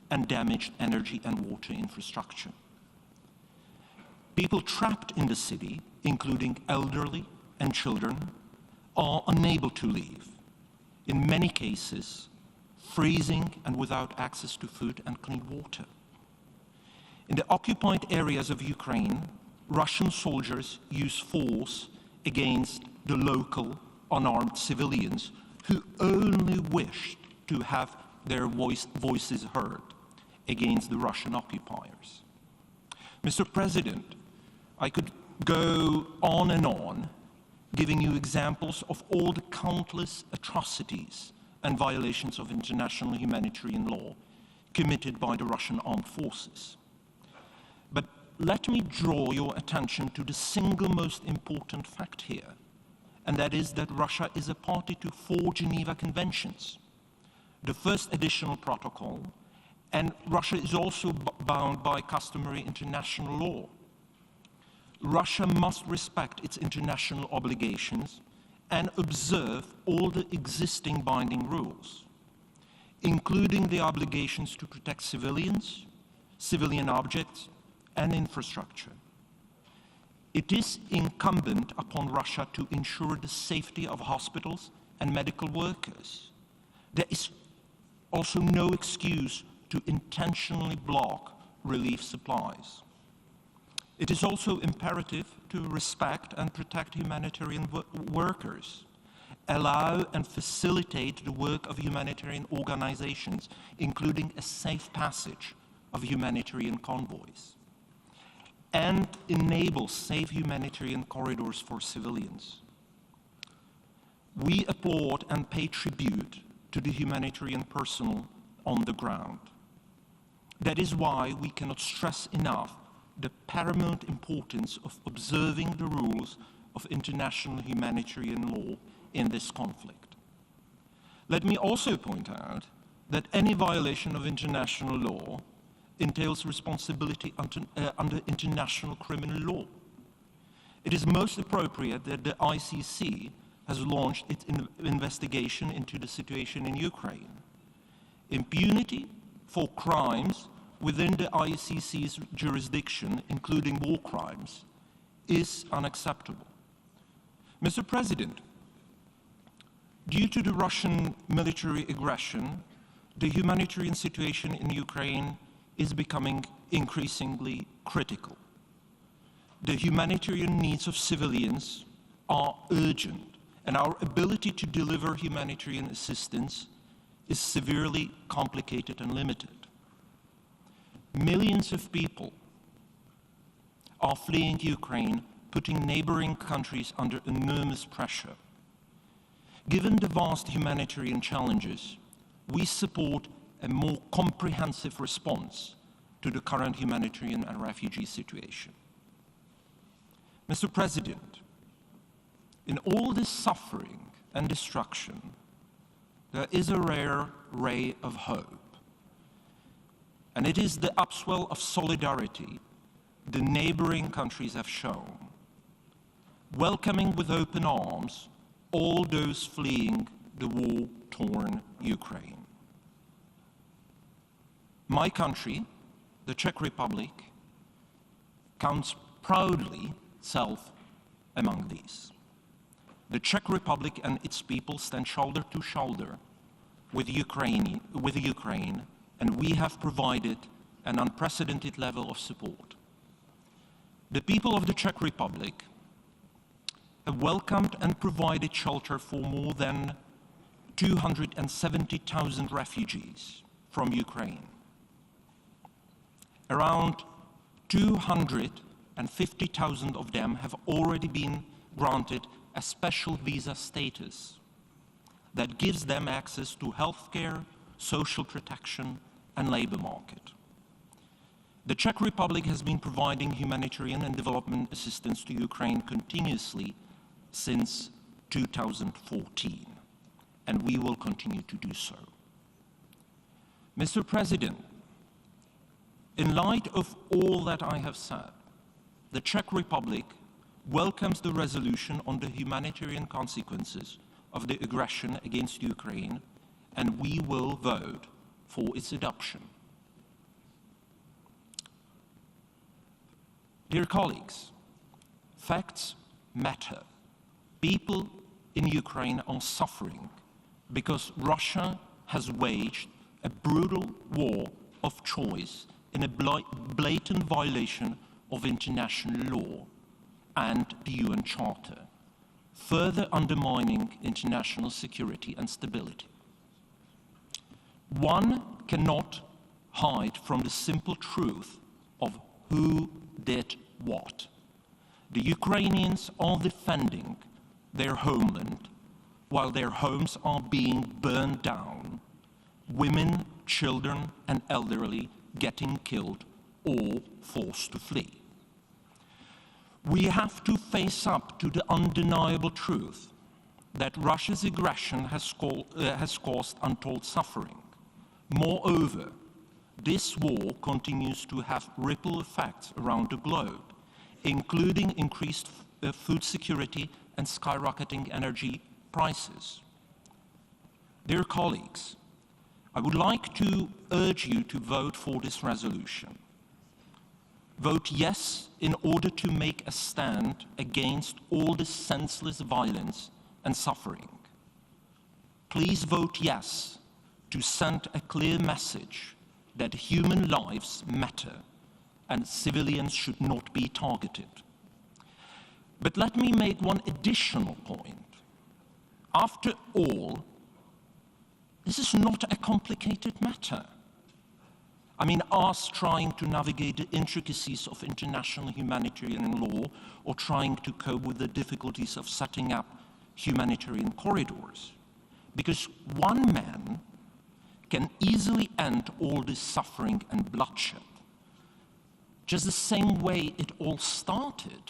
and damaged energy and water infrastructure. People trapped in the city, including elderly and children, are unable to leave, in many cases freezing and without access to food and clean water. In the occupied areas of Ukraine, Russian soldiers use force against the local unarmed civilians who only wished to have their voices heard against the Russian occupiers. Mr. President, I could go on and on, giving you examples of all the countless atrocities and violations of international humanitarian law committed by the Russian armed forces. But let me draw your attention to the single most important fact here, and that is that Russia is a party to 4 Geneva Conventions, the first additional protocol, and Russia is also bound by customary international law. Russia must respect its international obligations and observe all the existing binding rules, including the obligations to protect civilians, civilian objects, and infrastructure. It is incumbent upon Russia to ensure the safety of hospitals and medical workers. There is also no excuse to intentionally block relief supplies. It is also imperative to respect and protect humanitarian workers, allow and facilitate the work of humanitarian organizations, including a safe passage of humanitarian convoys, and enable safe humanitarian corridors for civilians. We applaud and pay tribute to the humanitarian personnel on the ground. That is why we cannot stress enough the paramount importance of observing the rules of international humanitarian law in this conflict. Let me also point out that any violation of international law entails responsibility under international criminal law. It is most appropriate that the ICC has launched its investigation into the situation in Ukraine. Impunity for crimes within the ICC's jurisdiction, including war crimes, is unacceptable. Mr. President, due to the Russian military aggression, the humanitarian situation in Ukraine is becoming increasingly critical. The humanitarian needs of civilians are urgent, and our ability to deliver humanitarian assistance is severely complicated and limited. Millions of people are fleeing Ukraine, putting neighboring countries under enormous pressure. Given the vast humanitarian challenges, we support a more comprehensive response to the current humanitarian and refugee situation. Mr. President, in all this suffering and destruction, there is a rare ray of hope. And it is the upswell of solidarity the neighboring countries have shown, welcoming with open arms all those fleeing the war-torn Ukraine. My country, the Czech Republic, counts proudly itself among these. The Czech Republic and its people stand shoulder to shoulder with Ukraine, and we have provided an unprecedented level of support. The people of the Czech Republic have welcomed and provided shelter for more than 270,000 refugees from Ukraine. Around 250,000 of them have already been granted a special visa status that gives them access to healthcare, social protection, and labor market. The Czech Republic has been providing humanitarian and development assistance to Ukraine continuously since 2014, and we will continue to do so. Mr. President, in light of all that I have said, the Czech Republic welcomes the resolution on the humanitarian consequences of the aggression against Ukraine, and we will vote for its adoption. Dear colleagues, facts matter. People in Ukraine are suffering because Russia has waged a brutal war of choice in a blatant violation of international law and the UN Charter, further undermining international security and stability. One cannot hide from the simple truth of who did what. The Ukrainians are defending their homeland while their homes are being burned down, women, children, and elderly getting killed or forced to flee. We have to face up to the undeniable truth that Russia's aggression has caused untold suffering. Moreover, this war continues to have ripple effects around the globe, including increased food security and skyrocketing energy prices. Dear colleagues, I would like to urge you to vote for this resolution. Vote yes in order to make a stand against all this senseless violence and suffering. Please vote yes to send a clear message that human lives matter and civilians should not be targeted. But let me make one additional point. After all, this is not a complicated matter. I mean, us trying to navigate the intricacies of international humanitarian law or trying to cope with the difficulties of setting up humanitarian corridors. Because one man can easily end all this suffering and bloodshed, just the same way it all started.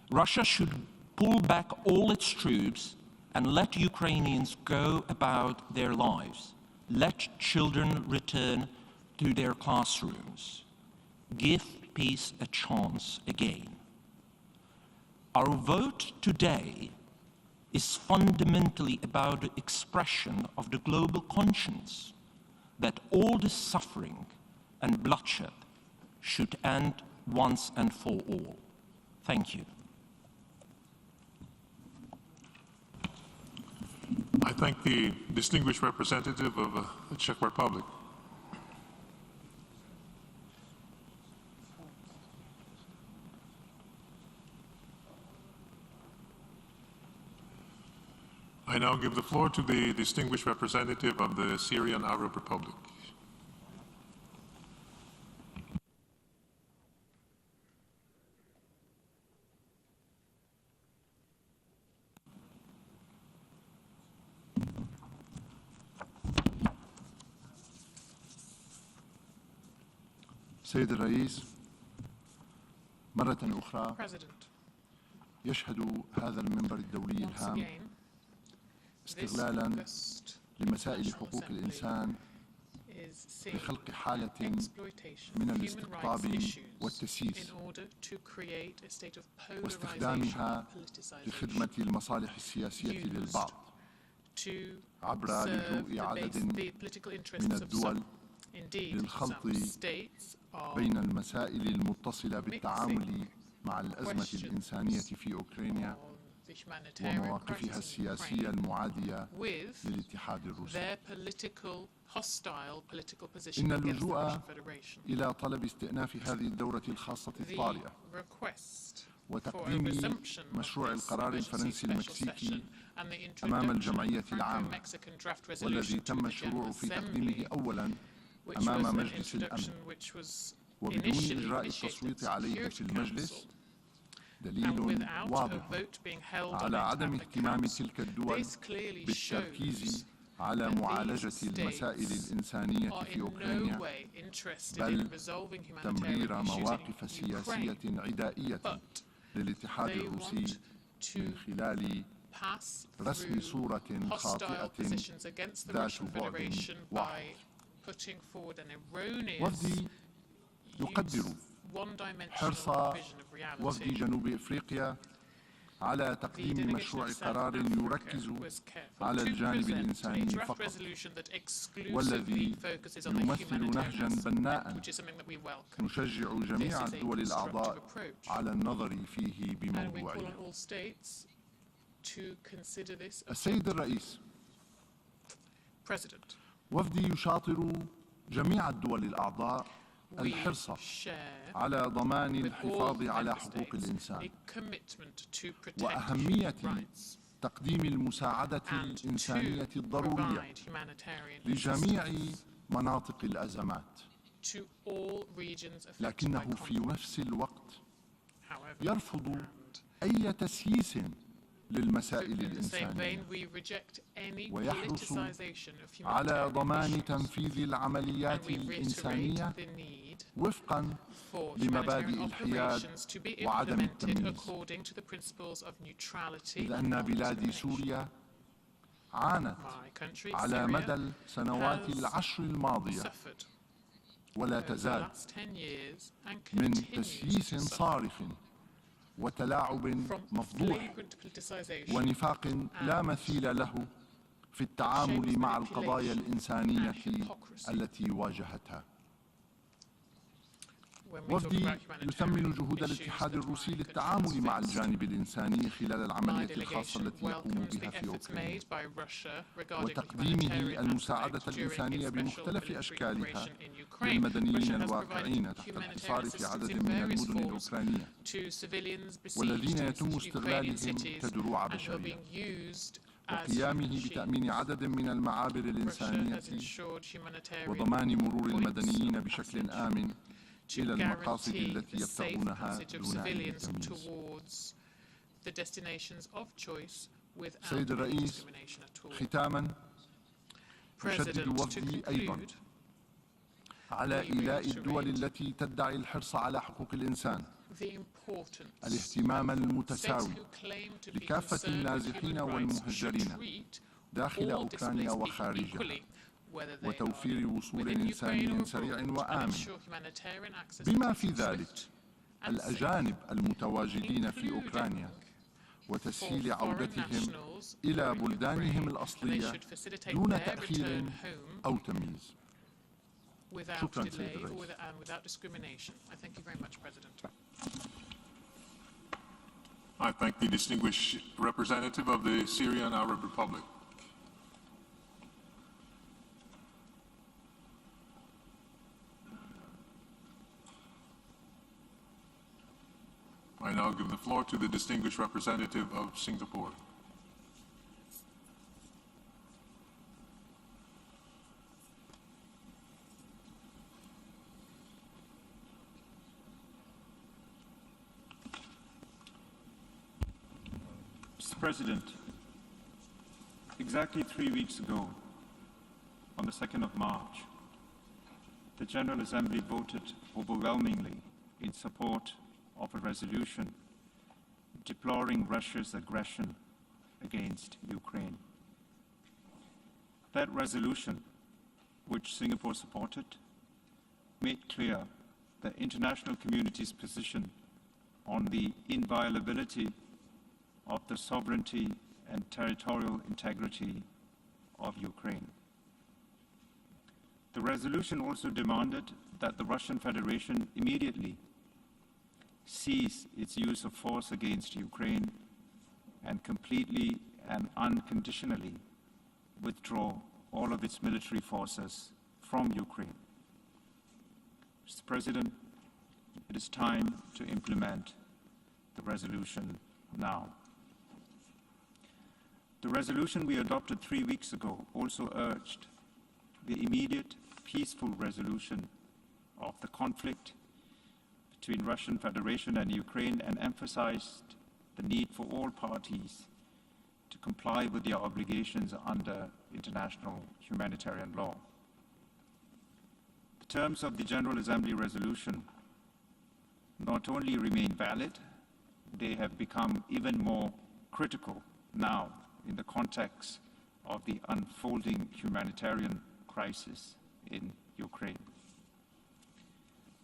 Russia should pull back all its troops and let Ukrainians go about their lives. Let children return to their classrooms. Give peace a chance again. Our vote today is fundamentally about the expression of the global conscience that all this suffering and bloodshed should end once and for all. Thank you. I thank the distinguished representative of the Czech Republic. I now give the floor to the distinguished representative of the Syrian Arab Republic. سيد الرئيس، مرة أخرى يشهد هذا المنبر الدولي الهام استغلالا لمسائل حقوق الإنسان لخلق حالة من الاستقطاب والتسييس واستخدامها لخدمة المصالح السياسية للبعض عبر لجوء عدد من الدول للخلط بين المسائل المتصلة بالتعامل مع الأزمة الإنسانية في أوكرانيا ومواقفها السياسية المعادية للاتحاد الروسي. إن اللجوء إلى طلب استئناف هذه الدورة الخاصة الطارئة وتقديم مشروع القرار الفرنسي المكسيكي أمام الجمعية العامة والذي تم الشروع في تقديمه أولاً أمام مجلس الأمن وبدون إجراء التصويت عليه في المجلس دليل واضح على عدم اهتمام تلك الدول بالتركيز على معالجة المسائل الإنسانية في أوكرانيا بل تمرير مواقف سياسية عدائية للاتحاد الروسي من خلال رسم صورة خاطئة ذات بعد واحد. وفدي يقدر حرص وفد جنوب إفريقيا على تقديم مشروع قرار يركز على الجانب الإنساني فقط والذي يمثل نهجا بناء نشجع جميع الدول الأعضاء على النظر فيه بموضوعية. السيد الرئيس، وفدي يشاطر جميع الدول الأعضاء الحرص على ضمان الحفاظ على حقوق الإنسان وأهمية تقديم المساعدة الإنسانية الضرورية لجميع مناطق الأزمات، to all regions affected by لكنه في conflict. نفس الوقت However, يرفض أي تسييس للمسائل in the same الإنسانية، vein, we reject any ويحرص politicization of على humanitarian ضمان issues, تنفيذ العمليات and we الإنسانية reiterate the need وفقا for لمبادئ humanitarian الحياد operations to be وعدم implemented التمييز. according to the principles of neutrality إذ and أن بلادي non-discrimination. سوريا عانت My country, على Syria, مدى السنوات has العشر الماضية suffered ولا over the تزال last 10 years and من continues تسييس to suffer صارخ وتلاعب from مفضوح flagrant politicization ونفاق لا مثيل له في التعامل مع القضايا الإنسانية التي واجهتها. وفدي يثمن جهود الاتحاد الروسي للتعامل مع الجانب الإنساني خلال العملية الخاصة التي يقوم بها في أوكرانيا وتقديمه المساعدة الإنسانية بمختلف أشكالها للمدنيين الواقعين تحت الحصار في عدد من المدن الأوكرانية والذين يتم استغلالهم كدروع بشرية، وقيامه بتأمين عدد من المعابر الإنسانية وضمان مرور المدنيين بشكل آمن إلى المقاصد التي يبتغونها دون أي تمييز. سيد الرئيس، ختاما يشدد وفدي أيضا على إيلاء الدول التي تدعي الحرص على حقوق الإنسان الاهتمام المتساوي لكافة النازحين والمهجرين داخل أوكرانيا وخارجها، وتوفير وصول إنساني سريع وآمن، بما في ذلك الأجانب المتواجدين في أوكرانيا، وتسهيل عودتهم إلى بلدانهم الأصلية دون تأخير أو تمييز. شكرا سيد الرئيس. I thank the distinguished representative of the Syrian Arab Republic. I now give the floor to the distinguished representative of Singapore. Mr. President, exactly 3 weeks ago, on the 2nd of March, the General Assembly voted overwhelmingly in support of a resolution deploring Russia's aggression against Ukraine. That resolution, which Singapore supported, made clear the international community's position on the inviolability of the sovereignty and territorial integrity of Ukraine. The resolution also demanded that the Russian Federation immediately cease its use of force against Ukraine and completely and unconditionally withdraw all of its military forces from Ukraine. Mr. President, it is time to implement the resolution now. The resolution we adopted 3 weeks ago also urged the immediate peaceful resolution of the conflict between Russian Federation and Ukraine and emphasized the need for all parties to comply with their obligations under international humanitarian law. The terms of the General Assembly resolution not only remain valid, they have become even more critical now in the context of the unfolding humanitarian crisis in Ukraine.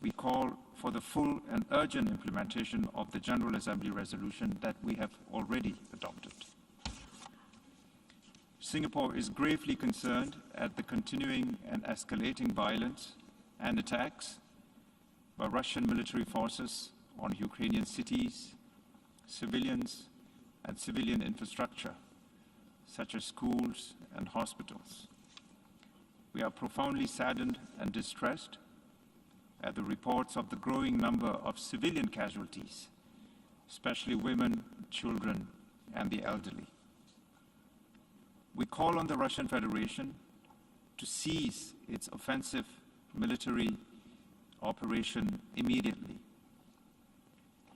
We call for the full and urgent implementation of the General Assembly resolution that we have already adopted. Singapore is gravely concerned at the continuing and escalating violence and attacks by Russian military forces on Ukrainian cities, civilians, and civilian infrastructure, such as schools and hospitals. We are profoundly saddened and distressed at the reports of the growing number of civilian casualties, especially women, children, and the elderly. We call on the Russian Federation to cease its offensive military operation immediately,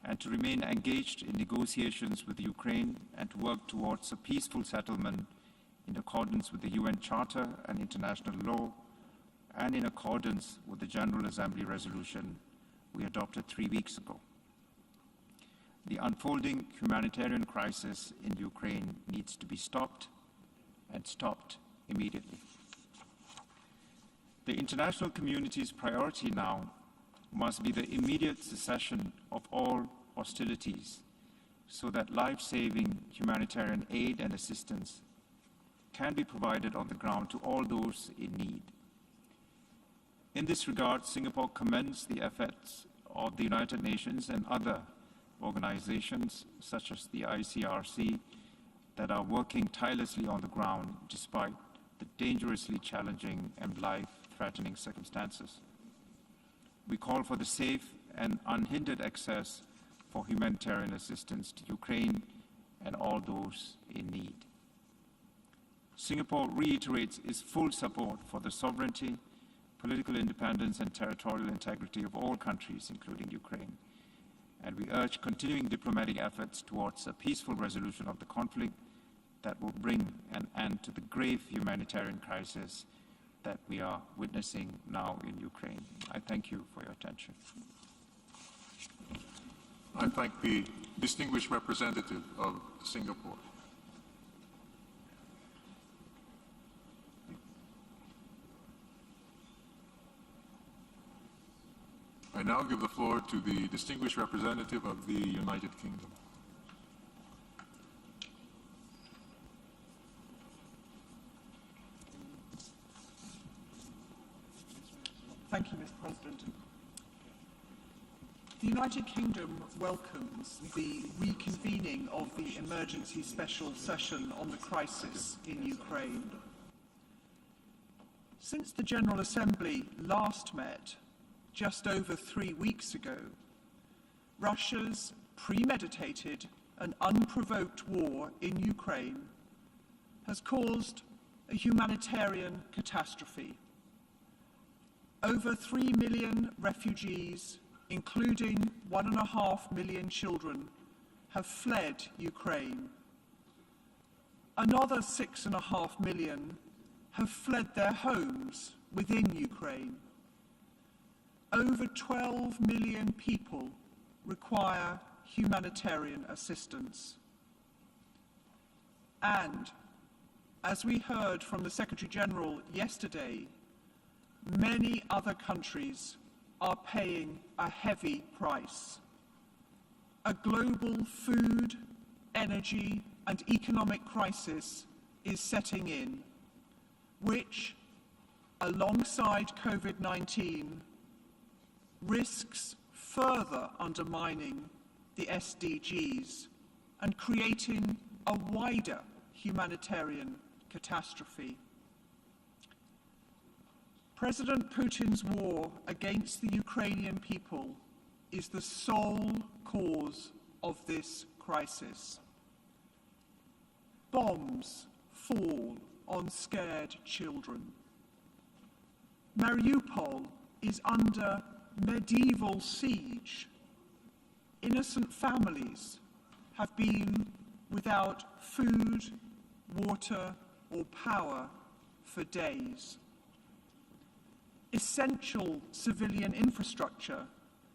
and to remain engaged in negotiations with Ukraine and to work towards a peaceful settlement in accordance with the UN Charter and international law, and in accordance with the General Assembly resolution we adopted 3 weeks ago. The unfolding humanitarian crisis in Ukraine needs to be stopped, and stopped immediately. The international community's priority now must be the immediate cessation of all hostilities so that life-saving humanitarian aid and assistance can be provided on the ground to all those in need. In this regard, Singapore commends the efforts of the United Nations and other organizations, such as the ICRC, that are working tirelessly on the ground despite the dangerously challenging and life-threatening circumstances. We call for the safe and unhindered access for humanitarian assistance to Ukraine and all those in need. Singapore reiterates its full support for the sovereignty, political independence, and territorial integrity of all countries, including Ukraine. And we urge continuing diplomatic efforts towards a peaceful resolution of the conflict that will bring an end to the grave humanitarian crisis that we are witnessing now in Ukraine. I thank you for your attention. I thank the distinguished representative of Singapore. I now give the floor to the distinguished representative of the United Kingdom. Thank you, Mr. President. The United Kingdom welcomes the reconvening of the emergency special session on the crisis in Ukraine. Since the General Assembly last met, just over 3 weeks ago, Russia's premeditated and unprovoked war in Ukraine has caused a humanitarian catastrophe. Over 3 million refugees, including 1.5 million children, have fled Ukraine. Another 6.5 million have fled their homes within Ukraine. Over 12 million people require humanitarian assistance. And, as we heard from the Secretary General yesterday, many other countries are paying a heavy price. A global food, energy, and economic crisis is setting in, which, alongside COVID-19, risks further undermining the SDGs and creating a wider humanitarian catastrophe. President Putin's war against the Ukrainian people is the sole cause of this crisis. Bombs fall on scared children. Mariupol is under medieval siege. Innocent families have been without food, water, or power for days. Essential civilian infrastructure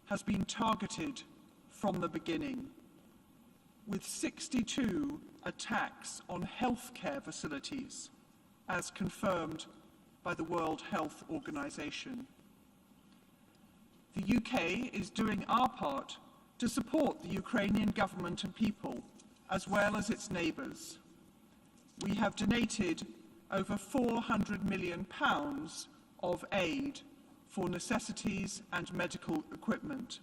has been targeted from the beginning, with 62 attacks on healthcare facilities, as confirmed by the World Health Organization. The UK is doing our part to support the Ukrainian government and people, as well as its neighbours. We have donated over £400 million of aid for necessities and medical equipment.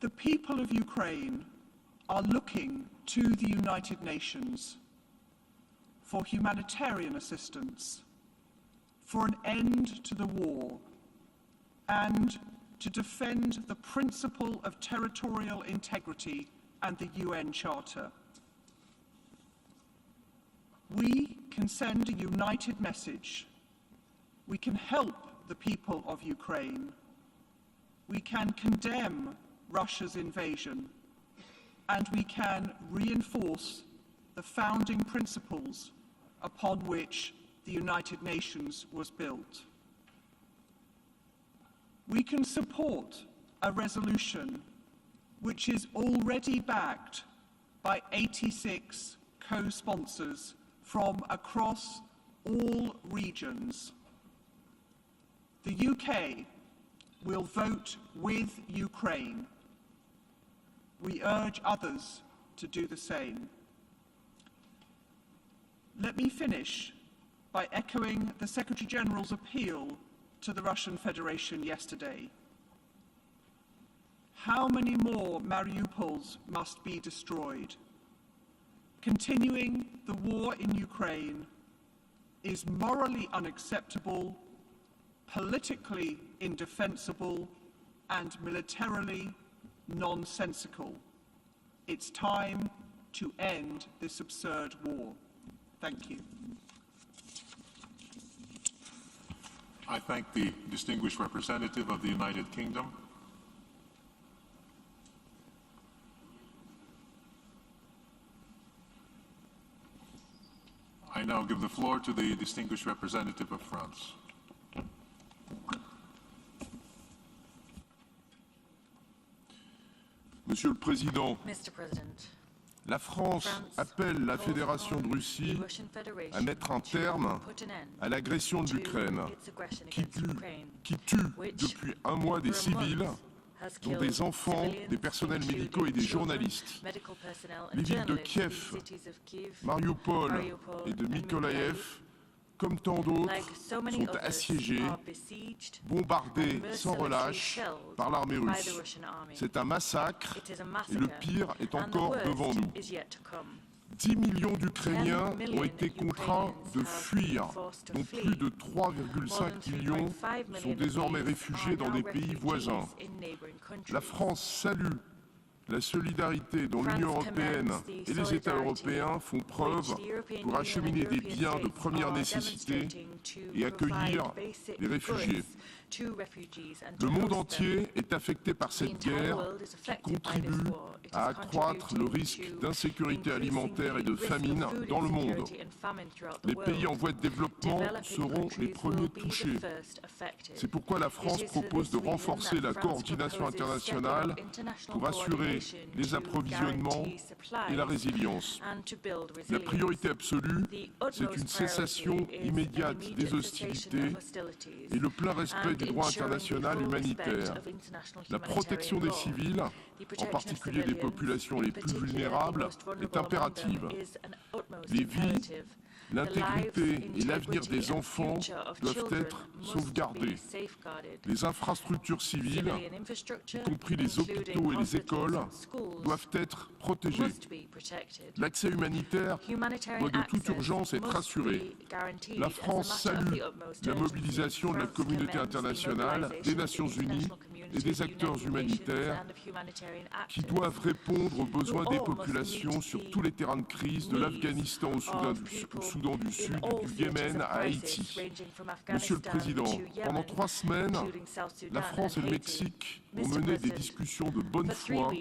The people of Ukraine are looking to the United Nations for humanitarian assistance, for an end to the war, and to defend the principle of territorial integrity and the UN Charter. We can send a united message. We can help the people of Ukraine. We can condemn Russia's invasion, and we can reinforce the founding principles upon which the United Nations was built. We can support a resolution which is already backed by 86 co-sponsors from across all regions. The UK will vote with Ukraine. We urge others to do the same. Let me finish by echoing the Secretary-General's appeal to the Russian Federation yesterday. How many more Mariupols must be destroyed? Continuing the war in Ukraine is morally unacceptable, politically indefensible, and militarily nonsensical. It's time to end this absurd war. Thank you. I thank the distinguished representative of the United Kingdom. I now give the floor to the distinguished representative of France. Monsieur le Président, la France appelle la Fédération de Russie à mettre un terme à l'agression de l'Ukraine, qui tue depuis un mois des civils, dont des enfants, des personnels médicaux et des journalistes. Les villes de Kiev, Mariupol et de Mykolaïev, comme tant d'autres, sont assiégées, bombardées sans relâche par l'armée russe. C'est un massacre et le pire est encore devant nous. 10 millions d'Ukrainiens ont été contraints de fuir, dont plus de 3,5 millions sont désormais réfugiés dans des pays voisins. La France salue la solidarité dont l'Union européenne et les États européens font preuve pour acheminer des biens de première nécessité et accueillir les réfugiés. Le monde entier est affecté par cette guerre qui contribue à accroître le risque d'insécurité alimentaire et de famine dans le monde. Les pays en voie de développement seront les premiers touchés. C'est pourquoi la France propose de renforcer la coordination internationale pour assurer les approvisionnements et la résilience. La priorité absolue, c'est une cessation immédiate des hostilités et le plein respect du droit international humanitaire. La protection des civils, en particulier des populations les plus vulnérables, est impérative. Les vies, l'intégrité et l'avenir des enfants doivent être sauvegardés. Les infrastructures civiles, y compris les hôpitaux et les écoles, doivent être protégées. L'accès humanitaire doit de toute urgence être assuré. La France salue la mobilisation de la communauté internationale, des Nations Unies et des acteurs humanitaires qui doivent répondre aux besoins des populations sur tous les terrains de crise, de l'Afghanistan au Soudan du Sud, du Yémen à Haïti. Monsieur le Président, pendant 3 semaines, la France et le Mexique ont mené des discussions de bonne foi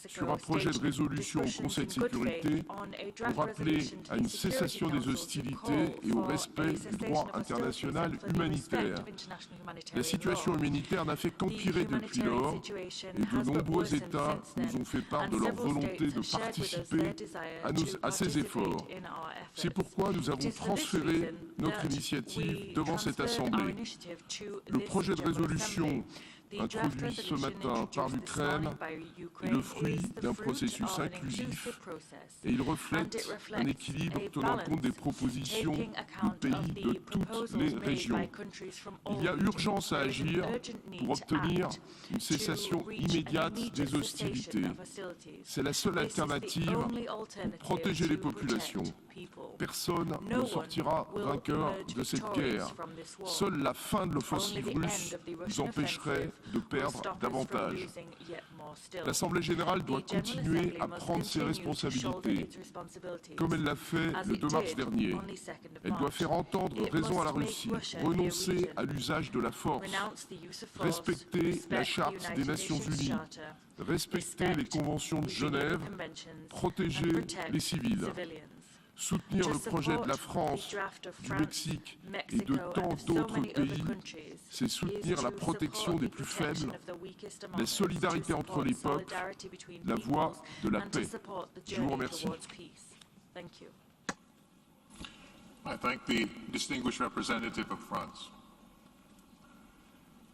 sur un projet de résolution au Conseil de sécurité pour appeler à une cessation des hostilités et au respect du droit international humanitaire. La situation humanitaire n'a fait qu'empirer depuis lors et de nombreux États nous ont fait part de leur volonté de participer à ces efforts. C'est pourquoi nous avons transféré notre initiative devant cette Assemblée. Le projet de résolution introduit ce matin par l'Ukraine est le fruit d'un processus inclusif et il reflète un équilibre tenant compte des propositions de pays de toutes les régions. Il y a urgence à agir pour obtenir une cessation immédiate des hostilités. C'est la seule alternative pour protéger les populations. Personne ne sortira vainqueur de cette guerre. Seule la fin de l'offensive russe nous empêcherait de perdre davantage. L'Assemblée générale doit continuer à prendre ses responsabilités, comme elle l'a fait le 2 mars dernier. Elle doit faire entendre raison à la Russie, renoncer à l'usage de la force, respecter la Charte des Nations Unies, respecter les conventions de Genève, protéger les civils. Soutenir le projet de la France, du Mexique et de tant d'autres pays, c'est soutenir la protection des plus faibles, la solidarité entre les peuples, la voie de la paix. Je vous remercie. I thank the distinguished representative of France.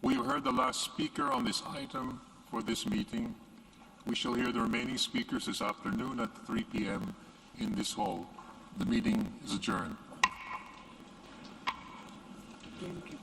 We have heard the last speaker on this item for this meeting. We shall hear the remaining speakers this afternoon at 3 p.m. in this hall. The meeting is adjourned. Thank you.